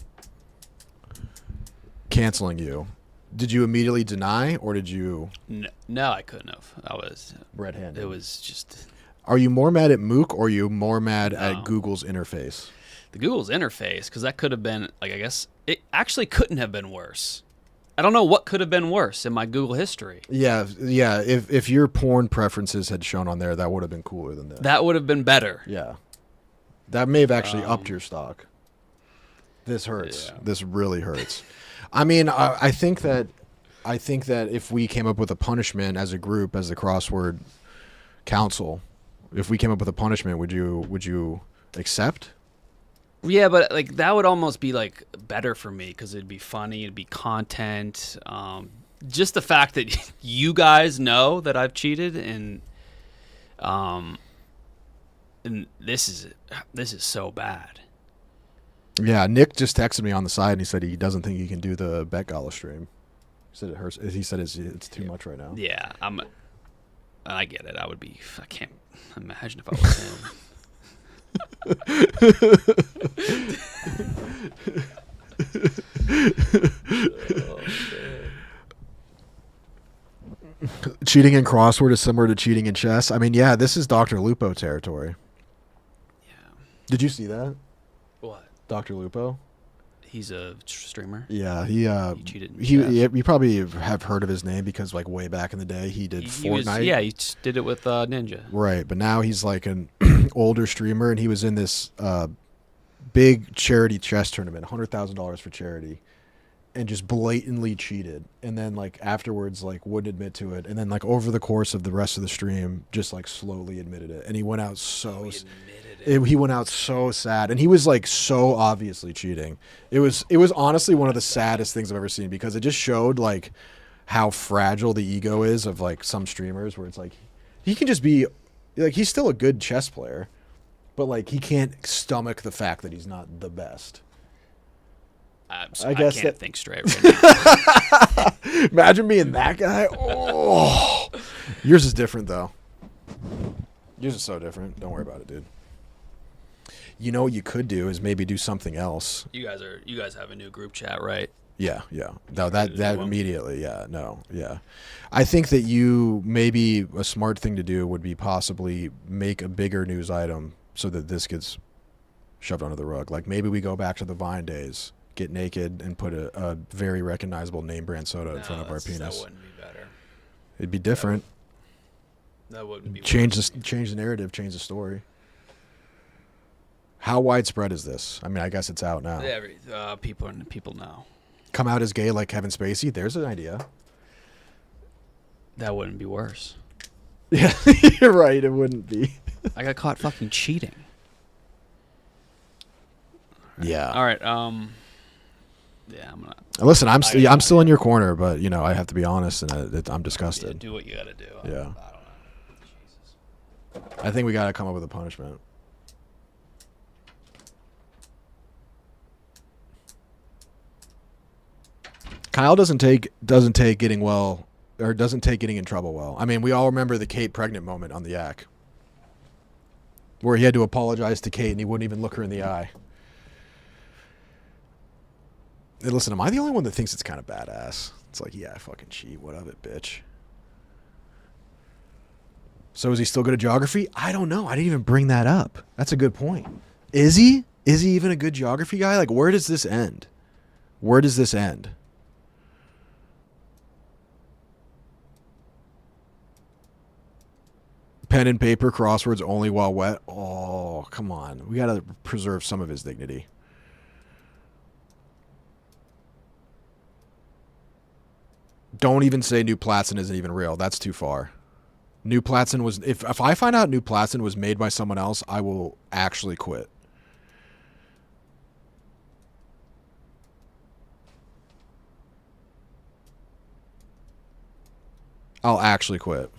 canceling you, did you immediately deny, or did you? No, I couldn't have. I was red-handed. It was just. Are you more mad at Mook, or are you more mad at Google's interface? The Google's interface, because that could have been like I guess it actually couldn't have been worse. I don't know what could have been worse in my Google history. Yeah. If your porn preferences had shown on there, that would have been cooler than this. That would have been better. Yeah. That may have actually upped your stock. This hurts. Yeah. This really hurts. I mean, I think that if we came up with a punishment as a group, as the Crossword Council, if we came up with a punishment, would you accept? Yeah, but like that would almost be like better for me because it'd be funny, it'd be content. Just the fact that you guys know that I've cheated, and this is so bad. Yeah, Nick just texted me on the side and he said he doesn't think he can do the Bet Gala stream. He said it hurts. He said it's too much right now. Yeah, I get it. I can't imagine if I was him. Cheating in crossword is similar to cheating in chess. I mean, yeah, this is Dr. Lupo territory. Yeah. Did you see that? What? Dr. Lupo? He's a streamer. Yeah, he cheated in chess. You probably have heard of his name because like way back in the day he did Fortnite. He just did it with Ninja. Right, but now he's like an older streamer, and he was in this big charity chess tournament, $100,000 for charity, and just blatantly cheated. And then like afterwards, like wouldn't admit to it, and then like over the course of the rest of the stream, just like slowly admitted it. And he went out he went out so sad, and he was like so obviously cheating. It was honestly one of the saddest things I've ever seen, because it just showed like how fragile the ego is of like some streamers, where it's like he can just be like, he's still a good chess player, but like he can't stomach the fact that he's not the best. I can't think straight right now. Imagine being that guy. Oh, yours is different though. Yours is so different. Don't worry about it, dude. You know what you could do is maybe do something else. You guys have a new group chat, right? Yeah. No, that immediately. Yeah. No. Yeah. I think that maybe a smart thing to do would be possibly make a bigger news item so that this gets shoved under the rug. Like maybe we go back to the Vine days, get naked, and put a very recognizable name brand soda in front of our penis. That wouldn't be better. It'd be different. That wouldn't be change the narrative, change the story. How widespread is this? I mean, I guess it's out now. People know. Come out as gay like Kevin Spacey? There's an idea. That wouldn't be worse. Yeah, you're right. It wouldn't be. I got caught fucking cheating. Yeah. All right. Yeah, I'm not. Listen, I'm still in your corner, but you know I have to be honest, and I'm disgusted. Yeah, do what you gotta do. Yeah. I don't know. Jesus. I think we gotta come up with a punishment. Kyle doesn't take getting well, or doesn't take getting in trouble well. I mean, we all remember the Kate pregnant moment on the Yak, where he had to apologize to Kate and he wouldn't even look her in the eye. And listen, am I the only one that thinks it's kind of badass? It's like, yeah, I fucking cheat. What of it, bitch? So is he still good at geography? I don't know. I didn't even bring that up. That's a good point. Is he? Is he even a good geography guy? Like, where does this end? Where does this end? Pen and paper crosswords only while wet. Oh, come on. We got to preserve some of his dignity. Don't even say New Platson isn't even real. That's too far. New Platson was... If I find out New Platson was made by someone else, I will actually quit. I'll actually quit.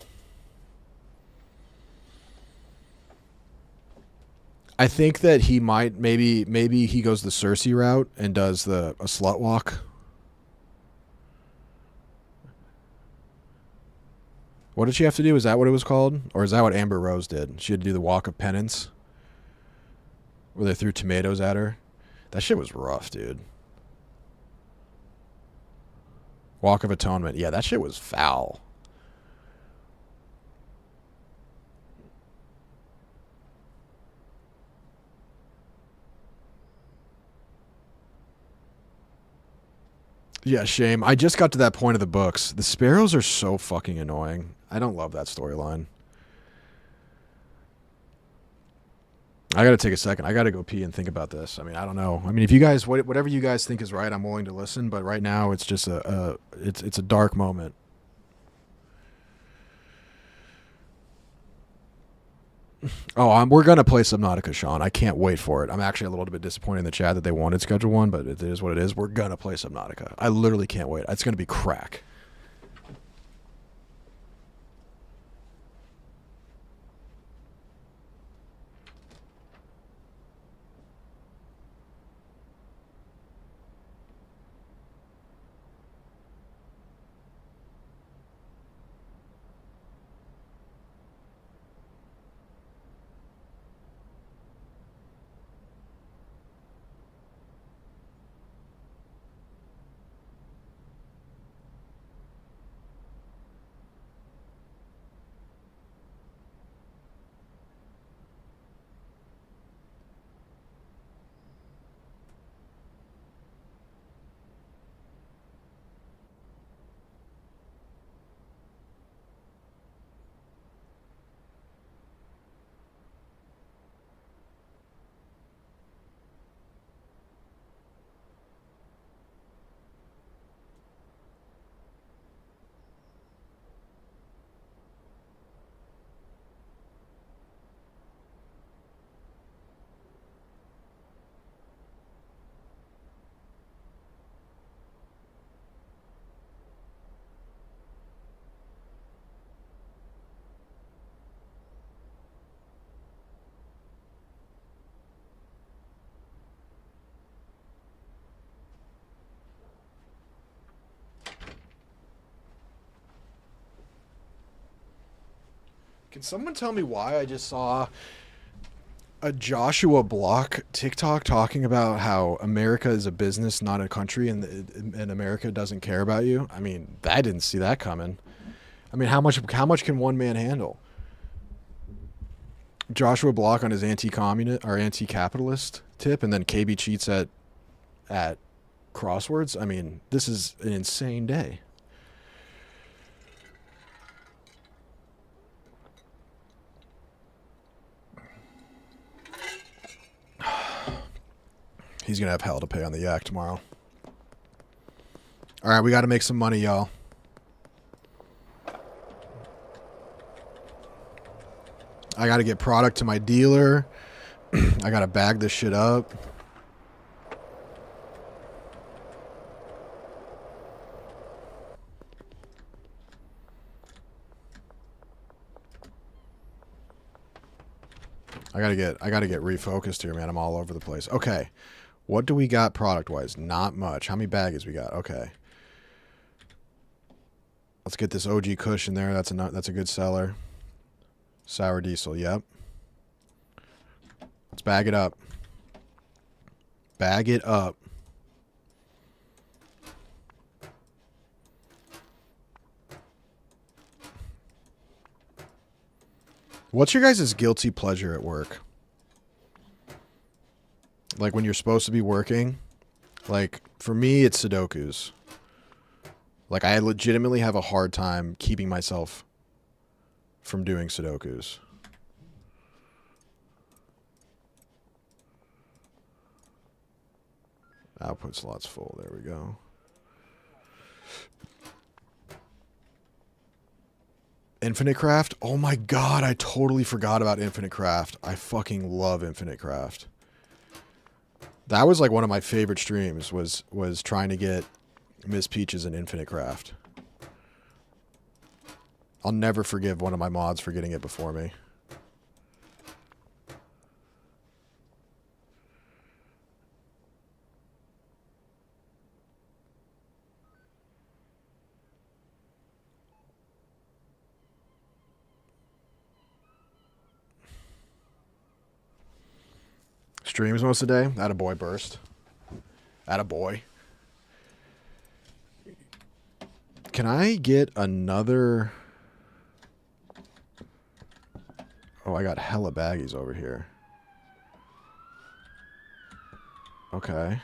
I think that he might... Maybe he goes the Cersei route and does a slut walk. What did she have to do? Is that what it was called? Or is that what Amber Rose did? She had to do the walk of penance? Where they threw tomatoes at her? That shit was rough, dude. Walk of atonement. Yeah, that shit was foul. Yeah, shame. I just got to that point of the books. The sparrows are so fucking annoying. I don't love that storyline. I got to take a second. I got to go pee and think about this. I mean, I don't know. I mean, if you guys, whatever you guys think is right, I'm willing to listen. But right now, it's just it's a dark moment. Oh, we're gonna play Subnautica, Sean. I can't wait for it. I'm actually a little bit disappointed in the chat that they wanted Schedule 1, but it is what it is. We're gonna play Subnautica. I literally can't wait. It's gonna be crack. Can someone tell me why I just saw a Joshua Block TikTok talking about how America is a business, not a country, and America doesn't care about you? I mean, I didn't see that coming. I mean, how much can one man handle? Joshua Block on his anti-communist or anti-capitalist tip, and then KB cheats at crosswords. I mean, this is an insane day. He's going to have hell to pay on the yak tomorrow. All right, we got to make some money, y'all. I got to get product to my dealer. I got to bag this shit up. I gotta get refocused here, man. I'm all over the place. Okay. What do we got product-wise? Not much. How many baggies we got? Okay. Let's get this OG Kush in there. That's a good seller. Sour diesel, yep. Let's bag it up. Bag it up. What's your guys' guilty pleasure at work? Like when you're supposed to be working? Like, for me, it's Sudokus. Like, I legitimately have a hard time keeping myself from doing Sudokus. Output slot's full. There we go. Infinite Craft? Oh my god, I totally forgot about Infinite Craft. I fucking love Infinite Craft. That was like one of my favorite streams, was trying to get Miss Peaches and Infinite Craft. I'll never forgive one of my mods for getting it before me. Streams most of the day. Attaboy burst. Attaboy. Can I get another... Oh, I got hella baggies over here. Okay.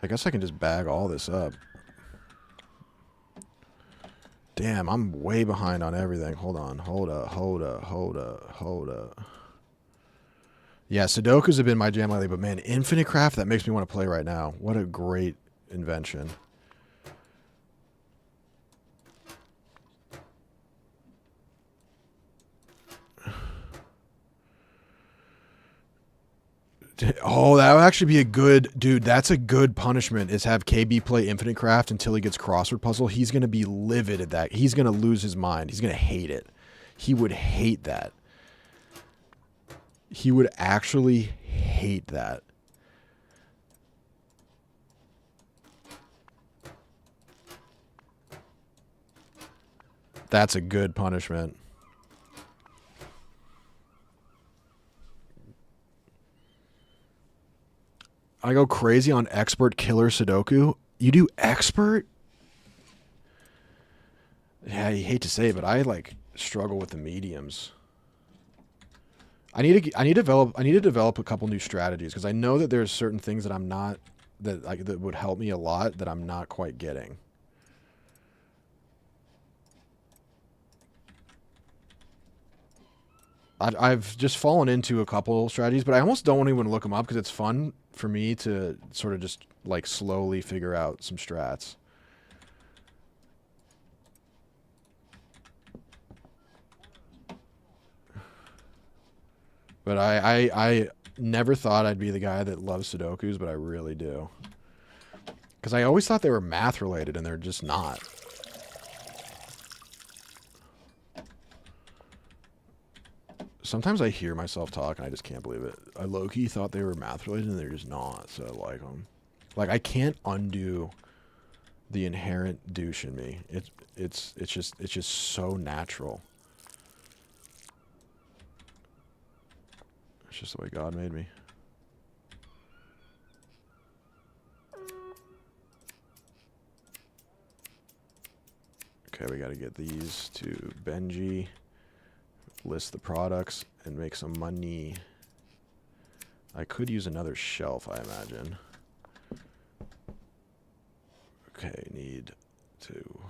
I guess I can just bag all this up. Damn, I'm way behind on everything. Hold on. Hold up. Yeah, Sudokus have been my jam lately, but man, Infinite Craft, that makes me want to play right now. What a great invention. Oh, that would actually be a good... Dude, that's a good punishment, is have KB play Infinite Craft until he gets crossword puzzle. He's going to be livid at that. He's going to lose his mind. He's going to hate it. He would hate that. He would actually hate that. That's a good punishment. I go crazy on expert killer Sudoku. You do expert? Yeah, you hate to say it, but I like struggle with the mediums. I need to develop a couple new strategies, because I know that there's certain things that I'm not that would help me a lot that I'm not quite getting. I've just fallen into a couple strategies, but I almost don't even want to look them up because it's fun for me to sort of just like slowly figure out some strats. But I never thought I'd be the guy that loves Sudokus, but I really do. Because I always thought they were math related, and they're just not. Sometimes I hear myself talk and I just can't believe it. I low-key thought they were math related and they're just not, so I like them. Like, I can't undo the inherent douche in me. It's just so natural. It's just the way God made me. Okay, we gotta get these to Benji. List the products and make some money. I could use another shelf, I imagine. Okay, need to...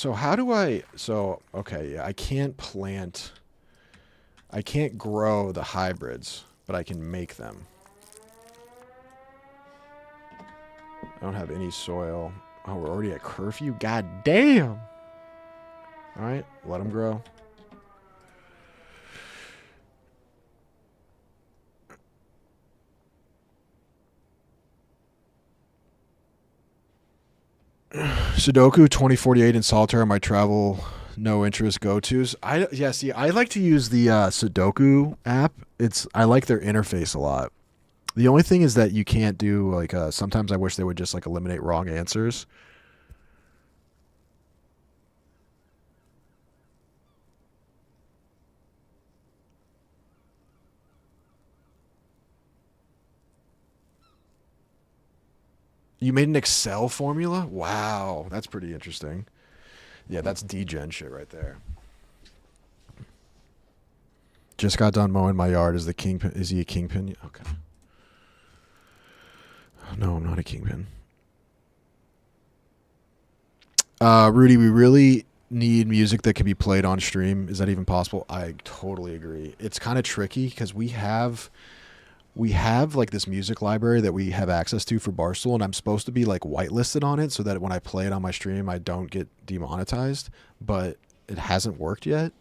So how do I... So, okay, yeah, I can't grow the hybrids, but I can make them. I don't have any soil. Oh, we're already at curfew? God damn! Alright, let them grow. Sudoku 2048 and Solitaire are my travel no interest go-tos. I like to use the Sudoku app. I like their interface a lot. The only thing is that you can't do like sometimes I wish they would just like eliminate wrong answers. You made an Excel formula? Wow, that's pretty interesting. Yeah, that's degen shit right there. Just got done mowing my yard. Is he a kingpin? Okay. No, I'm not a kingpin. Rudy, we really need music that can be played on stream. Is that even possible? I totally agree. It's kind of tricky because we have like this music library that we have access to for Barstool, and I'm supposed to be like whitelisted on it so that when I play it on my stream, I don't get demonetized, but it hasn't worked yet.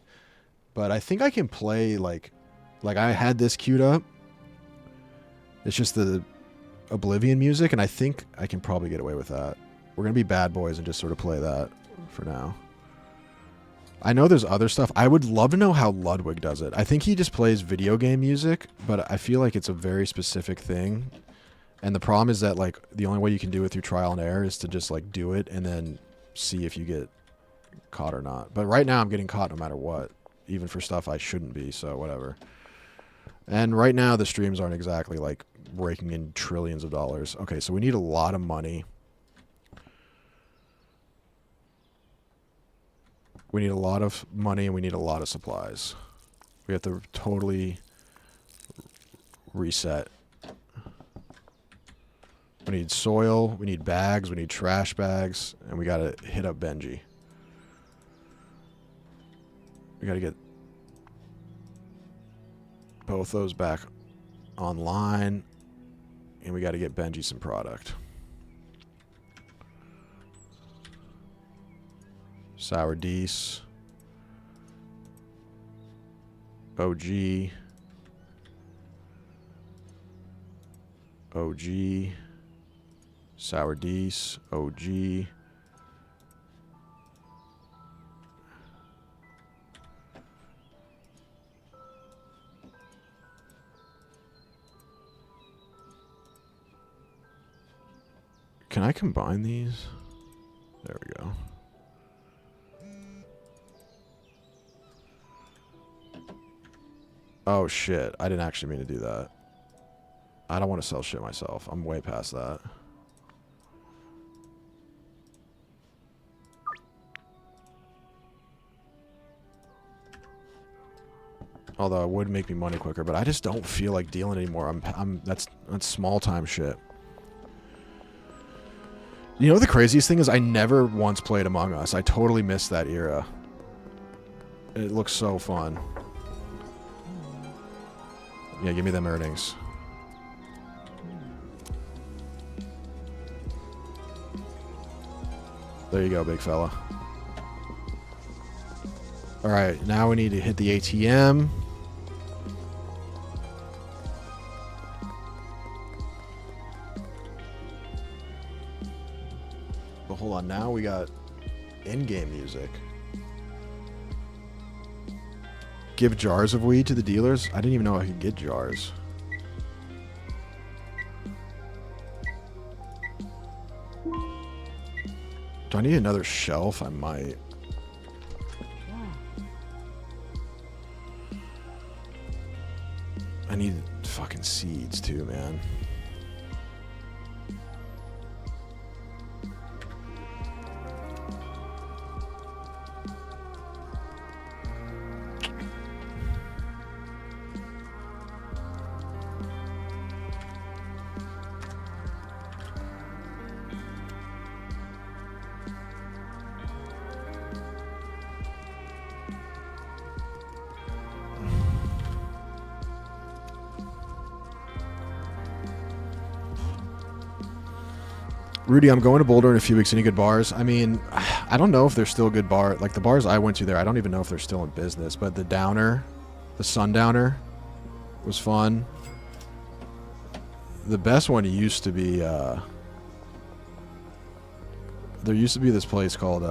But I think I can play like I had this queued up. It's just the Oblivion music, and I think I can probably get away with that. We're going to be bad boys and just sort of play that for now. I know there's other stuff. I would love to know how Ludwig does it. I think he just plays video game music, but I feel like it's a very specific thing. And the problem is that like the only way you can do it through trial and error is to just like do it and then see if you get caught or not. But right now I'm getting caught no matter what, even for stuff I shouldn't be, so whatever. And right now the streams aren't exactly like raking in trillions of dollars. Okay, so we need a lot of money. We need a lot of money and we need a lot of supplies. We have to totally reset. We need soil, we need bags, we need trash bags, and we gotta hit up Benji. We gotta get both those back online, and we gotta get Benji some product. Sour Dees. OG. OG. Sour Dees. OG. Can I combine these? There we go. Oh shit, I didn't actually mean to do that. I don't want to sell shit myself. I'm way past that. Although it would make me money quicker, but I just don't feel like dealing anymore. That's small time shit. You know the craziest thing is I never once played Among Us. I totally missed that era. It looks so fun. Yeah, give me them earnings. There you go, big fella. Alright, now we need to hit the ATM. But hold on, now we got in-game music. Give jars of weed to the dealers? I didn't even know I could get jars. Do I need another shelf? I might. I need fucking seeds too, man. Rudy, I'm going to Boulder in a few weeks. Any good bars? I mean, I don't know if they're still good bar. Like the bars I went to there, I don't even know if they're still in business. But the Downer, the Sundowner, was fun. The best one used to be. There used to be this place called.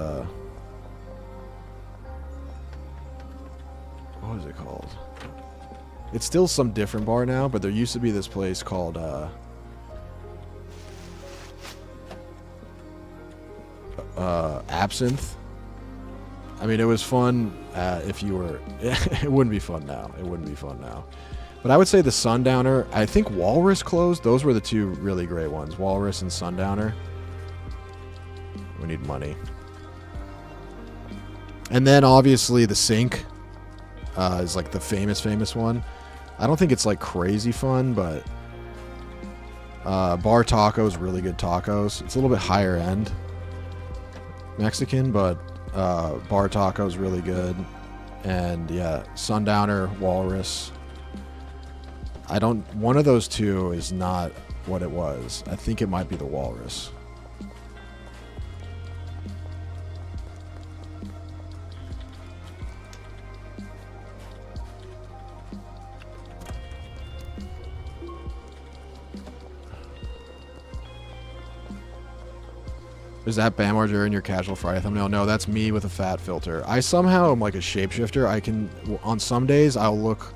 What is it called? It's still some different bar now, but there used to be this place called. Absinthe. I mean, it was fun if you were. It wouldn't be fun now. It wouldn't be fun now. But I would say the Sundowner. I think Walrus closed. Those were the two really great ones. Walrus and Sundowner. We need money. And then obviously the Sink is like the famous one. I don't think it's like crazy fun, but Bar Tacos, really good tacos. It's a little bit higher end Mexican, but Bar Tacos really good. And yeah, Sundowner, Walrus. One of those two is not what it was. I think it might be the Walrus. Is that Bam Margera in your casual Friday thumbnail? No, that's me with a fat filter. I somehow am like a shapeshifter. I can, on some days, I'll look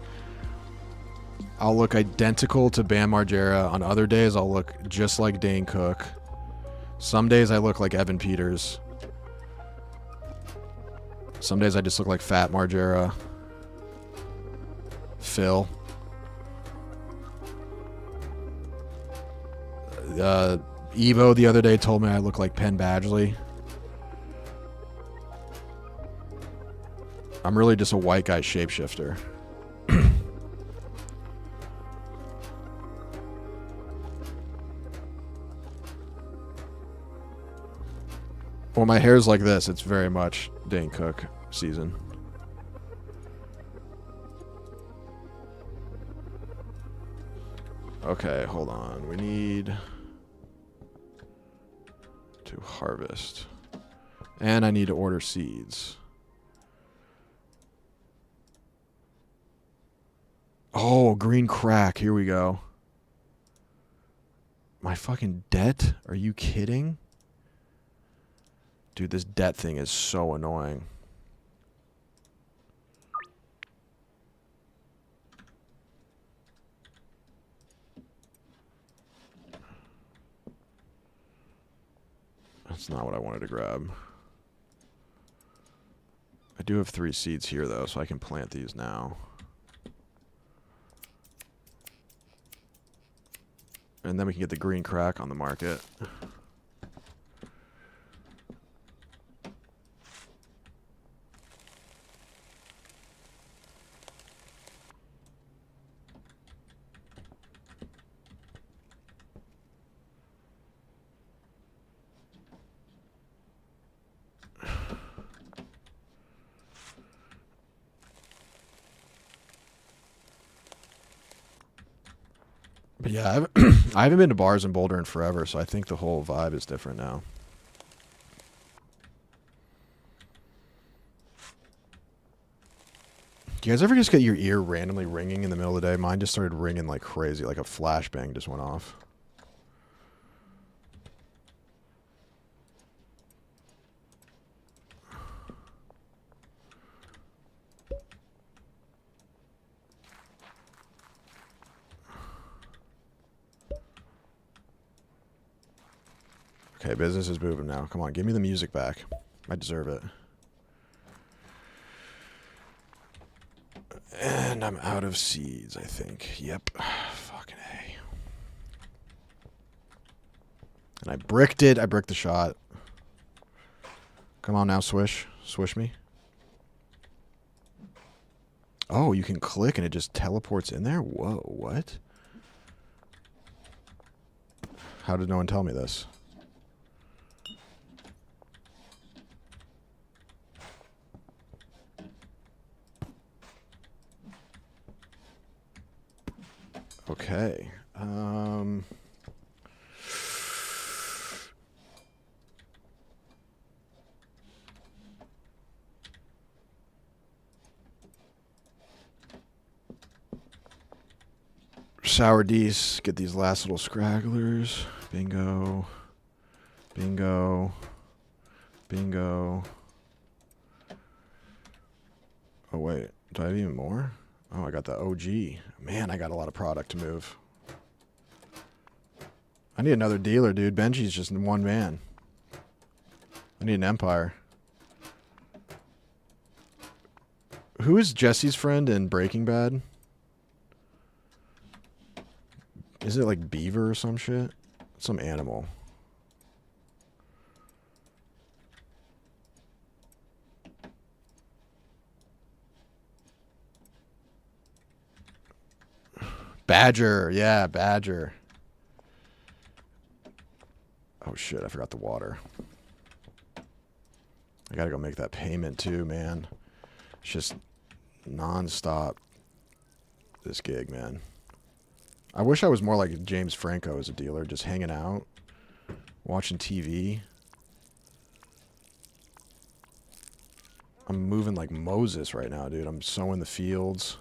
identical to Bam Margera. On other days, I'll look just like Dane Cook. Some days I look like Evan Peters. Some days I just look like Fat Margera. Phil. Evo the other day told me I look like Penn Badgley. I'm really just a white guy shapeshifter. Well, my hair's like this. It's very much Dane Cook season. Okay, hold on. We need to harvest. And I need to order seeds. Oh, green crack. Here we go. My fucking debt? Are you kidding? Dude, this debt thing is so annoying. That's not what I wanted to grab. I do have 3 seeds here, though, so I can plant these now. And then we can get the green crack on the market. But yeah, I haven't been to bars in Boulder in forever, so I think the whole vibe is different now. Do you guys ever just get your ear randomly ringing in the middle of the day? Mine just started ringing like crazy, like a flashbang just went off. Okay, business is moving now. Come on, give me the music back. I deserve it. And I'm out of seeds, I think. Yep. Fucking A. And I bricked it. I bricked the shot. Come on now, swish. Swish me. Oh, you can click and it just teleports in there? Whoa, what? How did no one tell me this? Okay. Sour Dees. Get these last little scragglers. Bingo. Bingo. Bingo. Oh, wait. Do I have even more? Oh, I got the OG. Man, I got a lot of product to move. I need another dealer, dude. Benji's just one man. I need an empire. Who is Jesse's friend in Breaking Bad? Is it like Beaver or some shit? Some animal. Badger. Yeah, Badger. Oh, shit. I forgot the water. I gotta go make that payment, too, man. It's just non-stop, this gig, man. I wish I was more like James Franco as a dealer, just hanging out, watching TV. I'm moving like Moses right now, dude. I'm sowing the fields.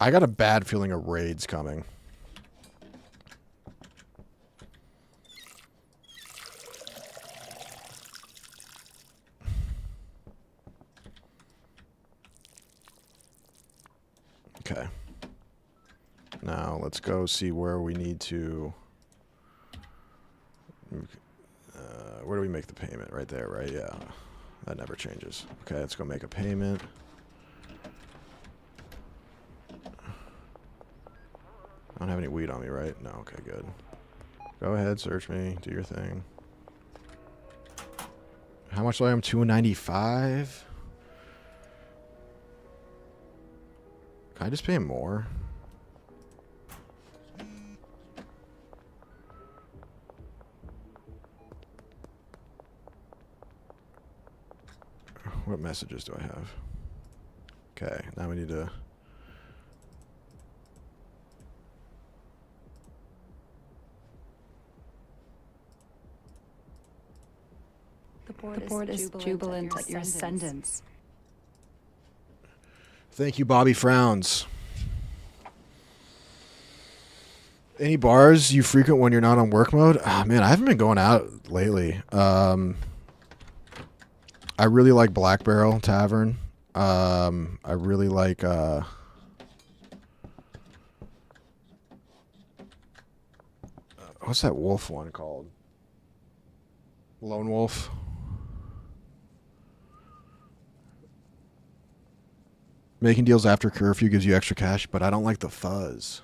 I got a bad feeling a raid's coming. Okay. Now let's go see where we need to. Where do we make the payment? Right there, right? Yeah. That never changes. Okay, let's go make a payment. I don't have any weed on me, right? No, okay, good. Go ahead, search me, do your thing. How much do I am? $295? Can I just pay him more? What messages do I have? Okay, now we need to... The board is jubilant at your ascendance. Thank you, Bobby Frowns. Any bars you frequent when you're not on work mode? Ah, man, I haven't been going out lately. I really like Black Barrel Tavern. I really like... what's that wolf one called? Lone Wolf. Making deals after curfew gives you extra cash, but I don't like the fuzz.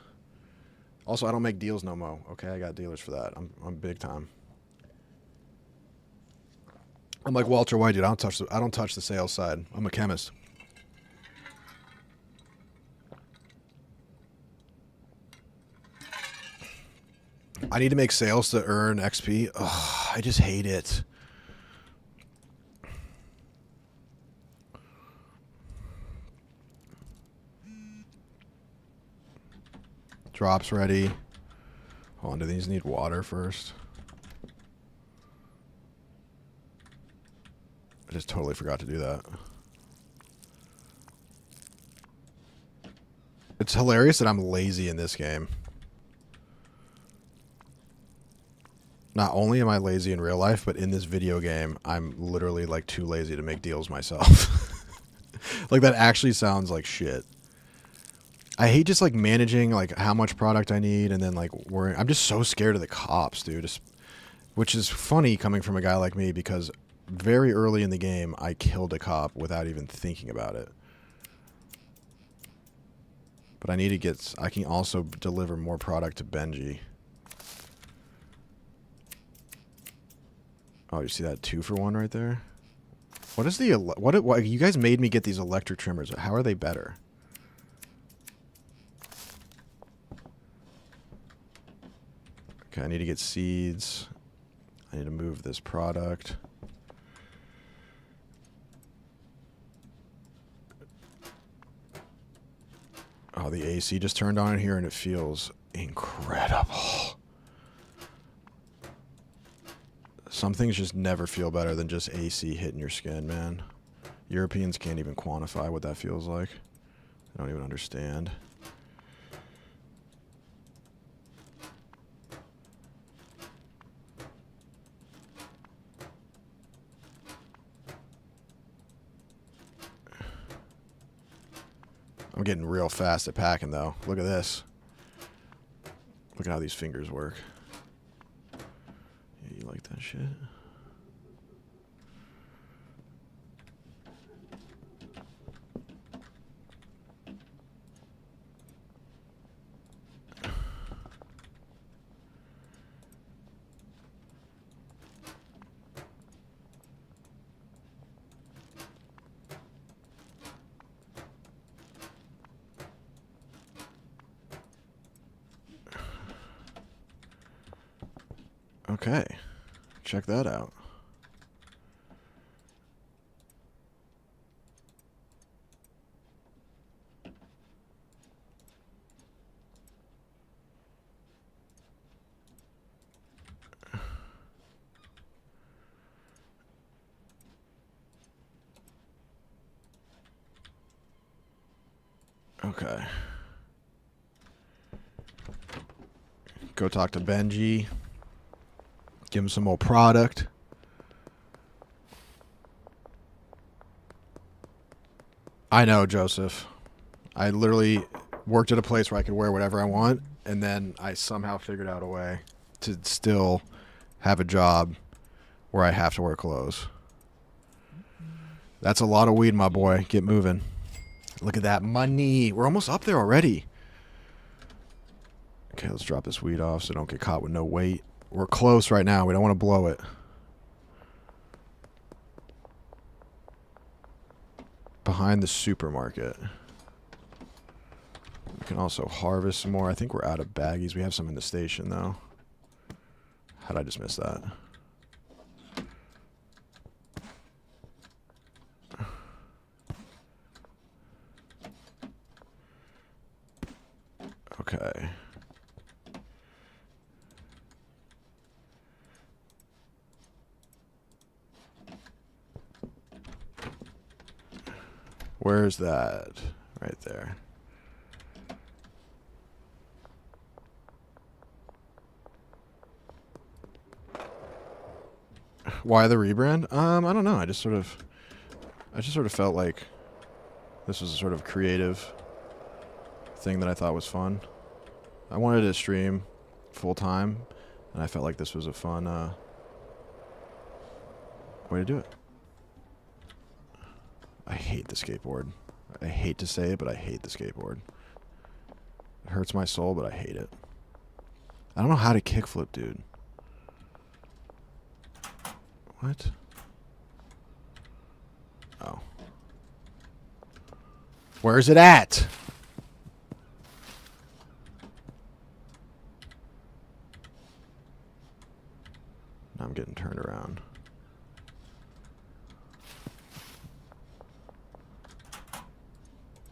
Also, I don't make deals no mo. Okay, I got dealers for that. I'm big time. I'm like Walter White, dude. I don't touch the sales side. I'm a chemist. I need to make sales to earn XP. Ugh, I just hate it. Drops ready. Hold on, do these need water first? I just totally forgot to do that. It's hilarious that I'm lazy in this game. Not only am I lazy in real life, but in this video game, I'm literally like too lazy to make deals myself. Like that actually sounds like shit. I hate just like managing like how much product I need and then like worrying. I'm just so scared of the cops, dude. Which is funny coming from a guy like me because very early in the game, I killed a cop without even thinking about it. But I need to get... I can also deliver more product to Benji. Oh, you see that 2-for-1 right there? What is the... What you guys made me get these electric trimmers. How are they better? Okay, I need to get seeds. I need to move this product. Oh, the AC just turned on in here and it feels incredible. Some things just never feel better than just AC hitting your skin, man. Europeans can't even quantify what that feels like. They don't even understand. I'm getting real fast at packing, though. Look at this. Look at how these fingers work. Yeah, you like that shit? Okay, check that out. Okay. Go talk to Benji. Give him some more product. I know, Joseph. I literally worked at a place where I could wear whatever I want, and then I somehow figured out a way to still have a job where I have to wear clothes. That's a lot of weed, my boy. Get moving. Look at that money. We're almost up there already. Okay, let's drop this weed off so don't get caught with no weight. We're close right now. We don't want to blow it. Behind the supermarket. We can also harvest some more. I think we're out of baggies. We have some in the station, though. How did I just miss that? Okay. Where's that? Right there. Why the rebrand? I don't know. I just sort of felt like this was a sort of creative thing that I thought was fun. I wanted to stream full time, and I felt like this was a fun way to do it. I hate the skateboard. I hate to say it, but I hate the skateboard. It hurts my soul, but I hate it. I don't know how to kickflip, dude. What? Oh. Where's it at? Now I'm getting turned around.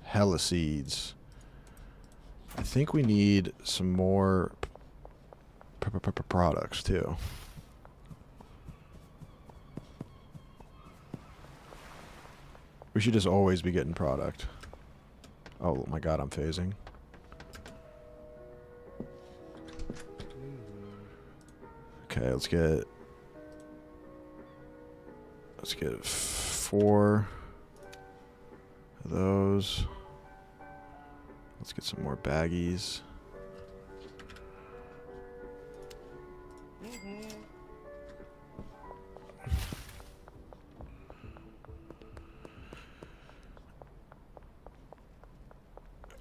Hella seeds. I think we need some more products too. We should just always be getting product. Oh my god, I'm phasing. Okay, let's get 4 of those. Let's get some more baggies.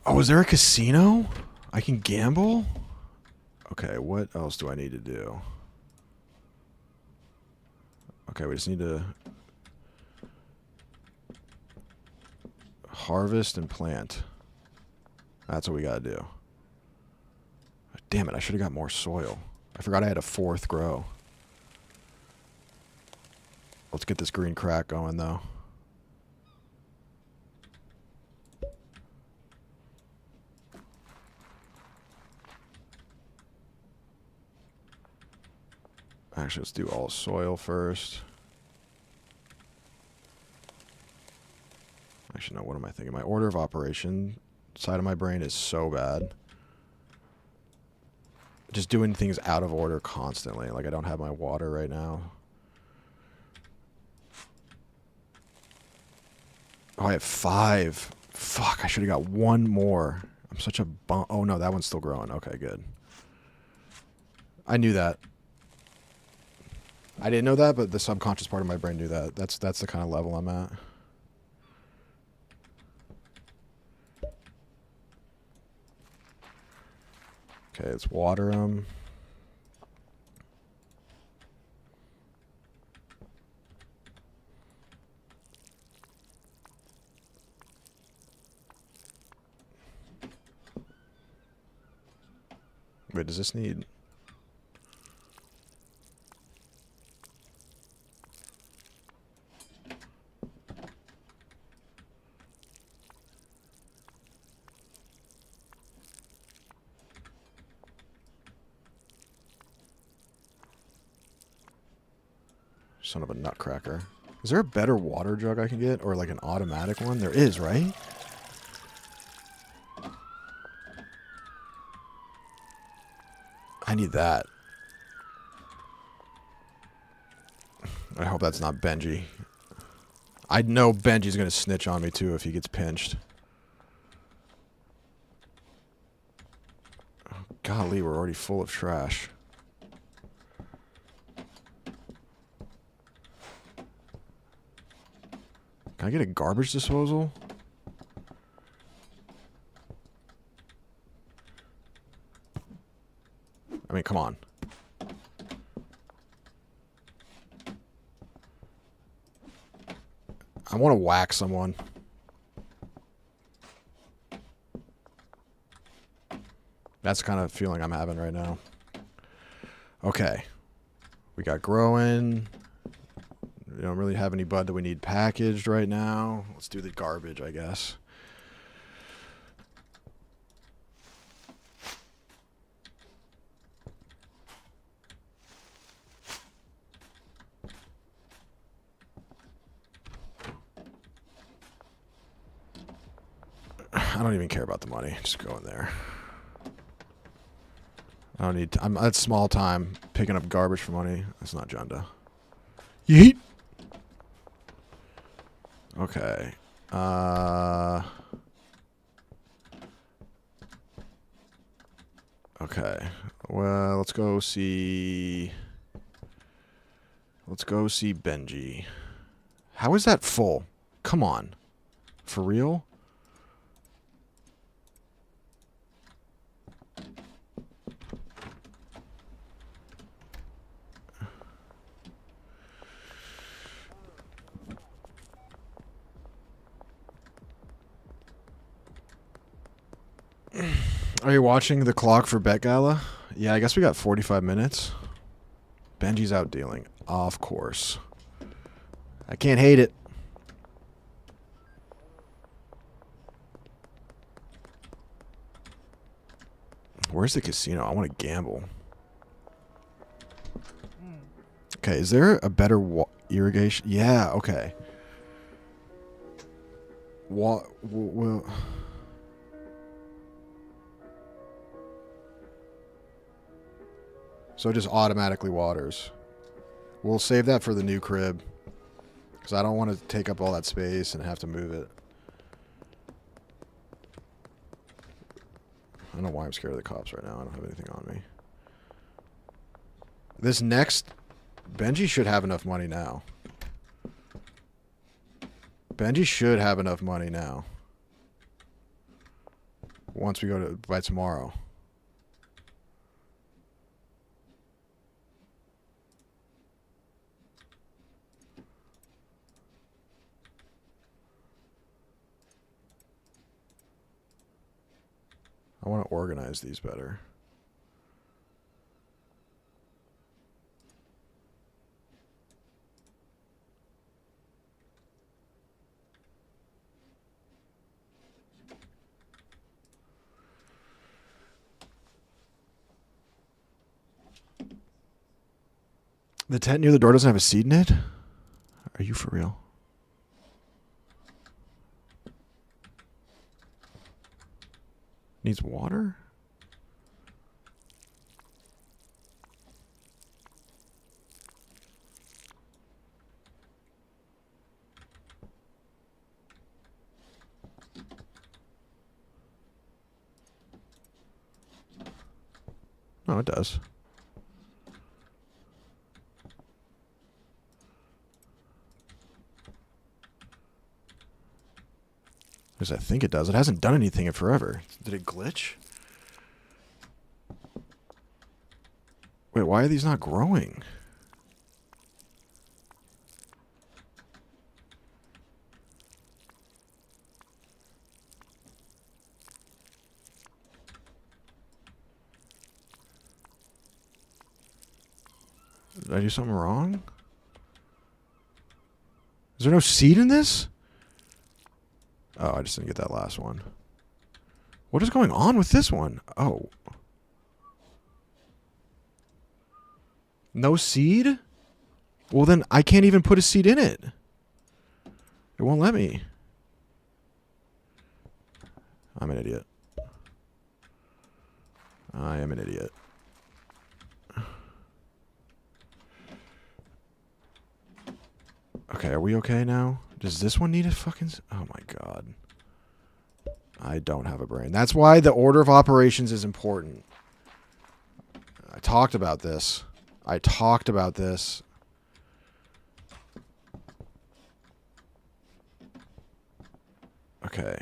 Oh, is there a casino? I can gamble? Okay, what else do I need to do? Okay, we just need to harvest and plant. That's what we gotta do. Damn it, I should have got more soil. I forgot I had a 4th grow. Let's get this green crack going, though. Actually, let's do all soil first. Actually, no, what am I thinking? My order of operation side of my brain is so bad. Just doing things out of order constantly. Like, I don't have my water right now. Oh, I have 5. Fuck, I should have got 1 more. I'm such a bum. Oh, no, that one's still growing. Okay, good. I knew that. I didn't know that, but the subconscious part of my brain knew that. That's the kind of level I'm at. Okay, let's water them. Wait, does this need... Son of a nutcracker. Is there a better water jug I can get? Or like an automatic one? There is, right? I need that. I hope that's not Benji. I know Benji's going to snitch on me too if he gets pinched. Oh, golly, we're already full of trash. Can I get a garbage disposal? I mean, come on. I want to whack someone. That's the kind of feeling I'm having right now. Okay. We got growing. We don't really have any bud that we need packaged right now. Let's do the garbage, I guess. I don't even care about the money. Just go in there. I don't need to, I'm at small time picking up garbage for money. That's not Junda. Yeet. Okay. Okay. Well, let's go see Benji. How is that full? Come on. For real? Are you watching the clock for Bet Gala? Yeah, I guess we got 45 minutes. Benji's out dealing. Of course. I can't hate it. Where's the casino? I want to gamble. Okay, is there a better irrigation? Yeah, okay. Well, so it just automatically waters. We'll save that for the new crib. Because I don't want to take up all that space and have to move it. I don't know why I'm scared of the cops right now. I don't have anything on me. This next... Benji should have enough money now. Benji should have enough money now. Once we go to... by tomorrow. I want to organize these better. The tent near the door doesn't have a seat in it? Are you for real? Needs water? No, it does. Because I think it does. It hasn't done anything in forever. Did it glitch? Wait, why are these not growing? Did I do something wrong? Is there no seed in this? Oh, I just didn't get that last one. What is going on with this one? Oh. No seed? Well, then I can't even put a seed in it. It won't let me. I'm an idiot. I am an idiot. Okay, are we okay now? Does this one need a fucking... Oh my god. I don't have a brain. That's why the order of operations is important. I talked about this. Okay.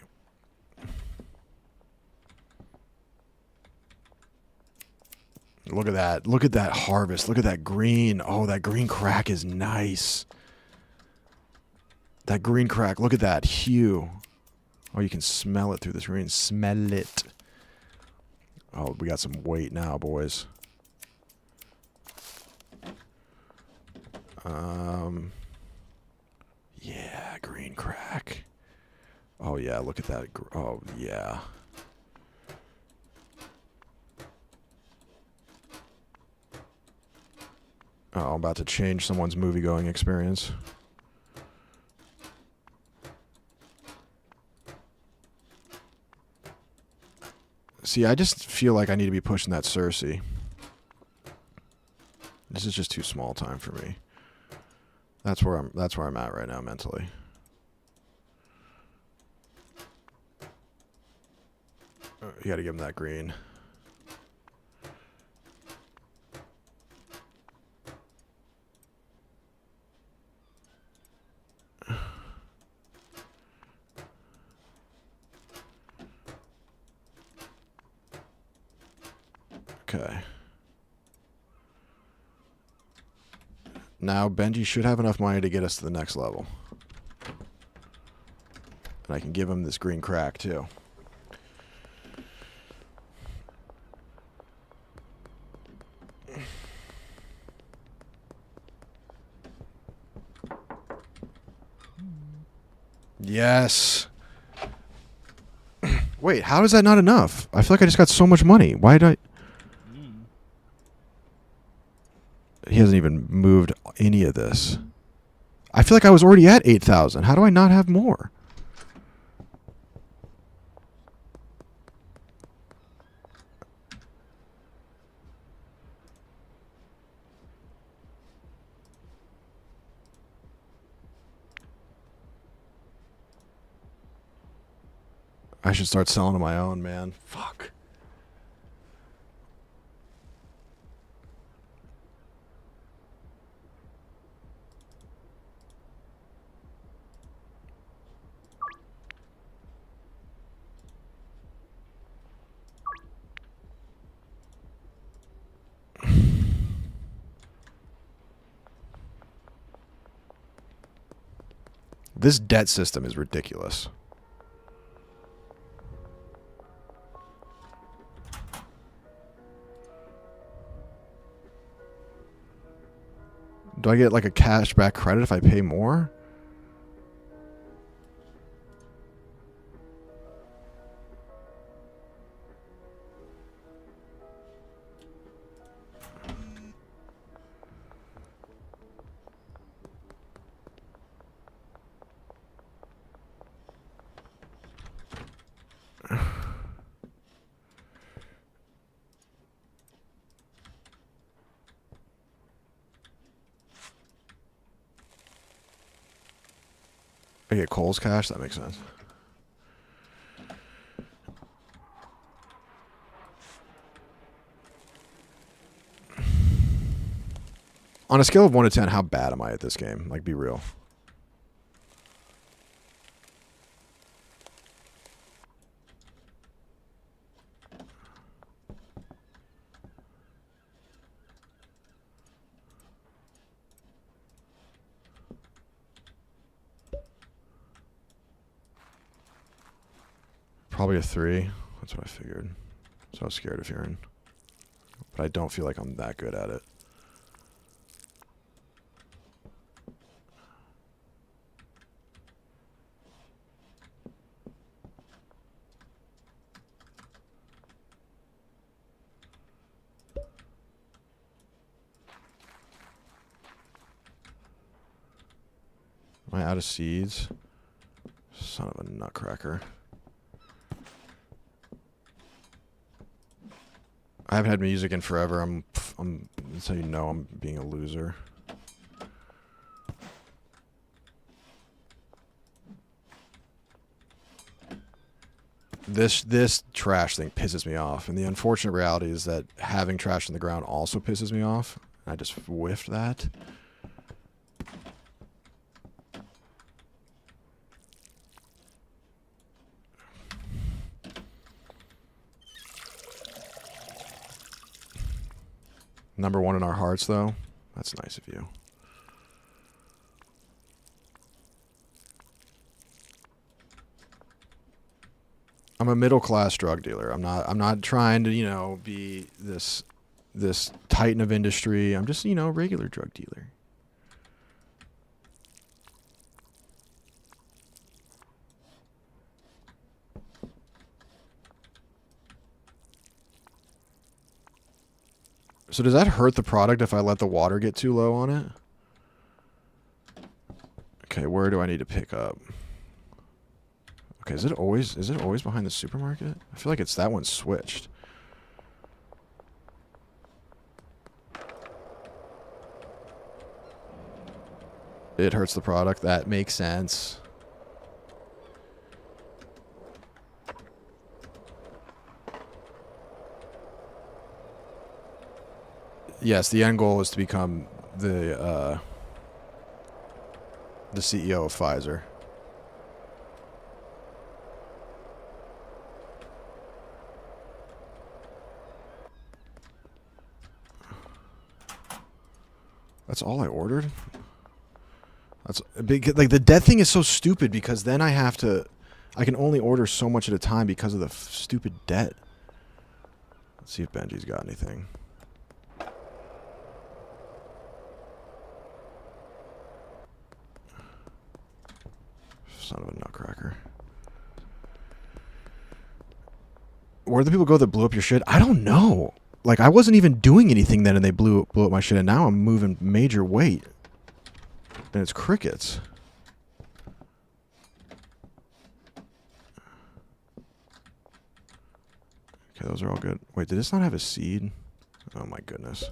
Look at that. Look at that harvest. Look at that green. Oh, that green crack is nice. That green crack. Look at that hue. Oh, you can smell it through this green. Smell it. Oh, we got some weight now, boys. Yeah, green crack. Oh, yeah, look at that. Oh, yeah. Oh, I'm about to change someone's movie-going experience. See, I just feel like I need to be pushing that Cersei. This is just too small time for me. That's where I'm at right now mentally. You got to give him that green. Okay. Now Benji should have enough money to get us to the next level. And I can give him this green crack too. Yes. Wait, how is that not enough? I feel like I just got so much money. Why did I... He hasn't even moved any of this. I feel like I was already at 8,000. How do I not have more? I should start selling on my own, man. Fuck. This debt system is ridiculous. Do I get like a cashback credit if I pay more? I get Cole's cash. That makes sense. On a scale of 1 to 10, how bad am I at this game? Like, be real. Probably a 3. That's what I figured. So I was scared of hearing. But I don't feel like I'm that good at it. Am I out of seeds? Son of a nutcracker. I haven't had music in forever. That's how you know I'm being a loser. This trash thing pisses me off, and the unfortunate reality is that having trash in the ground also pisses me off. I just whiffed that. Number 1 in our hearts, though. That's nice of you. I'm a middle-class drug dealer. I'm not trying to, you know, be this titan of industry. I'm just, you know, a regular drug dealer. So does that hurt the product if I let the water get too low on it? Okay, where do I need to pick up? Okay, is it always behind the supermarket? I feel like it's that one switched. It hurts the product. That makes sense. Yes, the end goal is to become the CEO of Pfizer. That's all I ordered? That's a big, like, the debt thing is so stupid because then I can only order so much at a time because of the stupid debt. Let's see if Benji's got anything. Son of a nutcracker. Where'd the people go that blew up your shit? I don't know. Like, I wasn't even doing anything then and they blew up my shit, and now I'm moving major weight. And it's crickets. Okay, those are all good. Wait, did this not have a seed? Oh my goodness.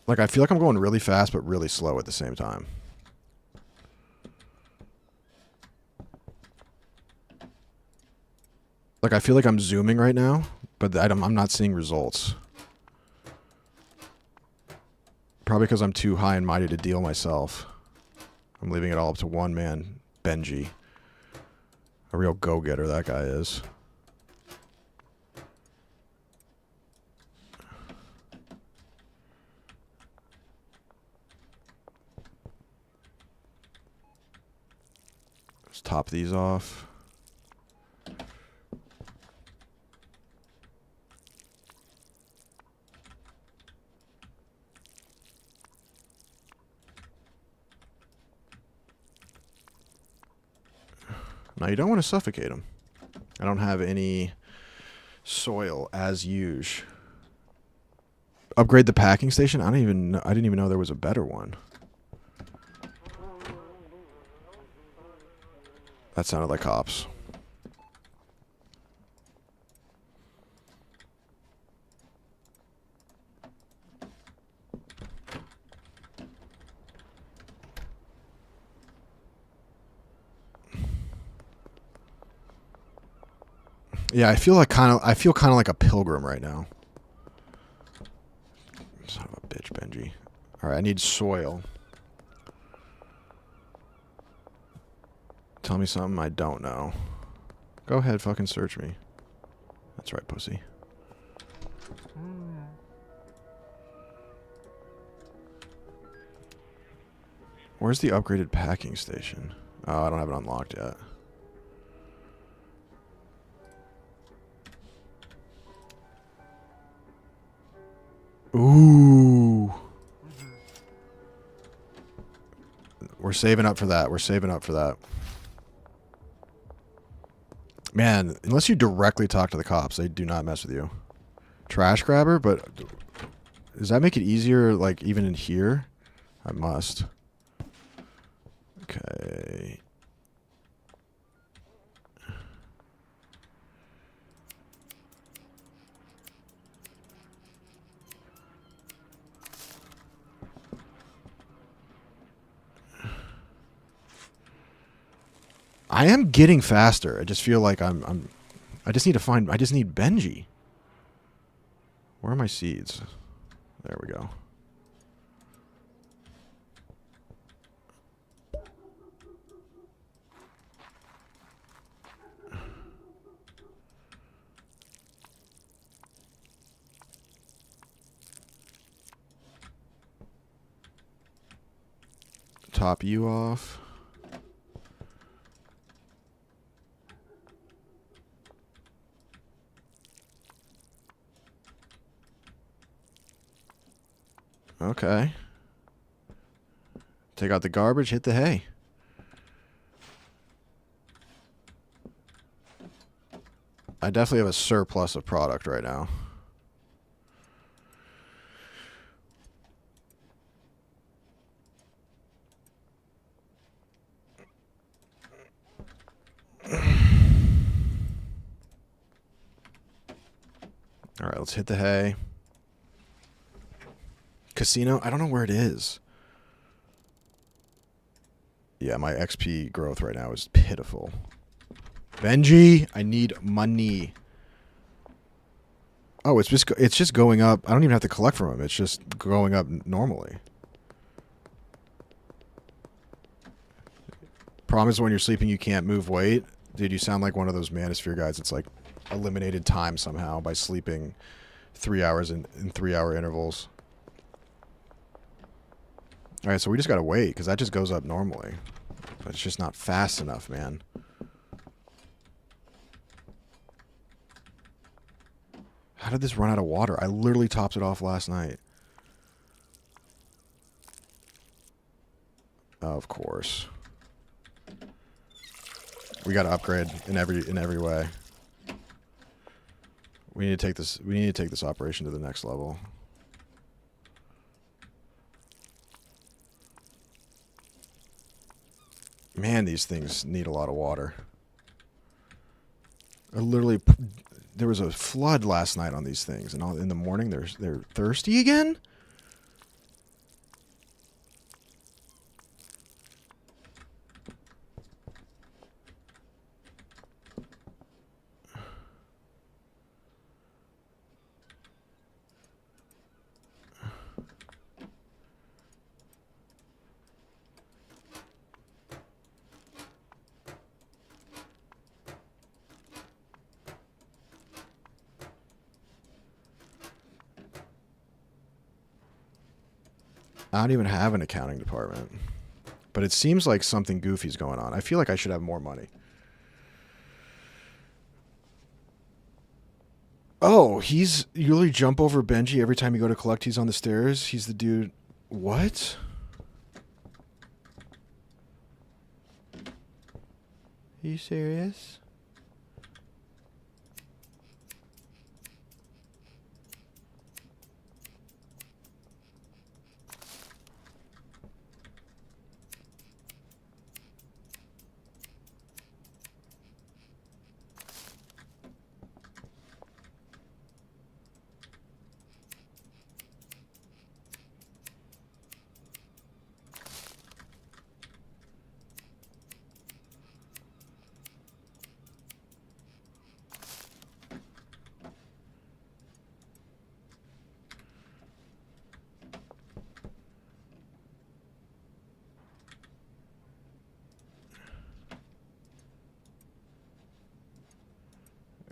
Like, I feel like I'm going really fast, but really slow at the same time. Like, I feel like I'm zooming right now, but I'm not seeing results. Probably because I'm too high and mighty to deal myself. I'm leaving it all up to one man, Benji. A real go-getter, that guy is. Let's top these off. Now, you don't want to suffocate them. I don't have any soil as usual. Upgrade the packing station? I didn't even know there was a better one. That sounded like cops. Yeah, I feel kind of like a pilgrim right now. Son of a bitch, Benji. All right, I need soil. Tell me something I don't know. Go ahead, fucking search me. That's right, pussy. Where's the upgraded packing station? Oh, I don't have it unlocked yet. Ooh. We're saving up for that. We're saving up for that. Man, unless you directly talk to the cops, they do not mess with you. Trash grabber, but does that make it easier, like, even in here? I must. Okay. I am getting faster. I just feel like I just need Benji. Where are my seeds? There we go. Top you off. Okay. Take out the garbage, hit the hay. I definitely have a surplus of product right now. All right, let's hit the hay. Casino? I don't know where it is. Yeah, my XP growth right now is pitiful. Benji, I need money. Oh, it's just going up. I don't even have to collect from him. It's just going up normally. Problem is when you're sleeping, you can't move weight. Dude, you sound like one of those Manosphere guys. It's like eliminated time somehow by sleeping 3 hours in 3 hour intervals. All right, so we just gotta wait because that just goes up normally. But it's just not fast enough, man. How did this run out of water? I literally topped it off last night. Of course. We gotta upgrade in every way. We need to take this operation to the next level. Man, these things need a lot of water. There was a flood last night on these things, and in the morning they're thirsty again. I don't even have an accounting department. But it seems like something goofy's going on. I feel like I should have more money. Oh, you literally jump over Benji every time you go to collect. He's on the stairs. He's the dude. What? Are you serious?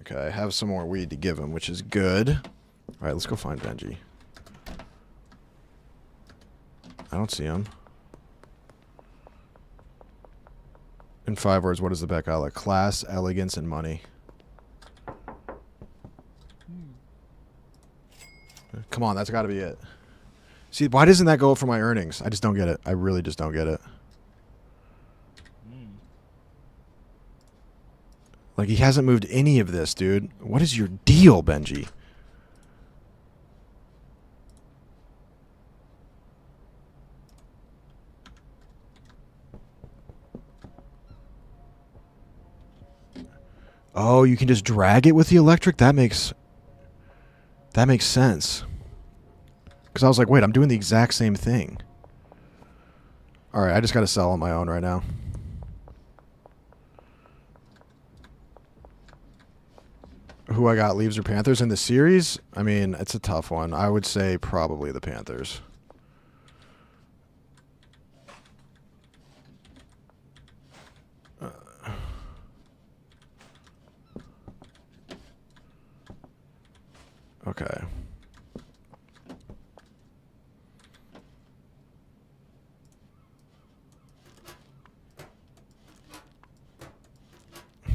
Okay, I have some more weed to give him, which is good. All right, let's go find Benji. I don't see him. In 5 words, what is the GALA? Class, elegance, and money. Come on, that's got to be it. See, why doesn't that go up for my earnings? I just don't get it. I really just don't get it. Like, he hasn't moved any of this, dude. What is your deal, Benji? Oh, you can just drag it with the electric? That makes sense. Because I was like, wait, I'm doing the exact same thing. All right, I just got to sell on my own right now. Who I got, Leaves or Panthers in the series? I mean, it's a tough one. I would say probably the Panthers. Okay.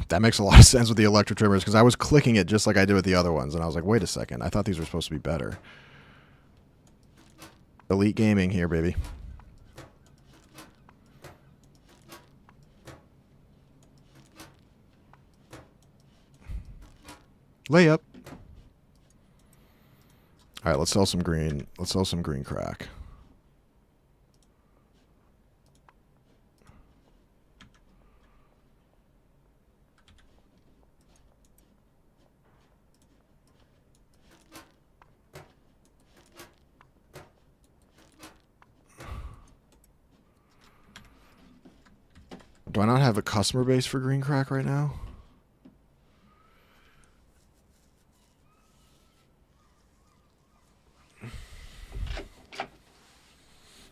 That makes a lot of sense with the electro trimmers because I was clicking it just like I did with the other ones, and I was like, wait a second. I thought these were supposed to be better. Elite gaming here, baby. Layup. All right, let's sell some green. Let's sell some green crack. Do I not have a customer base for green crack right now?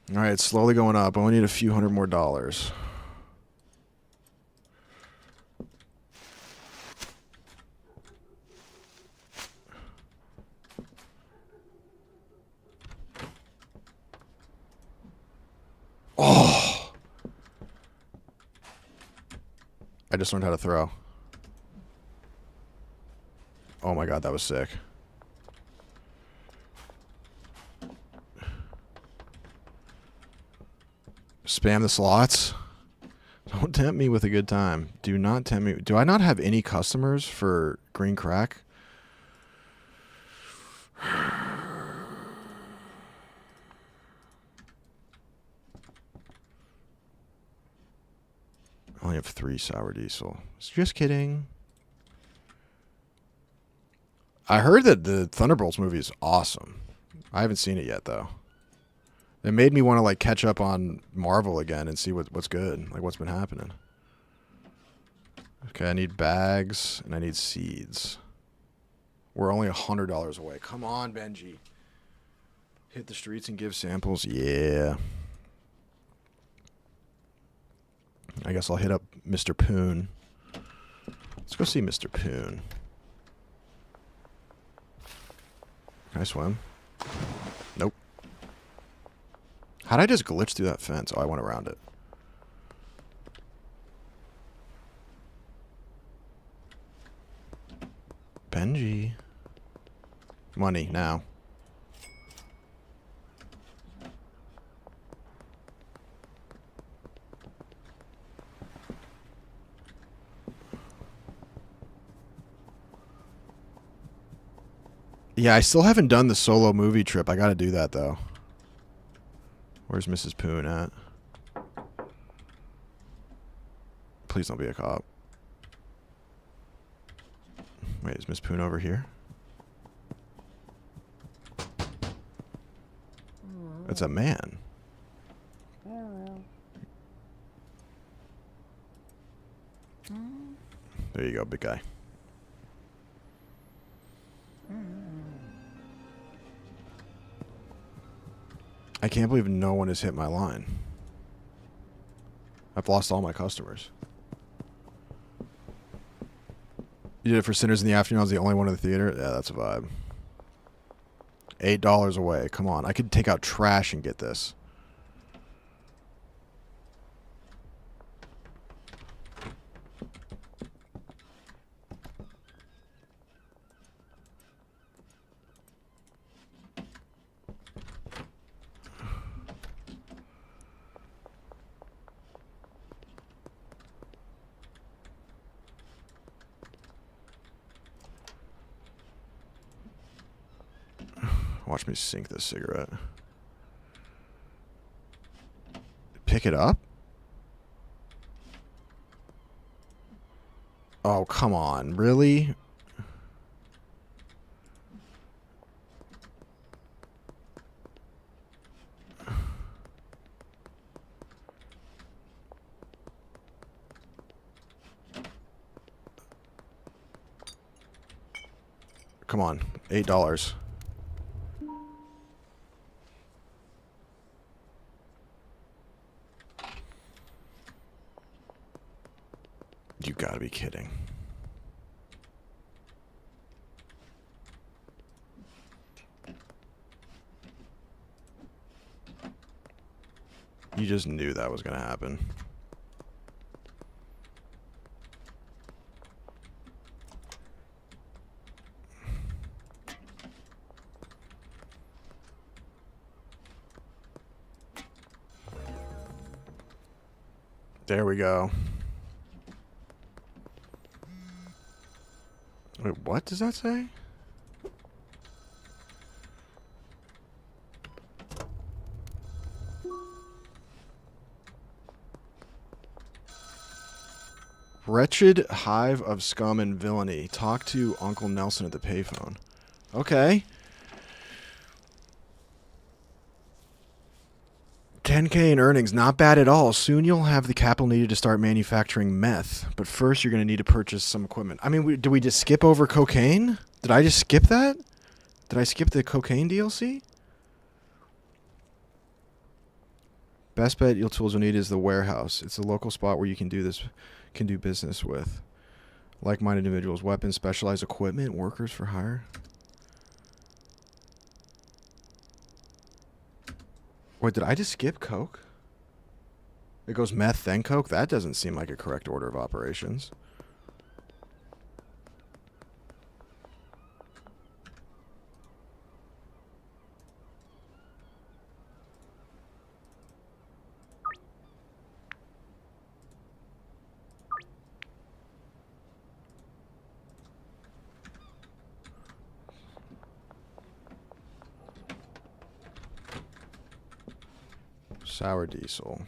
All right, it's slowly going up. I only need a few $100 more. Oh! I just learned how to throw. Oh my god, that was sick. Spam the slots. Don't tempt me with a good time. Do not tempt me. Do I not have any customers for green crack? I only have 3 sour diesel. Just kidding. I heard that the Thunderbolts movie is awesome. I haven't seen it yet, though. It made me want to like catch up on Marvel again and see what's good, like what's been happening. Okay, I need bags and I need seeds. We're only $100 away. Come on, Benji. Hit the streets and give samples. Yeah. I guess I'll hit up Mr. Poon. Let's go see Mr. Poon. Can I swim? Nope. How'd I just glitch through that fence? Oh, I went around it. Benji. Money, now. Yeah, I still haven't done the solo movie trip. I gotta do that, though. Where's Mrs. Poon at? Please don't be a cop. Wait, is Miss Poon over here? It's a man. There you go, big guy. I can't believe no one has hit my line. I've lost all my customers. You did it for Sinners in the Afternoon. I was the only one in the theater. Yeah, that's a vibe. $8 away. Come on. I could take out trash and get this. Watch me sink this cigarette. Pick it up? Oh, come on. Really? Come on. $8. You gotta be kidding. You just knew that was gonna happen. There we go. Wait, what does that say? Wretched hive of scum and villainy. Talk to Uncle Nelson at the payphone. Okay. 10K in earnings, not bad at all. Soon you'll have the capital needed to start manufacturing meth. But first you're going to need to purchase some equipment. I mean, did we just skip over cocaine? Did I just skip that? Did I skip the cocaine DLC? Best bet you'll tools will need is the warehouse. It's a local spot where you can do business with like-minded individuals, weapons, specialized equipment, workers for hire. Wait, did I just skip coke? It goes meth, then coke? That doesn't seem like a correct order of operations. Sour diesel.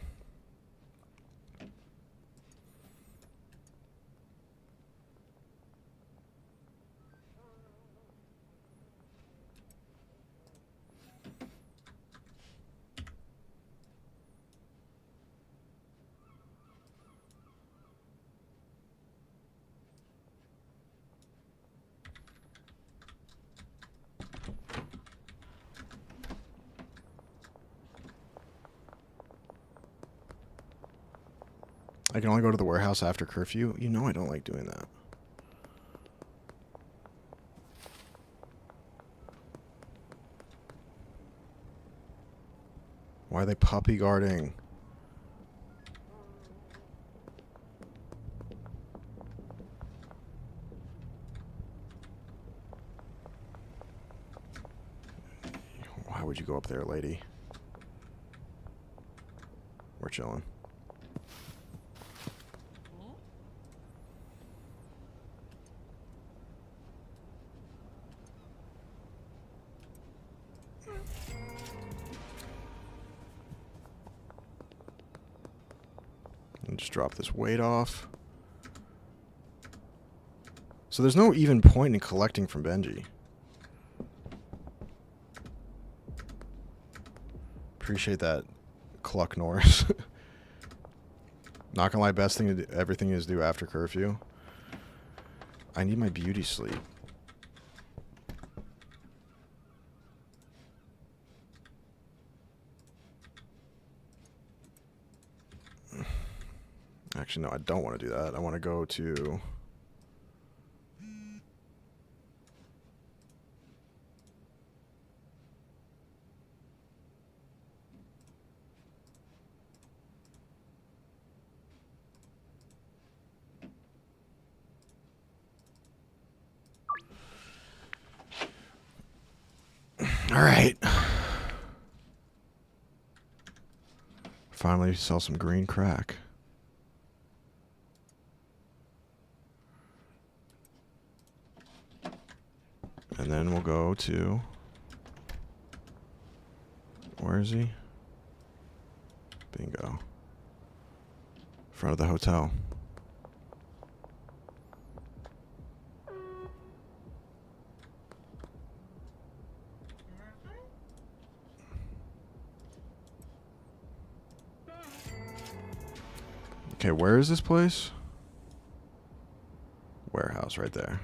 I can only go to the warehouse after curfew. You know I don't like doing that. Why are they puppy guarding? Why would you go up there, lady? We're chilling. And just drop this weight off. So there's no even point in collecting from Benji. Appreciate that, Cluck Norris. Not gonna lie, best thing to do, everything is do after curfew. I need my beauty sleep. Actually, no, I don't want to do that. I want to go to All right. Finally sell some green crack. And then we'll go to... Where is he? Bingo. Front of the hotel. Okay, where is this place? Warehouse right there.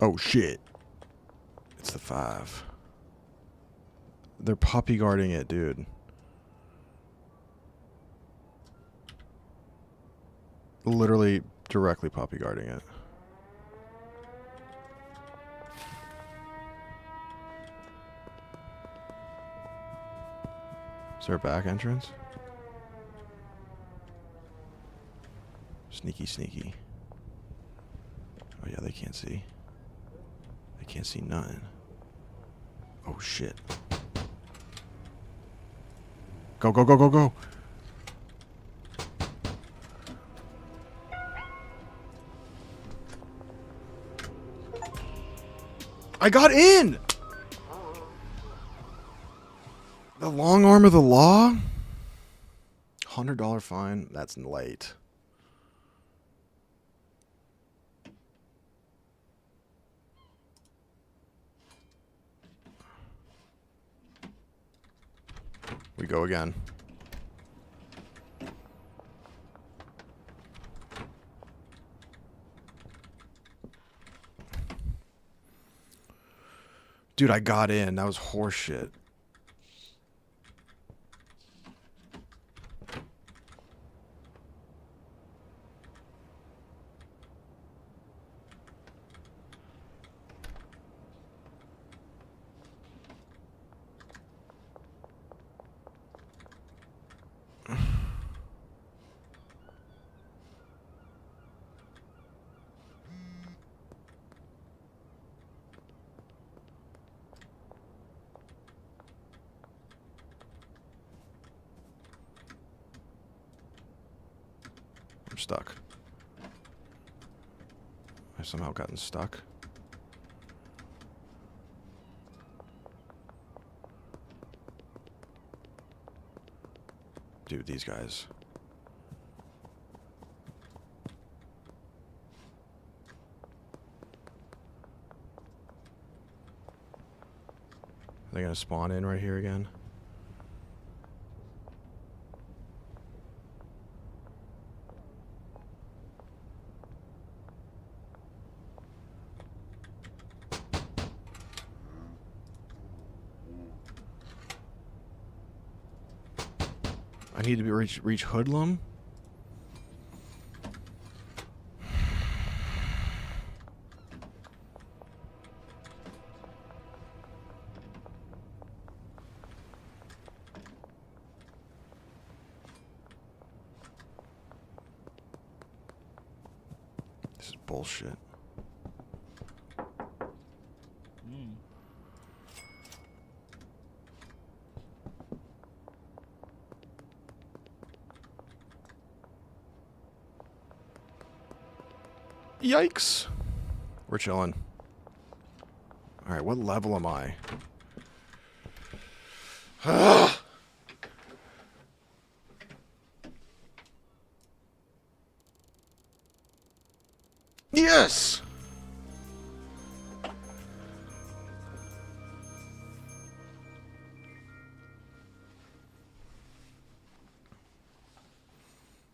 Oh shit. It's the 5. They're puppy guarding it, dude. Literally directly puppy guarding it. Is there a back entrance? Sneaky, sneaky. Oh yeah, they can't see. They can't see nothing. Oh shit. Go, go, go, go, go. I got in! The long arm of the law? $100 fine? That's late. We go again. Dude, I got in. That was horseshit. I'm stuck. I've somehow gotten stuck. Dude, these guys. Are they gonna spawn in right here again? I need to be reach Hoodlum. This is bullshit. Yikes. We're chilling. Alright, what level am I? Yes!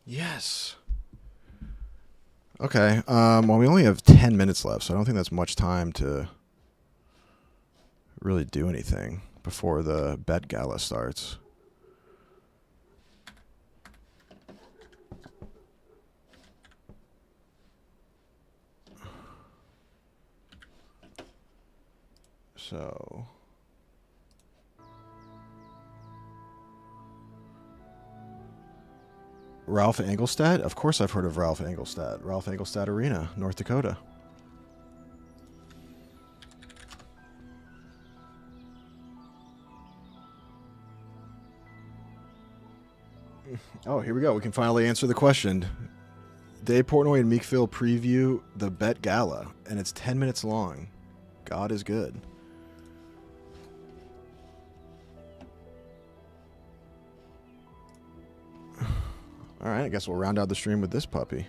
Yes. Okay, well, we only have 10 minutes left, so I don't think that's much time to really do anything before the bet gala starts. So... Ralph Engelstad? Of course I've heard of Ralph Engelstad. Ralph Engelstad Arena, North Dakota. Oh, here we go. We can finally answer the question. Dave Portnoy and Meek Phil preview the Bet Gala, and it's 10 minutes long. God is good. All right, I guess we'll round out the stream with this puppy.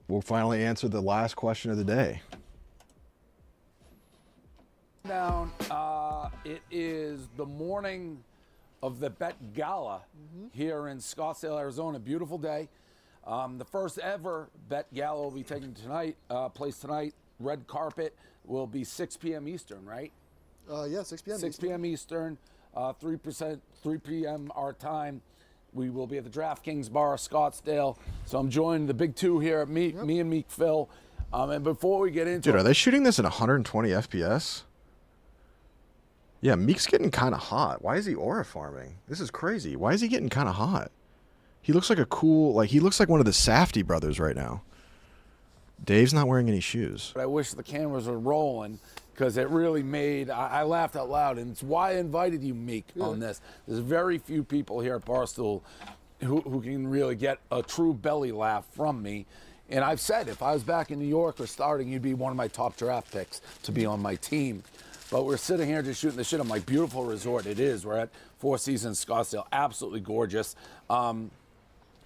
We'll finally answer the last question of the day. Down. It is the morning of the Bet Gala here in Scottsdale, Arizona. Beautiful day. The first ever Bet Gala will be taking place tonight. Red carpet will be 6 p.m. Eastern, right? Yeah, 6 p.m. 6 p.m. Eastern, 3 p.m. our time. We will be at the DraftKings Bar, Scottsdale. So I'm joining the big two here, me and Meek Phil. And before we get into Dude, are they shooting this at 120 FPS? Yeah, Meek's getting kind of hot. Why is he aura farming? This is crazy. Why is he getting kind of hot? He looks like a cool, he looks like one of the Safdie brothers right now. Dave's not wearing any shoes. I wish the cameras were rolling because it really made, I laughed out loud, and it's why I invited you, Meek, on this. There's very few people here at Barstool who can really get a true belly laugh from me. And I've said, if I was back in New York or starting, you'd be one of my top draft picks to be on my team. But we're sitting here just shooting the shit on my beautiful resort. It is. We're at Four Seasons Scottsdale. Absolutely gorgeous. And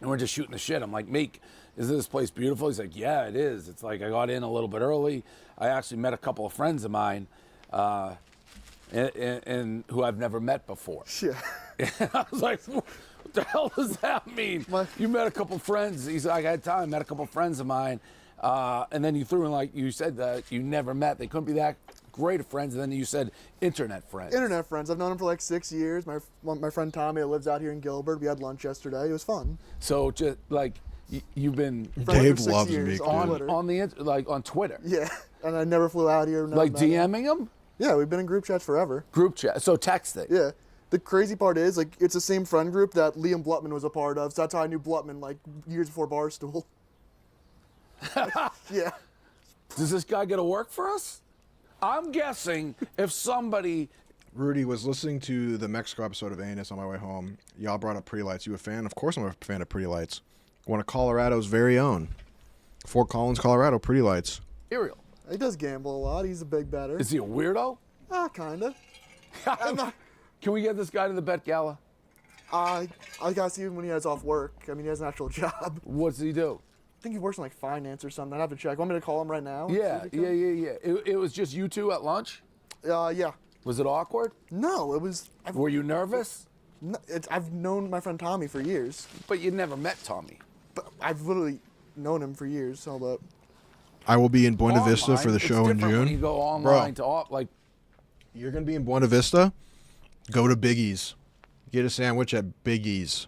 we're just shooting the shit. I'm like, Meek, isn't this place beautiful? He's like, yeah, it is. It's like I got in a little bit early. I actually met a couple of friends of mine and who I've never met before. Yeah. And I was like, what the hell does that mean? You met a couple friends. He's like, I had time, met a couple friends of mine. And then you threw in, like you said, that you never met. They couldn't be that great of friends. And then you said internet friends. Internet friends. I've known him for like 6 years. My friend Tommy that lives out here in Gilbert. We had lunch yesterday. It was fun. So just like you've been Dave loves Meek on Twitter. Yeah, and I never flew out here. Like DMing him. Yeah, we've been in group chats forever. Group chat. So texting. Yeah. The crazy part is, like, it's the same friend group that Liam Blutman was a part of. So that's how I knew Blutman, like, years before Barstool. Yeah. Does this guy get to work for us? I'm guessing if somebody... Rudy was listening to the Mexico episode of Anus on my way home. Y'all brought up Pretty Lights. You a fan? Of course I'm a fan of Pretty Lights. One of Colorado's very own. Fort Collins, Colorado, Pretty Lights. Ariel. He does gamble a lot. He's a big better. Is he a weirdo? Kinda. Can we get this guy to the Bet Gala? I gotta see him when he has off work. I mean, he has an actual job. What does he do? I think he works in like finance or something. I have to check. Want me to call him right now? Yeah. It was just you two at lunch? Yeah. Was it awkward? No, it was. Were you nervous? No, I've known my friend Tommy for years. But you never met Tommy. But I've literally known him for years. So, but I will be in Buena Vista online, for the show in June. When you go online you're gonna be in Buena Vista. Go to Biggie's. Get a sandwich at Biggie's.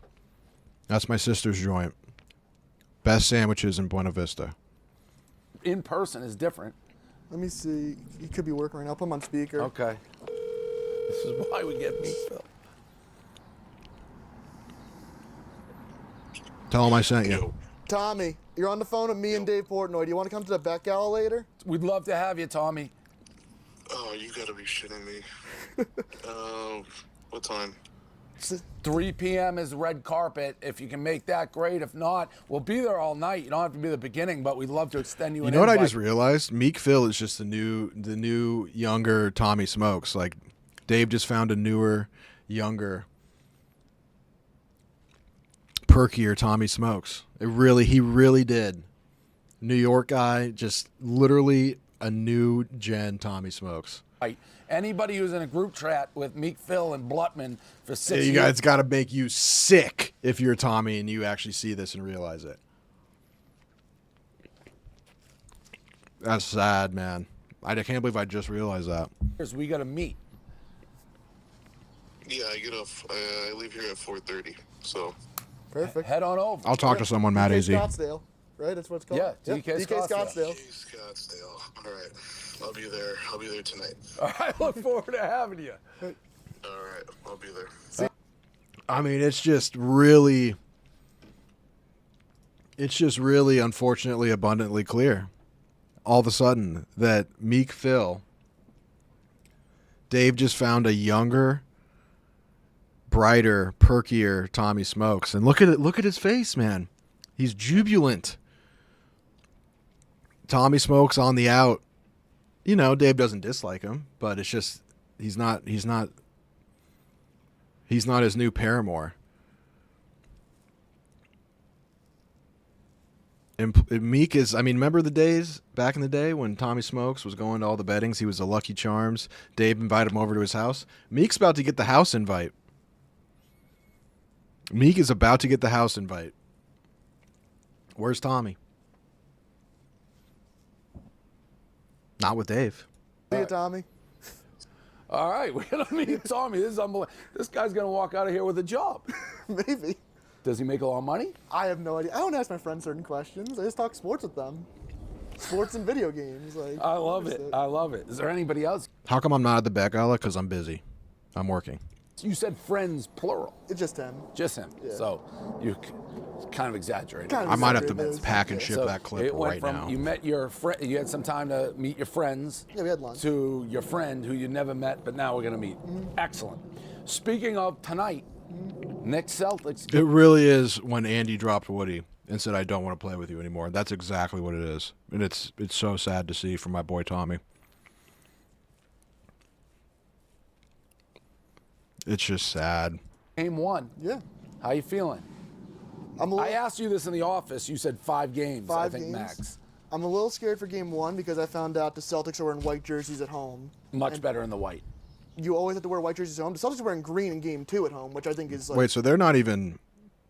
That's my sister's joint. Best sandwiches in Buena Vista. In person is different. Let me see. He could be working right now. I'll put him on speaker. Okay. This is why we get Meek Phil. Tell him I sent you. Tommy, you're on the phone with me and Dave Portnoy. Do you want to come to the Bet Gala later? We'd love to have you, Tommy. Oh, you gotta be shitting me. What time? 3 p.m. is red carpet. If you can make that, great. If not, we'll be there all night. You don't have to be the beginning, but we'd love to extend you an You know what I invite. just realized? Meek Phil is just the new younger Tommy Smokes. Like Dave just found a newer, younger, perkier Tommy Smokes. He really did. New York guy, just literally a new gen Tommy Smokes. Right. Anybody who's in a group chat with Meek Phil and Blutman for 6 years. You guys got to make you sick if you're Tommy and you actually see this and realize it. That's sad, man. I can't believe I just realized that. We got to meet. Yeah, I get off. I leave here at 4:30. So. Perfect. Head on over. I'll talk to someone, Matt DK AZ. Scottsdale, right? That's what it's called. Yeah, DK Scottsdale. Scottsdale. All right. I'll be there. I'll be there tonight. I look forward to having you. All right. I'll be there. I mean, it's just really... It's just really, unfortunately, abundantly clear all of a sudden that Meek Phil, Dave just found a younger, brighter, perkier Tommy Smokes. And look at it. Look at his face, man. He's jubilant. Tommy Smokes on the out. You know, Dave doesn't dislike him, but it's just he's not his new Paramore. And Meek is, I mean, remember the days back in the day when Tommy Smokes was going to all the bettings? He was a Lucky Charms. Dave invited him over to his house. Meek's about to get the house invite. Meek is about to get the house invite. Where's Tommy? Not with Dave. See you, Tommy. All right, we're going to meet Tommy. This is unbelievable. This guy's going to walk out of here with a job. Maybe. Does he make a lot of money? I have no idea. I don't ask my friends certain questions. I just talk sports with them. Sports and video games. Like, I love it. I love it. Is there anybody else? How come I'm not at the bet gala? Because I'm busy. I'm working. You said friends, plural. It's just him. Just him. Yeah. So you kind of exaggerated. I might have to pack and ship that clip right now. You met your friend. You had some time to meet your friends. Yeah, we had lunch. To your friend who you never met, but now we're going to meet. Excellent. Speaking of tonight, Knicks Celtics. It really is when Andy dropped Woody and said, I don't want to play with you anymore. That's exactly what it is. And it's so sad to see for my boy Tommy. It's just sad. Game 1. Yeah. How you feeling? I asked you this in the office. You said 5 games, I think, max. I'm a little scared for game 1 because I found out the Celtics are wearing white jerseys at home. Much better in the white. You always have to wear white jerseys at home. The Celtics are wearing green in game 2 at home, which I think is like... Wait, so they're not even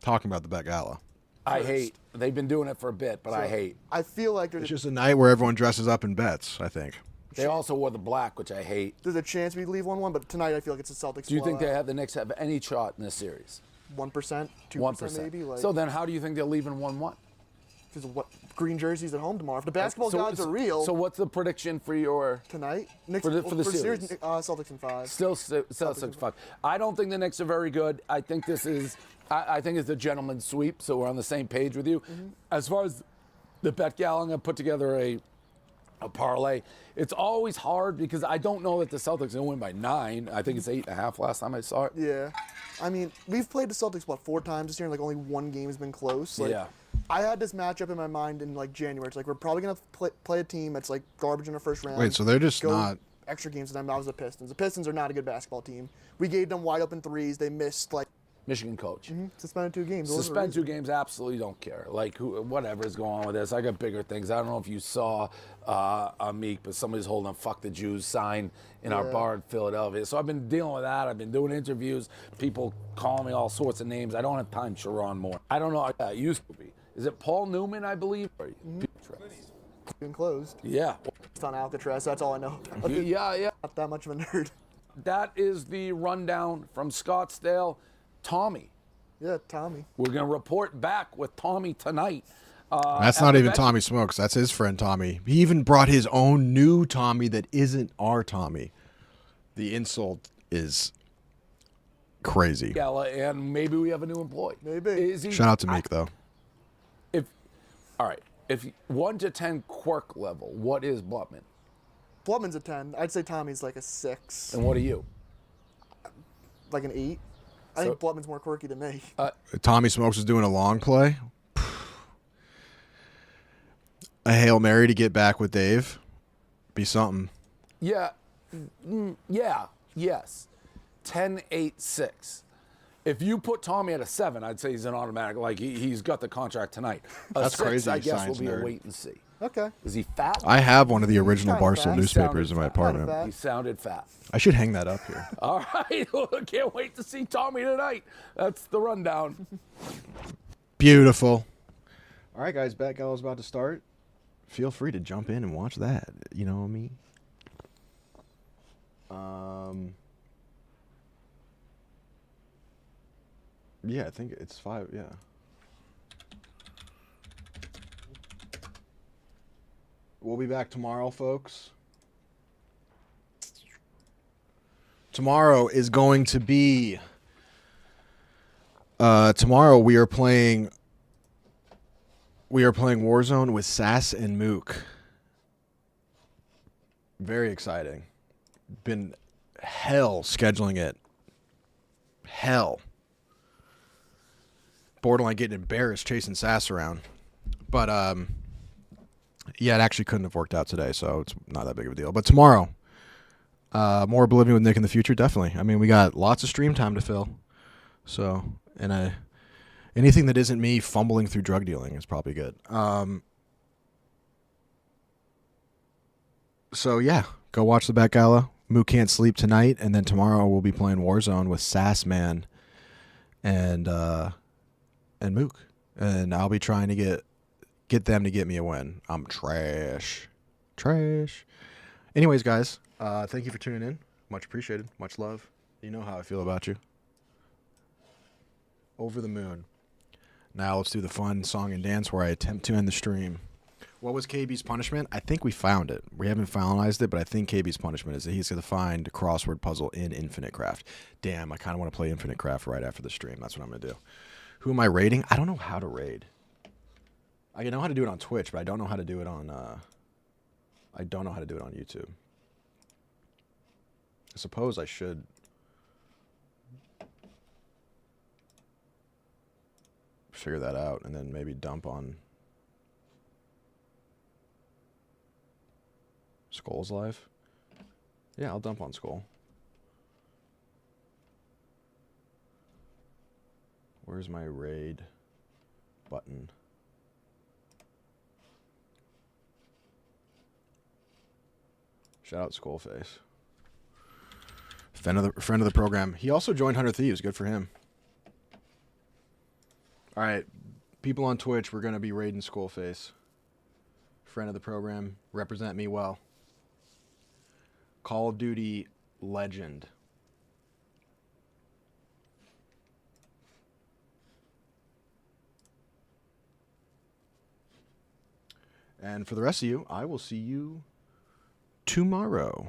talking about the Bet Gala? I hate. They've been doing it for a bit, but So, I hate. I feel like there's It's just a night where everyone dresses up in bets, I think. They also wore the black, which I hate. There's a chance we leave 1-1, but tonight I feel like it's the Celtics. Do you think the Knicks have any shot in this series? 1%, 2% 1%. maybe? Like, So then how do you think they're leaving 1-1? Because what green jerseys at home tomorrow? If the basketball gods are real. So what's the prediction for your tonight? Knicks, for the series? Celtics in 5. Still Celtics 5. I don't think the Knicks are very good. I think this is. I think it's a gentleman's sweep. So we're on the same page with you. As far as the Bet Gala, I'm gonna put together a parlay. It's always hard because I don't know that the Celtics are gonna win by 9. I think it's 8.5 last time I saw it. Yeah. I mean, we've played the Celtics, 4 times this year, and like only 1 game has been close. Like, yeah. I had this matchup in my mind in like January. It's like we're probably gonna play a team that's like garbage in the first round. Wait, so they're just go not extra games to them. That was the Pistons. The Pistons are not a good basketball team. We gave them wide open threes. They missed like Michigan coach. Suspended 2 games. Suspend 2 games, absolutely don't care. Like, whatever is going on with this. I got bigger things. I don't know if you saw Meek, but somebody's holding a "Fuck the Jews" sign in our bar in Philadelphia. So I've been dealing with that. I've been doing interviews. People calling me all sorts of names. I don't have time, Sharon Moore. I don't know. It used to be. Is it Paul Newman, I believe? Or been closed. Yeah. It's on Alcatraz. That's all I know. Yeah. Not that much of a nerd. That is the rundown from Scottsdale. Tommy. Yeah, Tommy. We're going to report back with Tommy tonight. That's not even Tommy Smokes. That's his friend Tommy. He even brought his own new Tommy that isn't our Tommy. The insult is crazy. GALA, and maybe we have a new employee. Maybe. Shout out to Meek, though. All right. If 1 to 10 quirk level, what is Blutman? Blutman's a 10. I'd say Tommy's like a 6. And what are you? Like an 8. I think Blutman's more quirky than me. Tommy Smokes is doing a long play. A Hail Mary to get back with Dave. Be something. Yeah. Yes. 10, 8, 6. If you put Tommy at a 7, I'd say he's an automatic. Like, he's got the contract tonight. That's 6, crazy. I guess, will Science be nerd. a wait and see. Okay. Is he fat? I have one of the original kinda Barstool fat. newspapers in my apartment. He sounded fat. I should hang that up here. All right. Can't wait to see Tommy tonight. That's the rundown. Beautiful. All right, guys. Bet Gala's about to start. Feel free to jump in and watch that. You know what I mean? Yeah, I think it's 5. Yeah. We'll be back tomorrow, folks. Tomorrow is going to be... tomorrow we are playing We are playing Warzone with Sass and Mook. Very exciting. Been hell scheduling it. Hell. Borderline getting embarrassed chasing Sass around. But, yeah, it actually couldn't have worked out today, so it's not that big of a deal. But tomorrow, more Oblivion with Nick in the future, definitely. I mean, we got lots of stream time to fill. So, and anything that isn't me fumbling through drug dealing is probably good. So, yeah, go watch the Bat Gala. Mook can't sleep tonight, and then tomorrow we'll be playing Warzone with Sass Man and Mook. And I'll be trying to get them to get me a win. I'm trash. Anyways, guys, thank you for tuning in. Much appreciated. Much love. You know how I feel about you. Over the moon. Now let's do the fun song and dance where I attempt to end the stream. What was KB's punishment? I think we found it. We haven't finalized it, but I think KB's punishment is that he's going to find a crossword puzzle in Infinite Craft. Damn, I kind of want to play Infinite Craft right after the stream. That's what I'm going to do. Who am I raiding? I don't know how to raid. I know how to do it on Twitch, but I don't know how to do it on YouTube. I suppose I should figure that out and then maybe dump on Skull's live. Yeah, I'll dump on Skull. Where's my raid button? Shout out Skullface. Friend of the program. He also joined 100 Thieves. Good for him. All right, people on Twitch, we're going to be raiding Skullface. Friend of the program. Represent me well. Call of Duty legend. And for the rest of you, I will see you tomorrow.